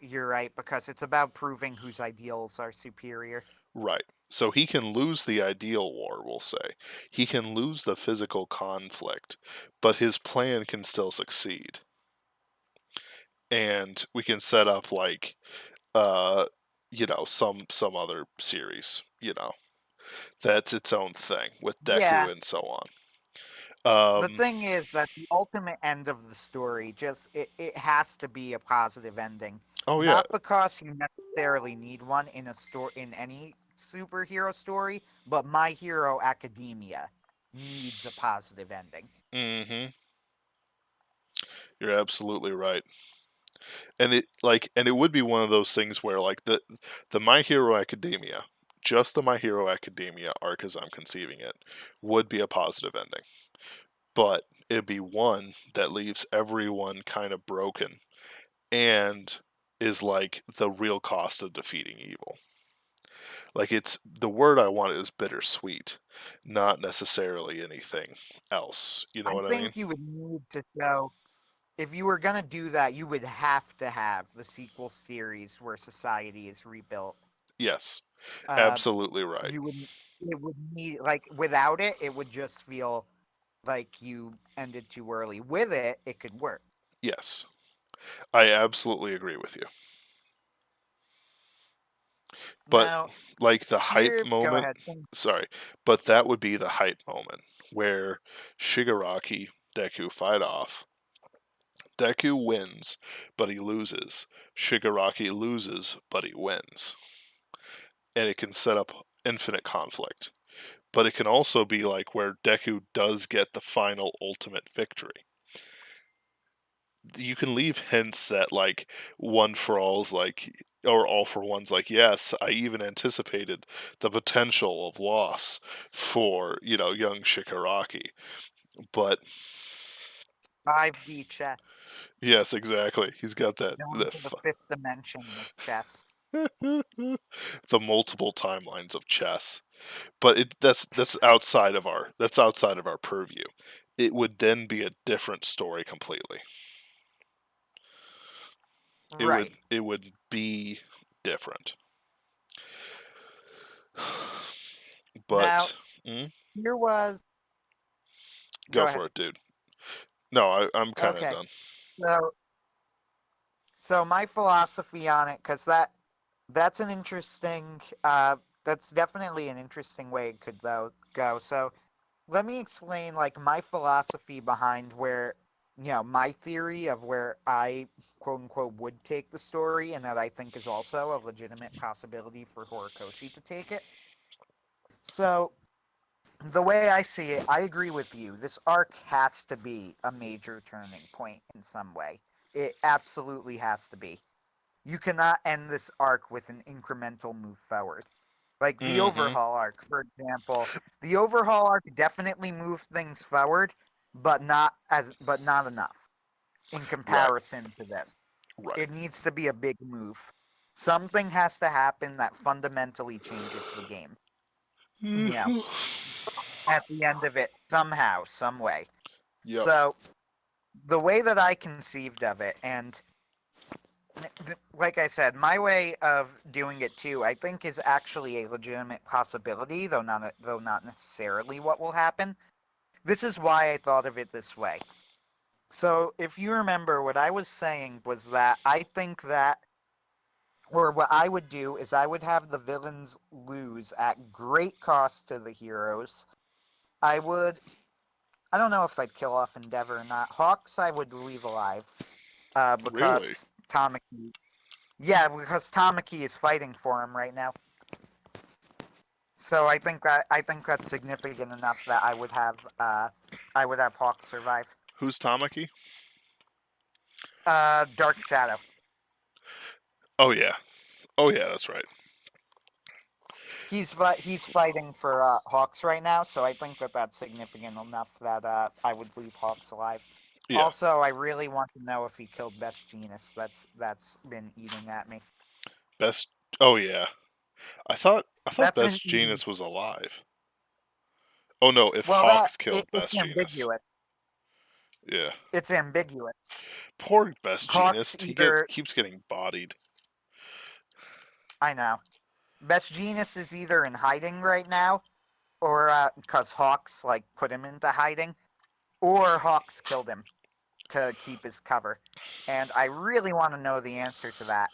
you're right because it's about proving whose ideals are superior. Right. So he can lose the ideal war, we'll say. He can lose the physical conflict, but his plan can still succeed. And we can set up like uh some other series, that's its own thing with Yeah, Deku and so on. the Um thing is that the ultimate end of the story it has to be a positive ending. oh yeah. Not because you necessarily need one in a story in any superhero story, but My Hero Academia needs a positive ending. Mhm. You're absolutely right. And it would be one of those things where like the My Hero Academia, just the My Hero Academia arc as I'm conceiving it, would be a positive ending. But it'd be one that leaves everyone kind of broken and is like the real cost of defeating evil. Like, it's the word I want is bittersweet, not necessarily anything else. You know I what I mean? think you would need to show if you were gonna do that, you would have to have the sequel series where society is rebuilt. Yes, Uh, absolutely right. you would it would need like without it, it would just feel like you ended too early. With it, it could work. Yes, I absolutely agree with you. But Now, like the hype here, go moment, ahead. sorry, but that would be the hype moment where Shigaraki Deku fight off. Deku wins, but he loses. Shigaraki loses, but he wins. And it can set up infinite conflict. But it can also be like where Deku does get the final ultimate victory. You can leave hints that like One for All's like, or All for One's like, yes, I even anticipated the potential of loss for, young Shigaraki. But 5D chess. yes, exactly. He's got that Going to the fifth dimension of chess. the multiple timelines of chess. But that's outside of our purview. It would then be a different story completely. It would Right. it would be different. Now, But here was. go Go for ahead. it, dude. No, I'm kind of Okay. done. So, so my philosophy on it, because that. That's an interesting. That's definitely an interesting way it could go. So let me explain like my philosophy behind where my theory of where I quote unquote would take the story, and that I think is also a legitimate possibility for Horikoshi to take it. So the way I see it, I agree with you. This arc has to be a major turning point in some way. It absolutely has to be. You cannot end this arc with an incremental move forward. Like the Mm-hmm. overhaul arc, for example. The overhaul arc definitely moved things forward, but not enough in Right. comparison to this. Right. It needs to be a big move. Something has to happen that fundamentally changes the game. You know, Mhm. at the end of it, somehow, some way. Yep. So the way that I conceived of it, and like I said, my way of doing it too, I think is actually a legitimate possibility, though not necessarily what will happen. This is why I thought of it this way. So, if you remember, what I was saying was that I think that, or what I would do is I would have the villains lose at great cost to the heroes. I would, I don't know if I'd kill off Endeavor or not. Hawks, I would leave alive, Really? because Tamaki, yeah, because Tamaki is fighting for him right now. So I think that's significant enough that I would have Hawk survive. Who's Tamaki? Dark Shadow. Oh yeah. Oh yeah, that's right. He's fighting for Hawks right now, so I think that that's significant enough that I would leave Hawks alive. Yeah. Also, I really want to know if he killed Best Genius. That's been eating at me. Best. Oh yeah. I thought That's been Best eating. Genius was alive. Oh no, if Well, that Hawks killed it's Best Genius. ambiguous. Yeah. It's ambiguous. Poor Best Hawks Genius. either Keeps getting bodied. I know Best Genius is either in hiding right now, or because Hawks like put him into hiding, or Hawks killed him to keep his cover. And I really want to know the answer to that,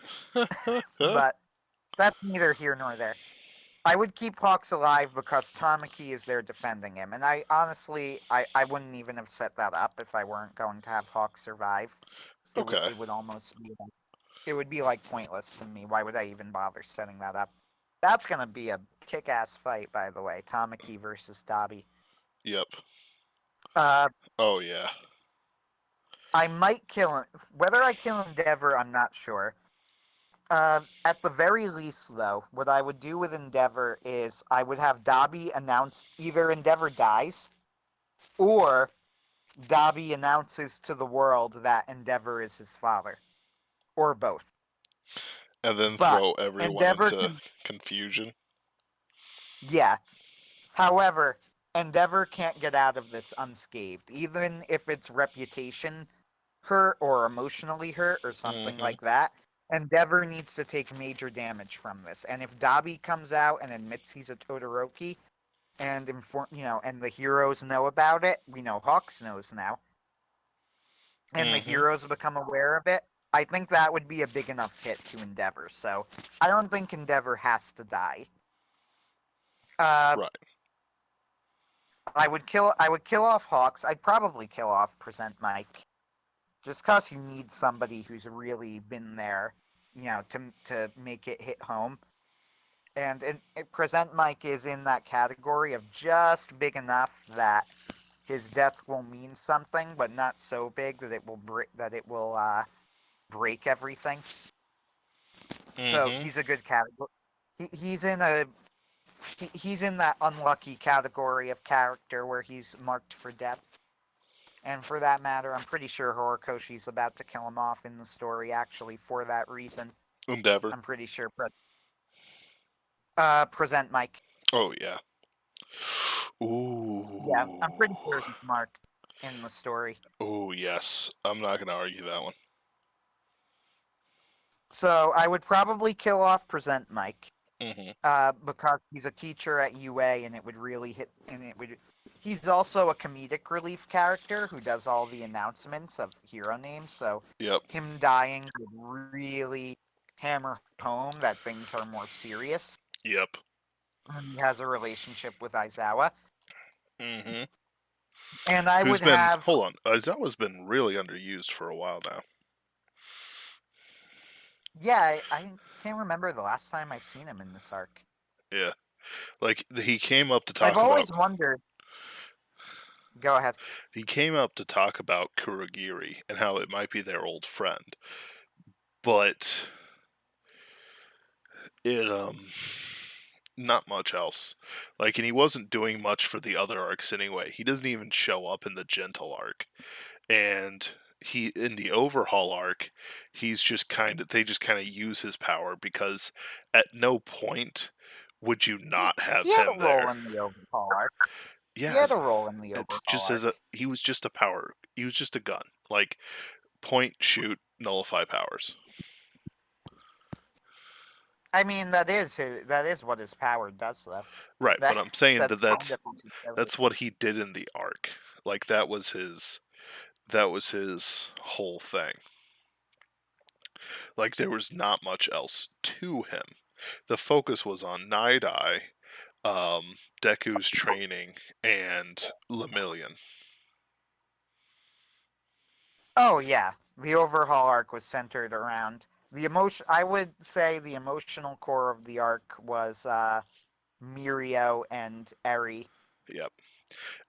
but that's neither here nor there. I would keep Hawks alive because Tamaki is there defending him, and I honestly I wouldn't even have set that up if I weren't going to have Hawks survive. Okay. It would almost be it would be like pointless to me. Why would I even bother setting that up? That's gonna be a kick-ass fight, by the way. Tamaki versus Dabi. Yep. Uh, Oh yeah. I might kill him. Whether I kill Endeavor, I'm not sure. At the very least, though, what I would do with Endeavor is I would have Dabi announce either Endeavor dies, or Dabi announces to the world that Endeavor is his father, or both. And then But throw everyone Endeavor into can, confusion. yeah. However, Endeavor can't get out of this unscathed, even if its reputation hurt or emotionally hurt or something Mm-hmm. like that. Endeavor needs to take major damage from this. And if Dabi comes out and admits he's a Todoroki and and the heroes know about it, we know Hawks knows now, and the Mm-hmm. heroes become aware of it, I think that would be a big enough hit to Endeavor. So I don't think Endeavor has to die. Uh, Right. I would kill off Hawks. I'd probably kill off Present Mike, just cause you need somebody who's really been there, to make it hit home. And Present Mike is in that category of just big enough that his death will mean something, but not so big that it will break everything. So Mm-hmm. he's a good category. He's in he's in that unlucky category of character where he's marked for death. And for that matter, I'm pretty sure Horikoshi's about to kill him off in the story, actually, for that reason. Endeavor. I'm pretty sure. Present Mike. Oh yeah. Yeah, I'm pretty Ooh. sure he's marked in the story. Oh yes. I'm not gonna argue that one. So I would probably kill off Present Mike, Mm-hmm. because he's a teacher at UA, and it would really hit. And it would. He's also a comedic relief character who does all the announcements of hero names. So Yep. him dying would really hammer home that things are more serious. Yep. And he has a relationship with Aizawa. Hmm. And I Who's would been, have, hold on, Aizawa's been really underused for a while now. yeah, I can't remember the last time I've seen him in this arc. Yeah. Like, he came up to I've talk about always wondered. Go ahead. Kurogiri and how it might be their old friend. But it not much else. Like, and he wasn't doing much for the other arcs anyway. He doesn't even show up in the Gentle arc. And he in the Overhaul arc, he's just kind of they just kind of use his power because at no point would you not He have had him a role there. in the overhaul arc. He had Yes, a role in the it's overhaul just as a arc. he was just a power. He was just a gun. Like, point, shoot, nullify powers. I mean, that is what his power does, though. Right, but That I'm saying that's that kind of his utility. that's what he did in the arc. Like, that was his whole thing. Like, there was not much else to him. The focus was on Night Eye, Deku's training, and Lemillion. Oh yeah, the overhaul arc was centered around the emotion. I would say the emotional core of the arc was Mirio and Eri, Yep.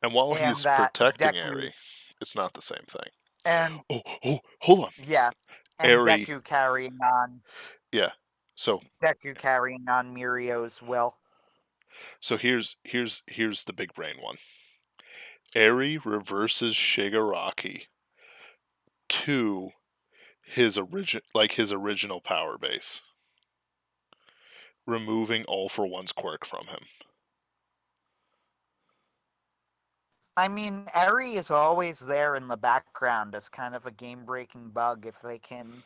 And while and he's that protecting Deku Eri, it's not the same thing. and Hold on. yeah, and Eri, yeah. So Deku carrying on Mirio's will. here's the big brain one. Eri reverses Shigaraki to his original power base, removing All for One's quirk from him. I mean, Eri is always there in the background as kind of a game-breaking bug if they can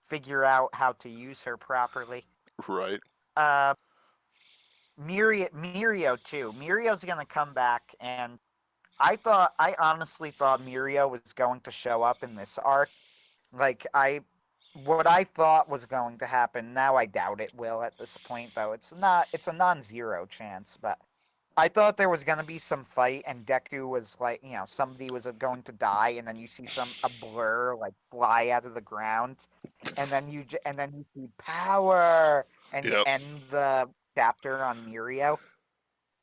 figure out how to use her properly. Right? Uh, Mirio too. Mirio's gonna come back, and I honestly thought Mirio was going to show up in this arc. Like what I thought was going to happen. Now I doubt it will at this point, though. It's not. It's a non-zero chance, but I thought there was gonna be some fight, and Deku was like, somebody was going to die, and then you see a blur like fly out of the ground, and then you see power, and you Yep. end the chapter on Mirio,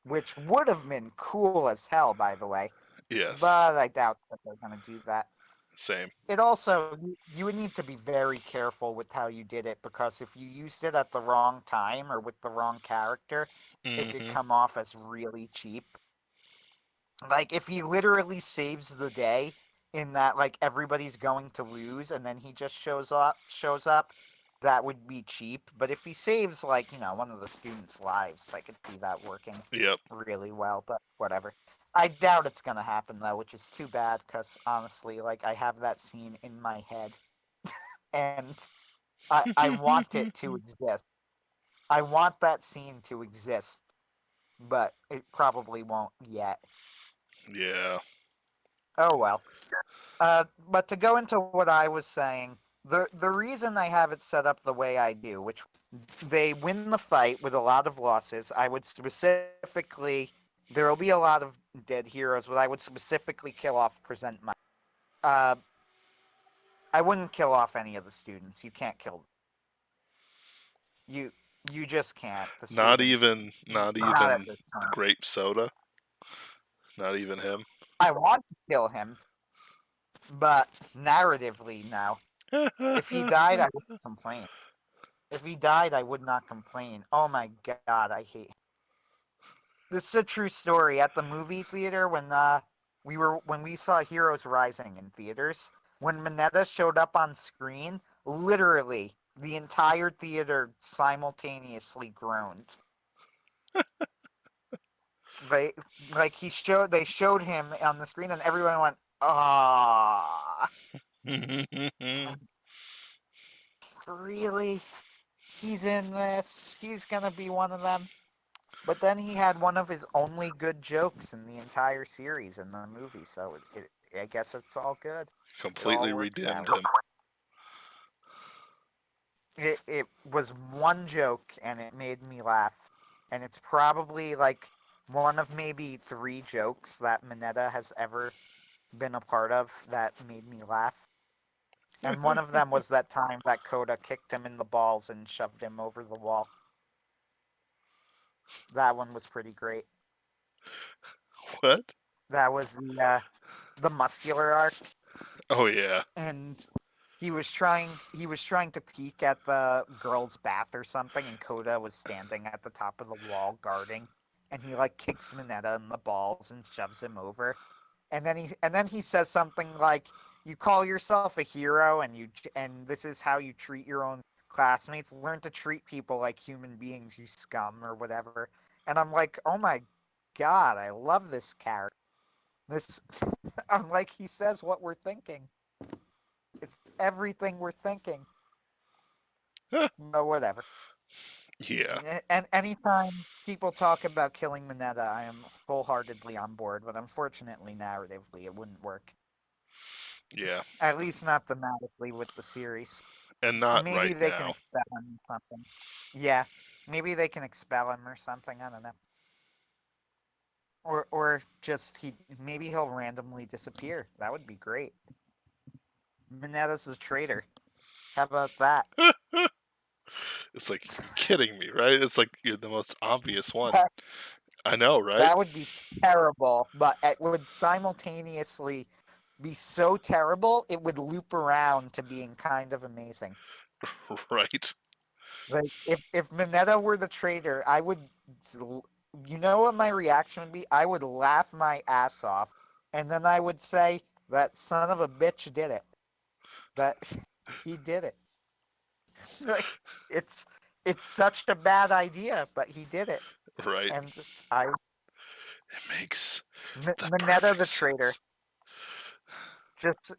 which would have been cool as hell, by the way. Yes. But I doubt that they're gonna do that. Same. It also you would need to be very careful with how you did it because if you used it at the wrong time or with the wrong character, it could Hmm. come off as really cheap. Like if he literally saves the day in that like everybody's going to lose and then he just shows up, that would be cheap. But if he saves like, one of the students' lives, I could see that working Yep. really well, but whatever. I doubt it's gonna happen though, which is too bad because honestly, like I have that scene in my head and I want it to exist. I want that scene to exist, but it probably won't yet. Yeah. Oh well. But to go into what I was saying, the reason I have it set up the way I do, which they win the fight with a lot of losses, I would specifically there will be a lot of dead heroes, but I would specifically kill off Present. Uh, I wouldn't kill off any of the students. You can't kill them. You you just can't. The students, Not not at even this time. Grape Soda. Not even him. I want to kill him, but narratively, no. If he died, I wouldn't complain. If he died, I would not complain. Oh my god, I hate him. This is a true story. At the movie theater when we saw Heroes Rising in theaters, when Mineta showed up on screen, literally the entire theater simultaneously groaned. They they showed him on the screen and everyone went, "Ah, really? He's in this. He's going to be one of them." But then he had one of his only good jokes in the entire series in the movie, so I guess it's all good. It all Completely works redeemed out. him. it was one joke and it made me laugh. And it's probably like one of maybe three jokes that Mineta has ever been a part of that made me laugh. And one of them was that time that Coda kicked him in the balls and shoved him over the wall. That one was pretty great. What? That was the muscular arc, Oh yeah. and he was trying to peek at the girl's bath or something, and Coda was standing at the top of the wall guarding, and he like kicks Mineta in the balls and shoves him over, and then he says something like, "You call yourself a hero, and this is how you treat your own classmates. Learn to treat people like human beings, you scum," or whatever. And I'm like, oh my god, I love this character. This, I'm like, he says what we're thinking. It's everything we're thinking. But whatever. Yeah. And anytime people talk about killing Mineta, I am wholeheartedly on board. But unfortunately, narratively, it wouldn't work. Yeah. At least not thematically with the series. And not Maybe right they can now. expel him or something. Yeah, maybe they can expel him or something. I don't know. Or just he maybe he'll randomly disappear. That would be great. Mineta's a traitor. How about that? It's like, you're kidding me, right? It's like you're the most obvious one. That, I know, right? that would be terrible, but it would simultaneously be so terrible it would loop around to being kind of amazing. Right. Like if Mineta were the traitor, I would, you know what my reaction would be? I would laugh my ass off, and then I would say that son of a bitch did it. That he did it. Like it's it's such a bad idea, but he did it, Right. and I It makes the Mineta perfect the traitor. sense. Just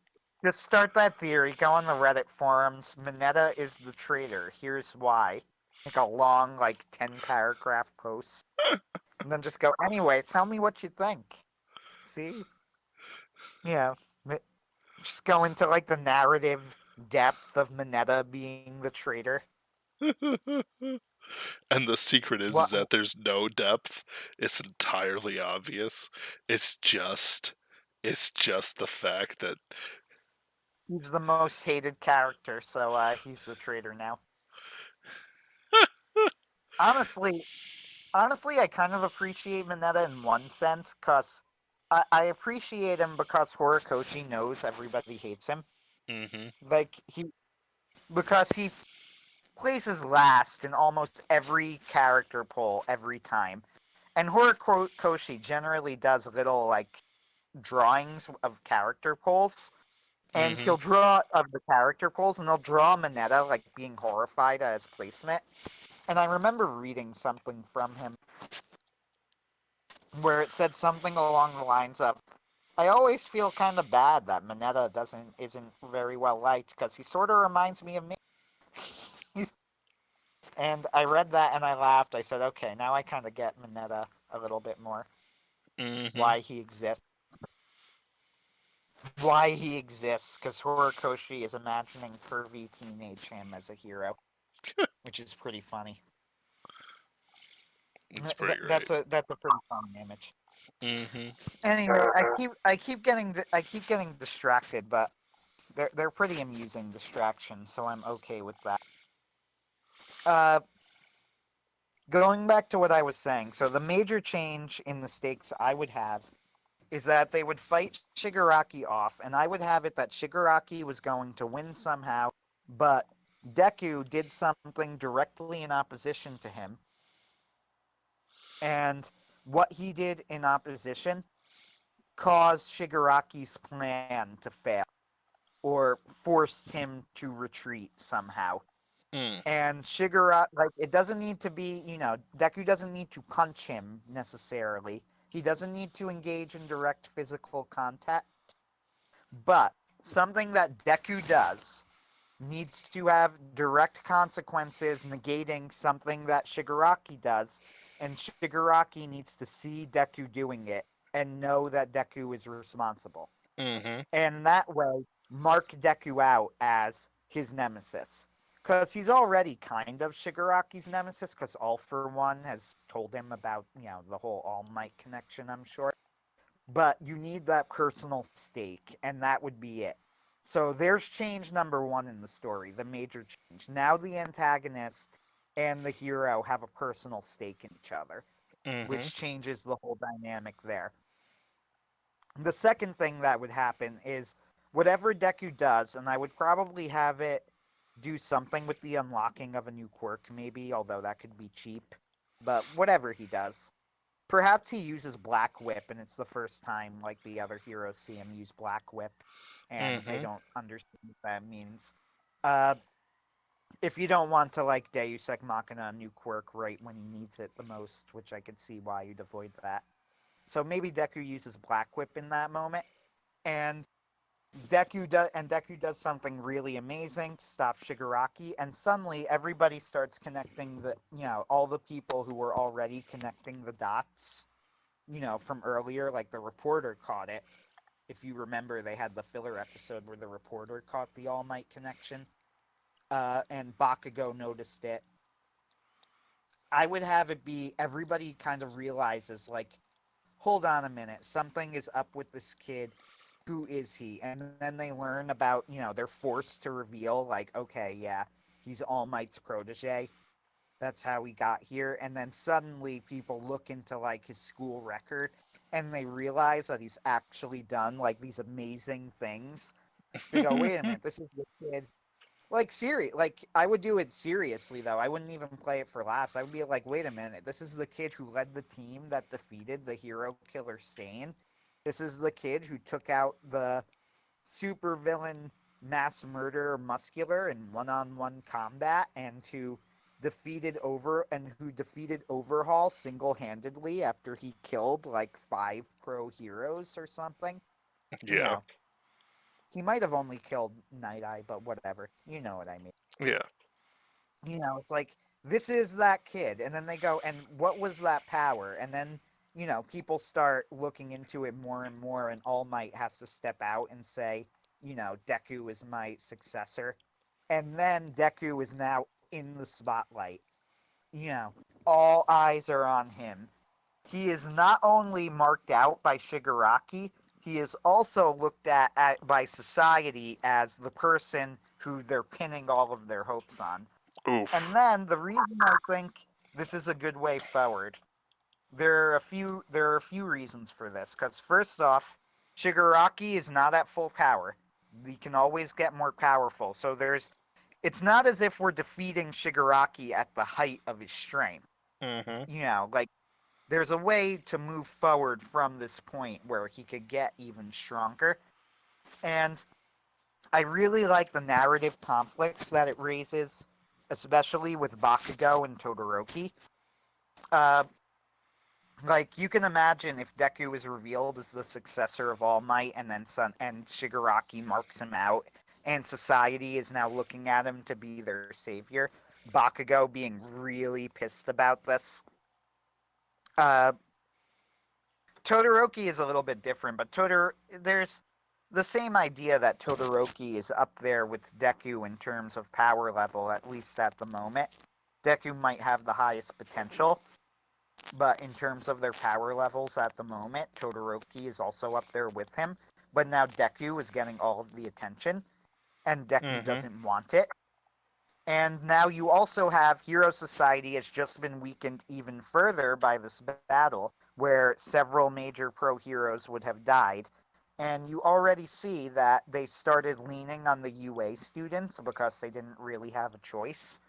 just start that theory. Go on the Reddit forums. Mineta is the traitor. Here's why. Like a long, like 10 paragraph post. And then just go, anyway, tell me what you think. See? Yeah. Just go into like the narrative depth of Mineta being the traitor. And the secret is What that there's no depth. It's entirely obvious. It's just it's just the fact that he's the most hated character, so he's the traitor now. Honestly, honestly, I kind of appreciate Mineta in one sense, cause I appreciate him because Horikoshi knows everybody hates him. hmm Like because he places last in almost every character poll every time. And Horikoshi generally does little like drawings of character polls, and hmm he'll draw of the character polls, and they'll draw Mineta like being horrified at his placement. And I remember reading something from him where it said something along the lines of, "I always feel kind of bad that Mineta doesn't isn't very well liked because he sort of reminds me of me." And I read that and I laughed. I said, "Okay, now I kind of get Mineta a little bit more. hmm Why he exists. Why he exists? Because Horikoshi is imagining pervy teenage him as a hero, which is pretty funny. It's pretty great. That's a pretty funny image." hmm Anyway, I keep getting distracted, but they're pretty amusing distractions, so I'm okay with that. Uh, Going back to what I was saying, so the major change in the stakes I would have is that they would fight Shigaraki off, and I would have it that Shigaraki was going to win somehow, but Deku did something directly in opposition to him, and what he did in opposition caused Shigaraki's plan to fail or forced him to retreat somehow. Mm. And Shigaraki, like, it doesn't need to be, Deku doesn't need to punch him necessarily. He doesn't need to engage in direct physical contact. But something that Deku does needs to have direct consequences, negating something that Shigaraki does. And Shigaraki needs to see Deku doing it and know that Deku is responsible. hmm And that way, mark Deku out as his nemesis. because he's already kind of Shigaraki's nemesis, because All for One has told him about, the whole All Might connection, I'm sure. But you need that personal stake, and that would be it. So there's change number one in the story, the major change. Now the antagonist and the hero have a personal stake in each other, Mm-hmm. which changes the whole dynamic there. The second thing that would happen is whatever Deku does, and I would probably have it do something with the unlocking of a new quirk, maybe, although that could be cheap. But whatever he does. Perhaps he uses Black Whip, and it's the first time like the other heroes see him use Black Whip, and they Mm-hmm. don't understand what that means. Uh, if you don't want to like Deus Ex Machina a new quirk right when he needs it the most, which I could see why you'd avoid that. So maybe Deku uses Black Whip in that moment, and Deku does something really amazing to stop Shigaraki, and suddenly everybody starts connecting all the people who were already connecting the dots, from earlier, like the reporter caught it. If you remember, they had the filler episode where the reporter caught the All Might connection, and Bakugo noticed it. I would have it be everybody kind of realizes, like, hold on a minute, something is up with this kid. Who is he? And then they learn about, they're forced to reveal, like, okay, yeah, he's All Might's protege. That's how he got here. And then suddenly people look into, like, his school record and they realize that he's actually done, like, these amazing things. They go, wait a minute, this is the kid. Like, I would do it seriously, though. I wouldn't even play it for laughs. I would be like, wait a minute, this is the kid who led the team that defeated the hero killer Stain. This is the kid who took out the supervillain mass murderer Muscular in one-on-one combat, and who defeated Overhaul single-handedly after he killed like 5 pro heroes or something. You Yeah. know, he might have only killed Night Eye, but whatever. You know what I mean. Yeah. It's like this is that kid, and then they go, and what was that power? And then people start looking into it more and more, and All Might has to step out and say, Deku is my successor, and then Deku is now in the spotlight. you know all eyes are on him. He is not only marked out by Shigaraki, he is also looked at by society as the person who they're pinning all of their hopes on. And Oof. then the reason I think this is a good way forward, there are a few reasons for this. Because first off, Shigaraki is not at full power. We can always get more powerful. So it's not as if we're defeating Shigaraki at the height of his strength. Mm-hmm. Like there's a way to move forward from this point where he could get even stronger. And I really like the narrative conflicts that it raises, especially with Bakugo and Todoroki. Uh, like you can imagine if Deku is revealed as the successor of All Might, and then Shigaraki marks him out, and society is now looking at him to be their savior. Bakugo being really pissed about this. Uh, Todoroki is a little bit different, but there's the same idea that Todoroki is up there with Deku in terms of power level, at least at the moment. Deku might have the highest potential, but in terms of their power levels at the moment, Todoroki is also up there with him. But now Deku is getting all of the attention, and Deku Mm-hmm. doesn't want it. And now you also have Hero Society has just been weakened even further by this battle, where several major pro heroes would have died. And you already see that they started leaning on the UA students because they didn't really have a choice.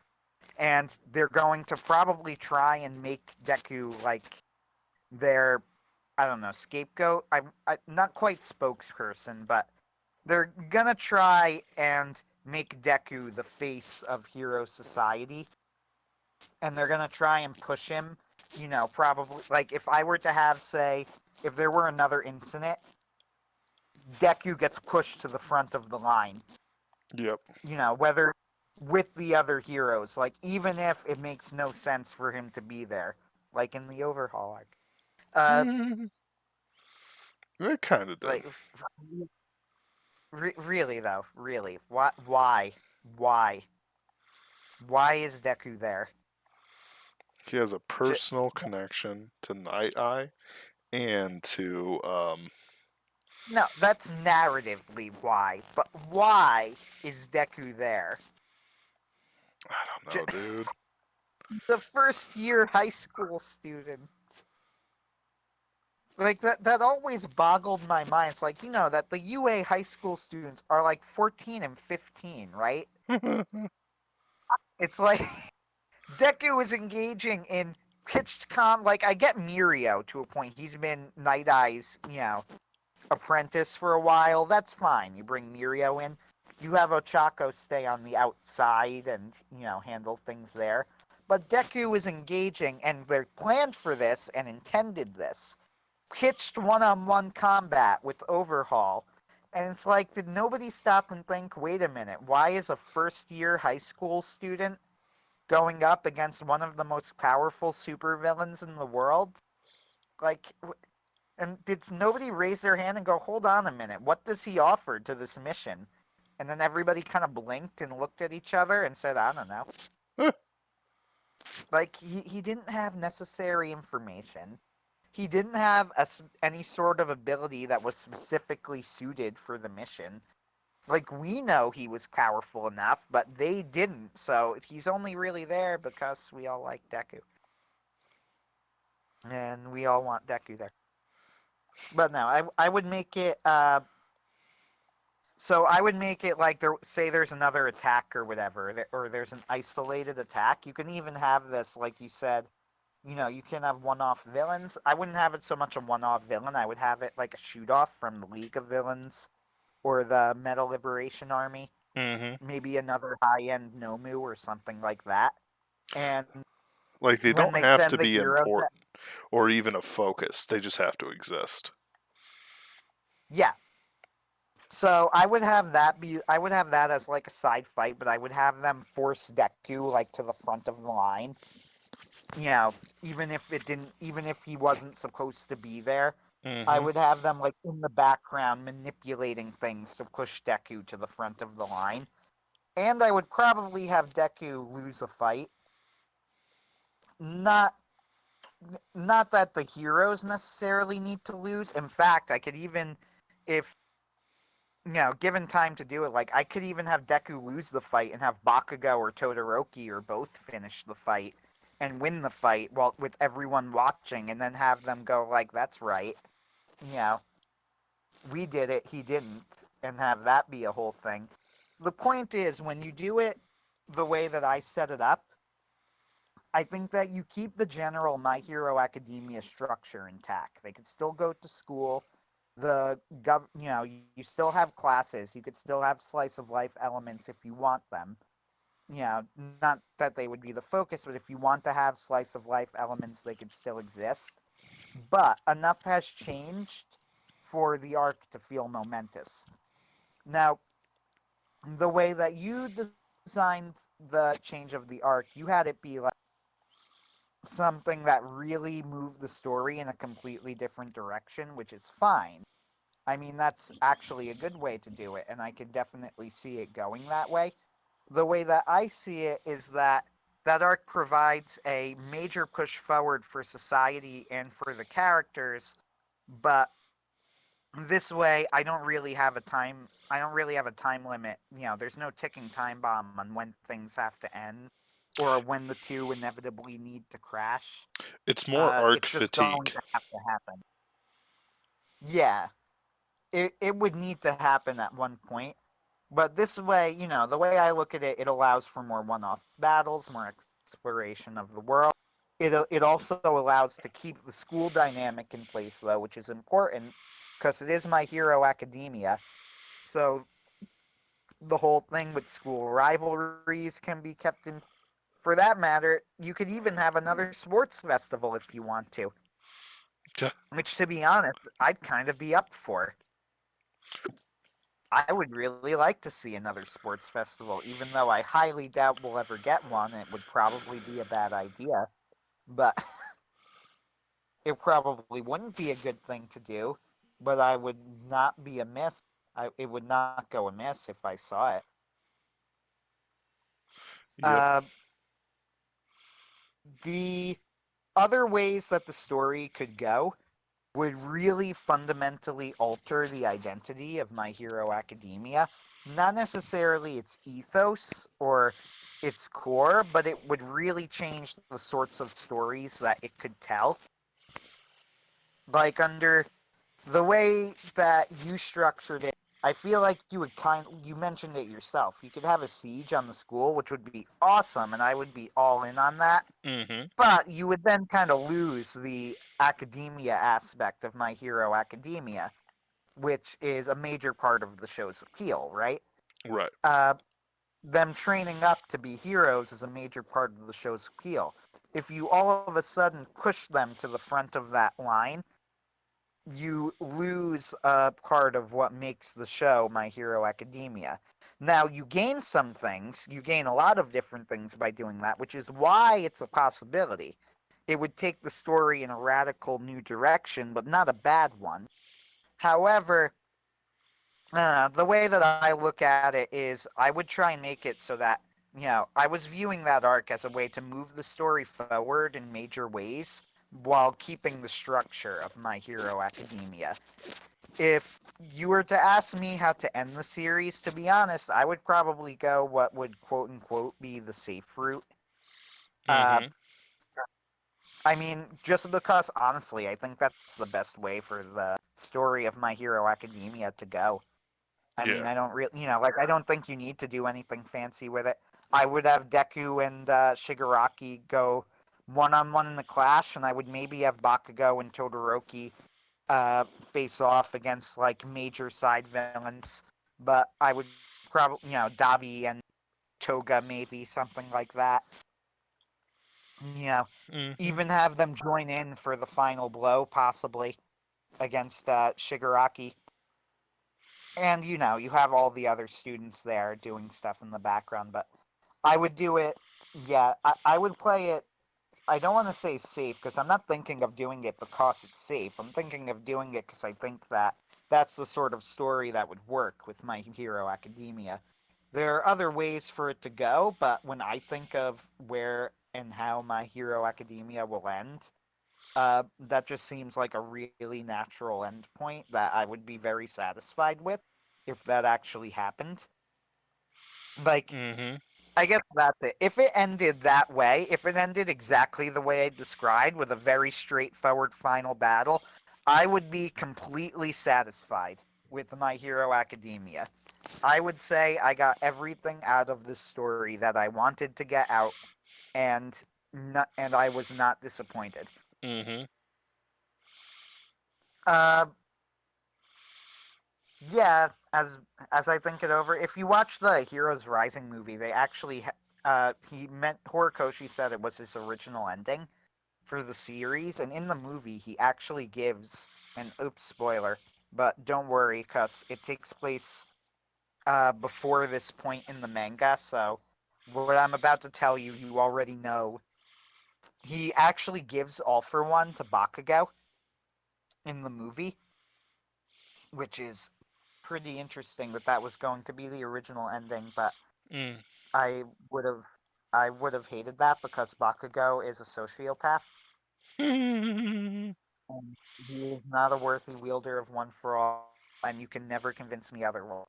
And they're going to probably try and make Deku like their, I don't know, scapegoat. I not quite spokesperson, but they're gonna try and make Deku the face of Hero Society, and they're gonna try and push him. Probably like if I were to have, say, if there were another incident, Deku gets pushed to the front of the line. Yep. Whether with the other heroes, like even if it makes no sense for him to be there, like in the Overhaul arc. Uh, Mm, it kind of did. like really though, really, why? Why is Deku there? He has a J- personal connection to Night Eye and to no, that's narratively why, but why is Deku there? I don't J- know, dude. the first year high school student. Like that always boggled my mind. It's like, that the UA high school students are like 14 and 15, right? It's like Deku is engaging in pitched like I get Mirio to a point. He's been Night Eye's, apprentice for a while. That's fine. You bring Mirio in. You have Ochako stay on the outside and, handle things there. But Deku is engaging, and they're planned for this and intended this. Pitched one-on-one combat with Overhaul. And it's like, did nobody stop and think, wait a minute, why is a first-year high school student going up against one of the most powerful supervillains in the world? Like, and did nobody raise their hand and go, hold on a minute, what does he offer to this mission? And then everybody kind of blinked and looked at each other and said, I don't know. Like, he didn't have necessary information. He didn't have any sort of ability that was specifically suited for the mission. Like, we know he was powerful enough, but they didn't. So he's only really there because we all like Deku. And we all want Deku there. But no, I would make it so I would make it like say there's another attack or whatever, or there's an isolated attack. You can even have this, like you said, you can have one-off villains. I wouldn't have it so much a one-off villain. I would have it like a shoot-off from the League of Villains or the Metal Liberation Army. hmm Maybe another high-end Nomu or something like that. And Like they when don't they have send to the be heroes, important or even a focus. They just have to exist. yeah. So I would have that as like a side fight, but I would have them force Deku like to the front of the line. Even if he wasn't supposed to be there, I hmm would have them like in the background manipulating things to push Deku to the front of the line. And I would probably have Deku lose a fight. Not not that the heroes necessarily need to lose. In fact, I could even if given time to do it, like I could even have Deku lose the fight and have Bakugo or Todoroki or both finish the fight and win the fight while with everyone watching, and then have them go like, "That's right, you know, we did it, he didn't," and have that be a whole thing. The point is, when you do it the way that I set it up, I think that you keep the general My Hero Academia structure intact. They could still go to school. You still have classes. You could still have slice of life elements if you want them. Not that they would be the focus, but if you want to have slice of life elements, they could still exist. But enough has changed for the arc to feel momentous. Now, the way that you designed the change of the arc, you had it be like something that really moved the story in a completely different direction, which is fine. I mean, that's actually a good way to do it, and I could definitely see it going that way. The way that I see it is that that arc provides a major push forward for society and for the characters, but this way I don't really have a time limit. There's no ticking time bomb on when things have to end or when the two inevitably need to crash. It's more arc It's just going fatigue. to have to happen. Yeah, it would need to happen at one point. But this way, the way I look at it, it allows for more one-off battles, more exploration of the world. It also allows to keep the school dynamic in place, though, which is important because it is My Hero Academia. So the whole thing with school rivalries can be kept in. For that matter, you could even have another sports festival if you want to. Which, to be honest, I'd kind of be up for. I would really like to see another sports festival, even though I highly doubt we'll ever get one. It would probably be a bad idea, but it probably wouldn't be a good thing to do. But I would not be amiss. It would not go amiss if I saw it. Yep. Uh, the other ways that the story could go would really fundamentally alter the identity of My Hero Academia. Not necessarily its ethos or its core, but it would really change the sorts of stories that it could tell. Like under the way that you structured it, I feel like you mentioned it yourself. You could have a siege on the school, which would be awesome, and I would be all in on that. Mm-hmm. But you would then kind of lose the academia aspect of My Hero Academia, which is a major part of the show's appeal, right? Right. Uh, them training up to be heroes is a major part of the show's appeal. If you all of a sudden push them to the front of that line, you lose a part of what makes the show My Hero Academia. Now, you gain some things, you gain a lot of different things by doing that, which is why it's a possibility. It would take the story in a radical new direction, but not a bad one. However, the way that I look at it is I would try and make it so that, I was viewing that arc as a way to move the story forward in major ways while keeping the structure of My Hero Academia. If you were to ask me how to end the series, to be honest, I would probably go what would quote unquote be the safe route. Uh, Mm-hmm. I mean, just because honestly, I think that's the best way for the story of My Hero Academia to go. I mean, Yeah. I don't really, like, I don't think you need to do anything fancy with it. I would have Deku and Shigaraki go one on one in the clash, and I would maybe have Bakugo and Todoroki face off against like major side villains. But I would probably, Dabi and Toga, maybe something like that. You know, Mm-hmm. even have them join in for the final blow, possibly against Shigaraki. And you have all the other students there doing stuff in the background. But I would do it. Yeah, I would play it. I don't want to say safe because I'm not thinking of doing it because it's safe. I'm thinking of doing it because I think that that's the sort of story that would work with My Hero Academia. There are other ways for it to go, but when I think of where and how My Hero Academia will end, that just seems like a really natural end point that I would be very satisfied with if that actually happened. Like, Mm-hmm. I guess that's it. If it ended that way, if it ended exactly the way I described with a very straightforward final battle, I would be completely satisfied with My Hero Academia. I would say I got everything out of this story that I wanted to get out, and and I was not disappointed. Mm-hmm. Uh, yeah, as I think it over, if you watch the Heroes Rising movie, they actually he meant Horikoshi said it was his original ending for the series, and in the movie he actually gives an oops spoiler, but don't worry, cause it takes place before this point in the manga, so what I'm about to tell you, you already know. He actually gives All for One to Bakugo in the movie, which is pretty interesting that that was going to be the original ending, but Mm. I would have I would have hated that because Bakugo is a sociopath and he is not a worthy wielder of One for All, and you can never convince me otherwise.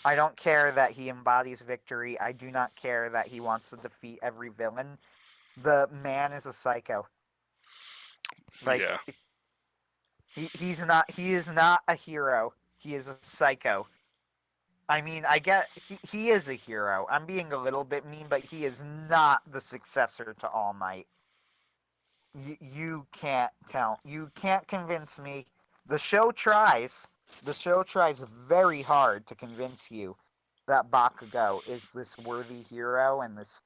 I don't care that he embodies victory. I do not care that he wants to defeat every villain. The man is a psycho. Yeah. Like he is not a hero. He is a psycho. I mean, I get he is a hero. I'm being a little bit mean, but he is not the successor to All Might. You can't tell. You can't convince me. The show tries. The show tries very hard to convince you that Bakugo is this worthy hero and this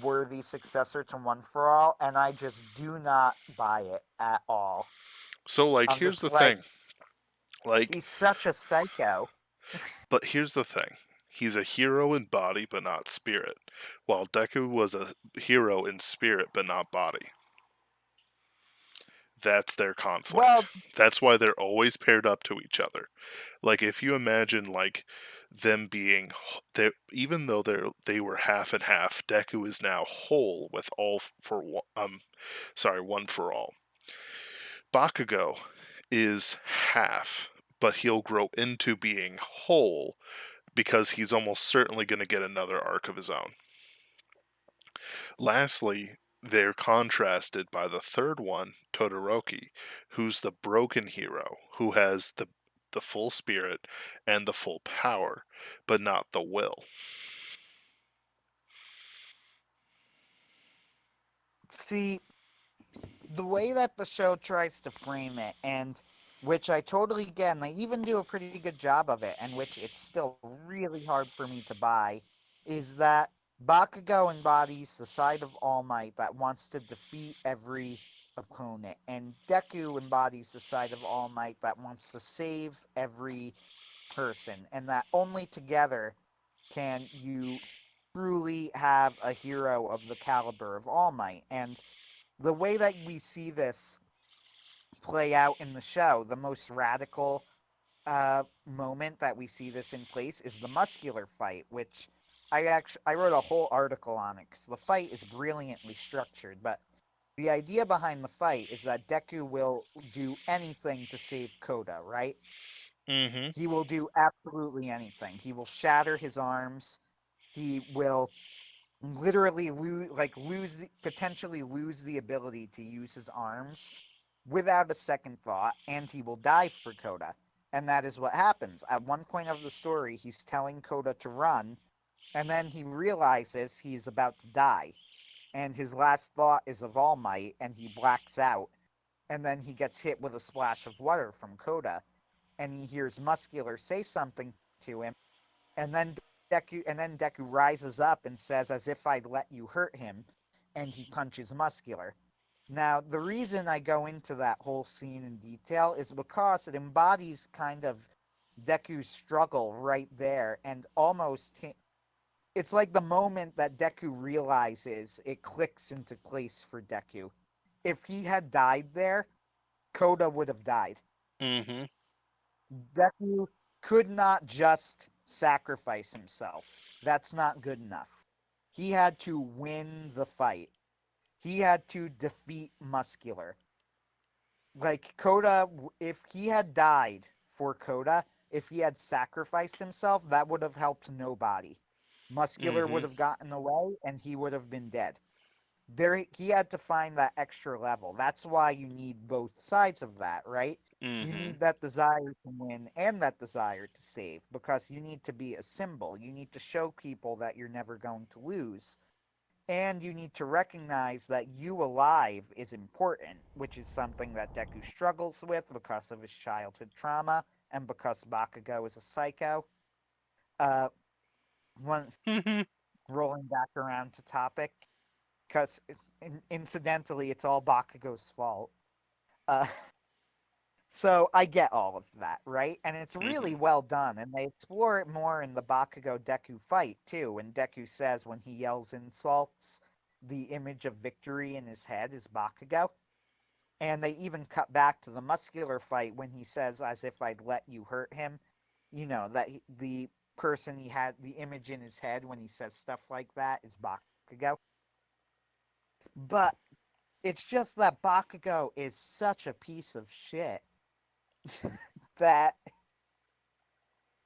worthy successor to One for All, and I just do not buy it at all. So, like, I'm here's just the like, thing. Like, he's such a psycho. but here's the thing. He's a hero in body, but not spirit, while Deku was a hero in spirit, but not body. That's their Well, conflict. That's why they're always paired up to each other. Like if you imagine like them being they even though they were half and half, Deku is now whole with all for one, one for all. Bakugo is half, but he'll grow into being whole because he's almost certainly going to get another arc of his own. Lastly, they're contrasted by the third one, Todoroki, who's the broken hero, who has the full spirit and the full power, but not the will. see, the way that the show tries to frame it, and which I totally get, and they even do a pretty good job of it, and which it's still really hard for me to buy, is that Bakugo embodies the side of All Might that wants to defeat every opponent, and Deku embodies the side of All Might that wants to save every person, and that only together can you truly have a hero of the caliber of All Might. And the way that we see this play out in the show, the most radical moment that we see this in place is the muscular fight, which I wrote a whole article on it because the fight is brilliantly structured. But the idea behind the fight is that Deku will do anything to save Koda, right? Mm-hmm. He will do absolutely anything. He will shatter his arms. He will literally potentially lose the ability to use his arms without a second thought, and he will die for Koda. And that is what happens. At one point of the story, he's telling Koda to run, and then he realizes he's about to die. And his last thought is of All Might, and he blacks out. And then he gets hit with a splash of water from Koda, and he hears Muscular say something to him, and then Deku rises up and says, "As if I'd let you hurt him," and he punches Muscular. Now, the reason I go into that whole scene in detail is because it embodies kind of Deku's struggle right there, and it's like the moment that Deku realizes it clicks into place for Deku. If he had died there, Koda would have died. Mm-hmm. Deku could not just sacrifice himself. That's not good enough. He had to win the fight. He had to defeat Muscular. Like Koda, if he had died for Koda, if he had sacrificed himself, that would have helped nobody. Muscular would Mm-hmm. have gotten away and he would have been dead. He had to find that extra level. That's why you need both sides of that, right? You Mm-hmm. need that desire to win and that desire to save because you need to be a symbol. You need to show people that you're never going to lose. And you need to recognize that you alive is important, which is something that Deku struggles with because of his childhood trauma and because Bakugo is a psycho. Uh, one Mm-hmm. rolling back around to topic, because incidentally, it's all Bakugo's fault. Uh, so I get all of that, right? And it's Mm-hmm. really well done, and they explore it more in the Bakugo Deku fight too. When Deku says when he yells insults, the image of victory in his head is Bakugo. And they even cut back to the muscular fight when he says, "As if I'd let you hurt him." The person he had the image in his head when he says stuff like that is Bakugo. But it's just that Bakugo is such a piece of shit that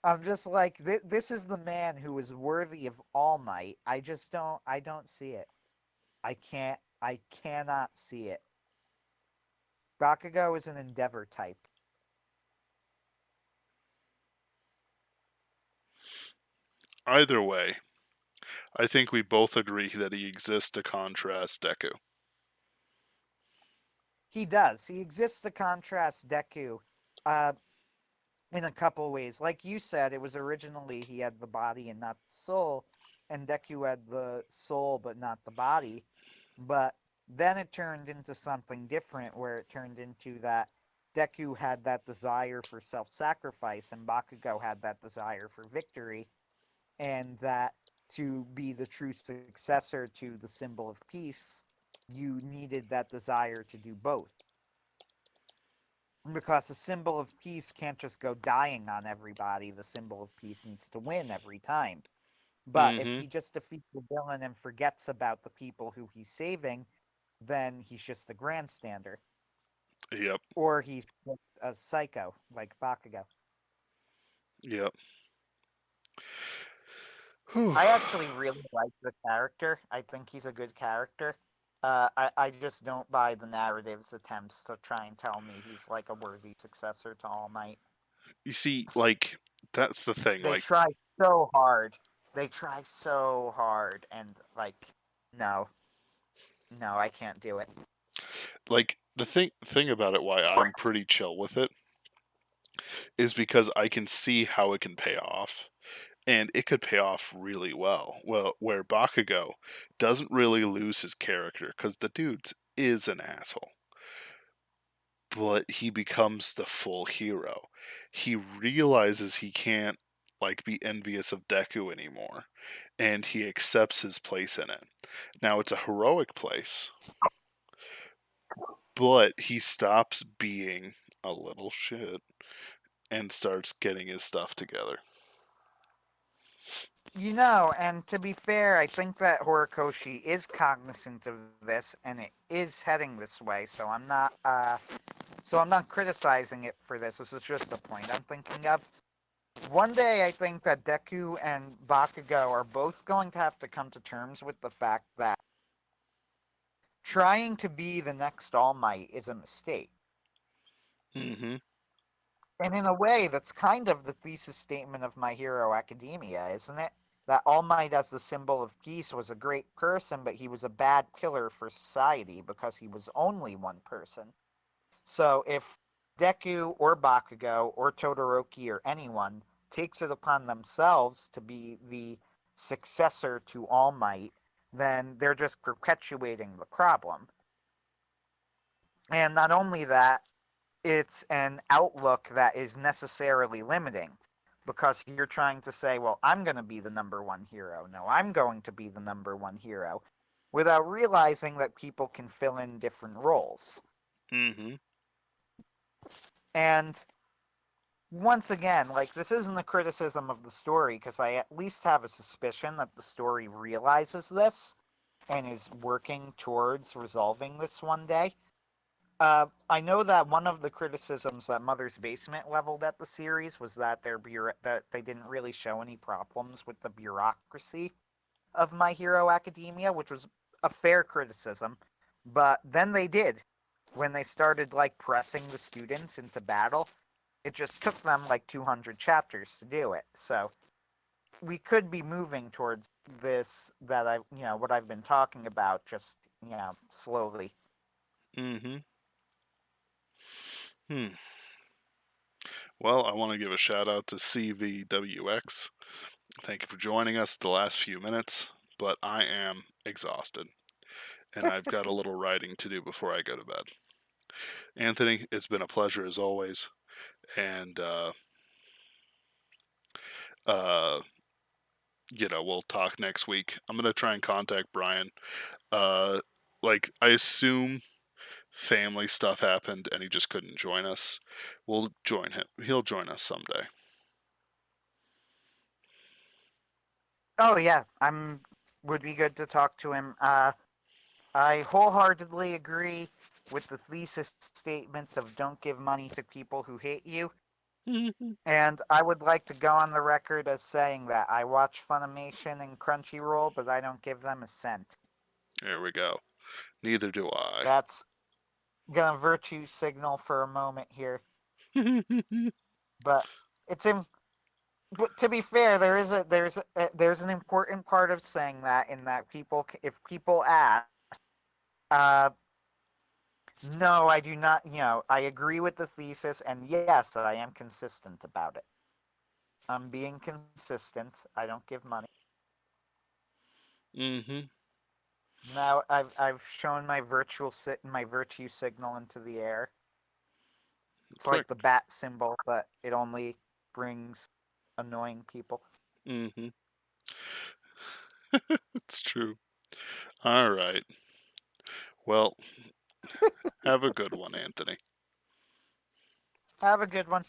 I'm just like, this is the man who is worthy of All Might. I don't see it. I cannot see it. Bakugo is an Endeavor type. Either way, I think we both agree that he exists to contrast Deku. He does. He exists to contrast Deku, uh, in a couple ways. Like you said, it was originally he had the body and not the soul, and Deku had the soul but not the body. But then it turned into something different, where it turned into that Deku had that desire for self sacrifice, and Bakugo had that desire for victory, and that to be the true successor to the symbol of peace, you needed that desire to do both. because the symbol of peace can't just go dying on everybody. The symbol of peace needs to win every time. But if Mm-hmm. he just defeats the villain and forgets about the people who he's saving, then he's just a grandstander. Yep. Or he's just a psycho, like Bakugo. Yep. Whew. I actually really like the character. I think he's a good character. I just don't buy the narrative's attempts to try and tell me he's like a worthy successor to All Might. You see, like, that's the thing. They Like, try so hard. They try so hard, and like, no, no, I can't do it. the thing about it, why I'm pretty chill with it, is because I can see how it can pay off. And it could pay off really well. Well, where Bakugo doesn't really lose his character because the dude is an asshole, but he becomes the full hero. He realizes he can't like be envious of Deku anymore, and he accepts his place in it. Now it's a heroic place, but he stops being a little shit and starts getting his stuff together. And to be fair, I think that Horikoshi is cognizant of this, and it is heading this way. So I'm not criticizing it for this. This is just a point I'm thinking of. One day, I think that Deku and Bakugo are both going to have to come to terms with the fact that trying to be the next All Might is a mistake. Mm-hmm. And in a way, that's kind of the thesis statement of My Hero Academia, isn't it? That All Might as the symbol of peace was a great person, but he was a bad killer for society because he was only one person. So if Deku or Bakugo or Todoroki or anyone takes it upon themselves to be the successor to All Might, then they're just perpetuating the problem. And not only that, it's an outlook that is necessarily limiting because you're trying to say, well, I'm going to be the number one hero. No, I'm going to be the number one hero without realizing that people can fill in different roles. Mm-hmm. And once again, like, this isn't a criticism of the story because I at least have a suspicion that the story realizes this and is working towards resolving this one day. I know that one of the criticisms that Mother's Basement leveled at the series was that that they didn't really show any problems with the bureaucracy of My Hero Academia, which was a fair criticism. But then they did when they started like pressing the students into battle. It just took them like 200 chapters to do it. So we could be moving towards this that what I've been talking about, just slowly. Mm-hmm. Hmm. Well, I want to give a shout out to CVWX. Thank you for joining us the last few minutes, but I am exhausted and I've got a little writing to do before I go to bed. Anthony, it's been a pleasure as always, and uh, we'll talk next week. I'm gonna try and contact Brian. Uh, like I assume family stuff happened and he just couldn't join us. We'll join him. He'll join us someday. Oh yeah, I'm would be good to talk to him. I wholeheartedly agree with the thesis statement of don't give money to people who hate you. And I would like to go on the record as saying that I watch Funimation and Crunchyroll, but I don't give them a cent. There we go. Neither do I. That's gonna virtue signal for a moment here, but it's in. But to be fair, there's an important part of saying that in that if people ask, uh, no, I do not. I agree with the thesis, and yes, I am consistent about it. I'm being consistent. I don't give money. Mm-hmm. Now I've shown my virtue signal into the air. It's Click. like the bat symbol, but it only brings annoying people. Mm-hmm. It's true. All right. Well, have a good one, Anthony. Have a good one.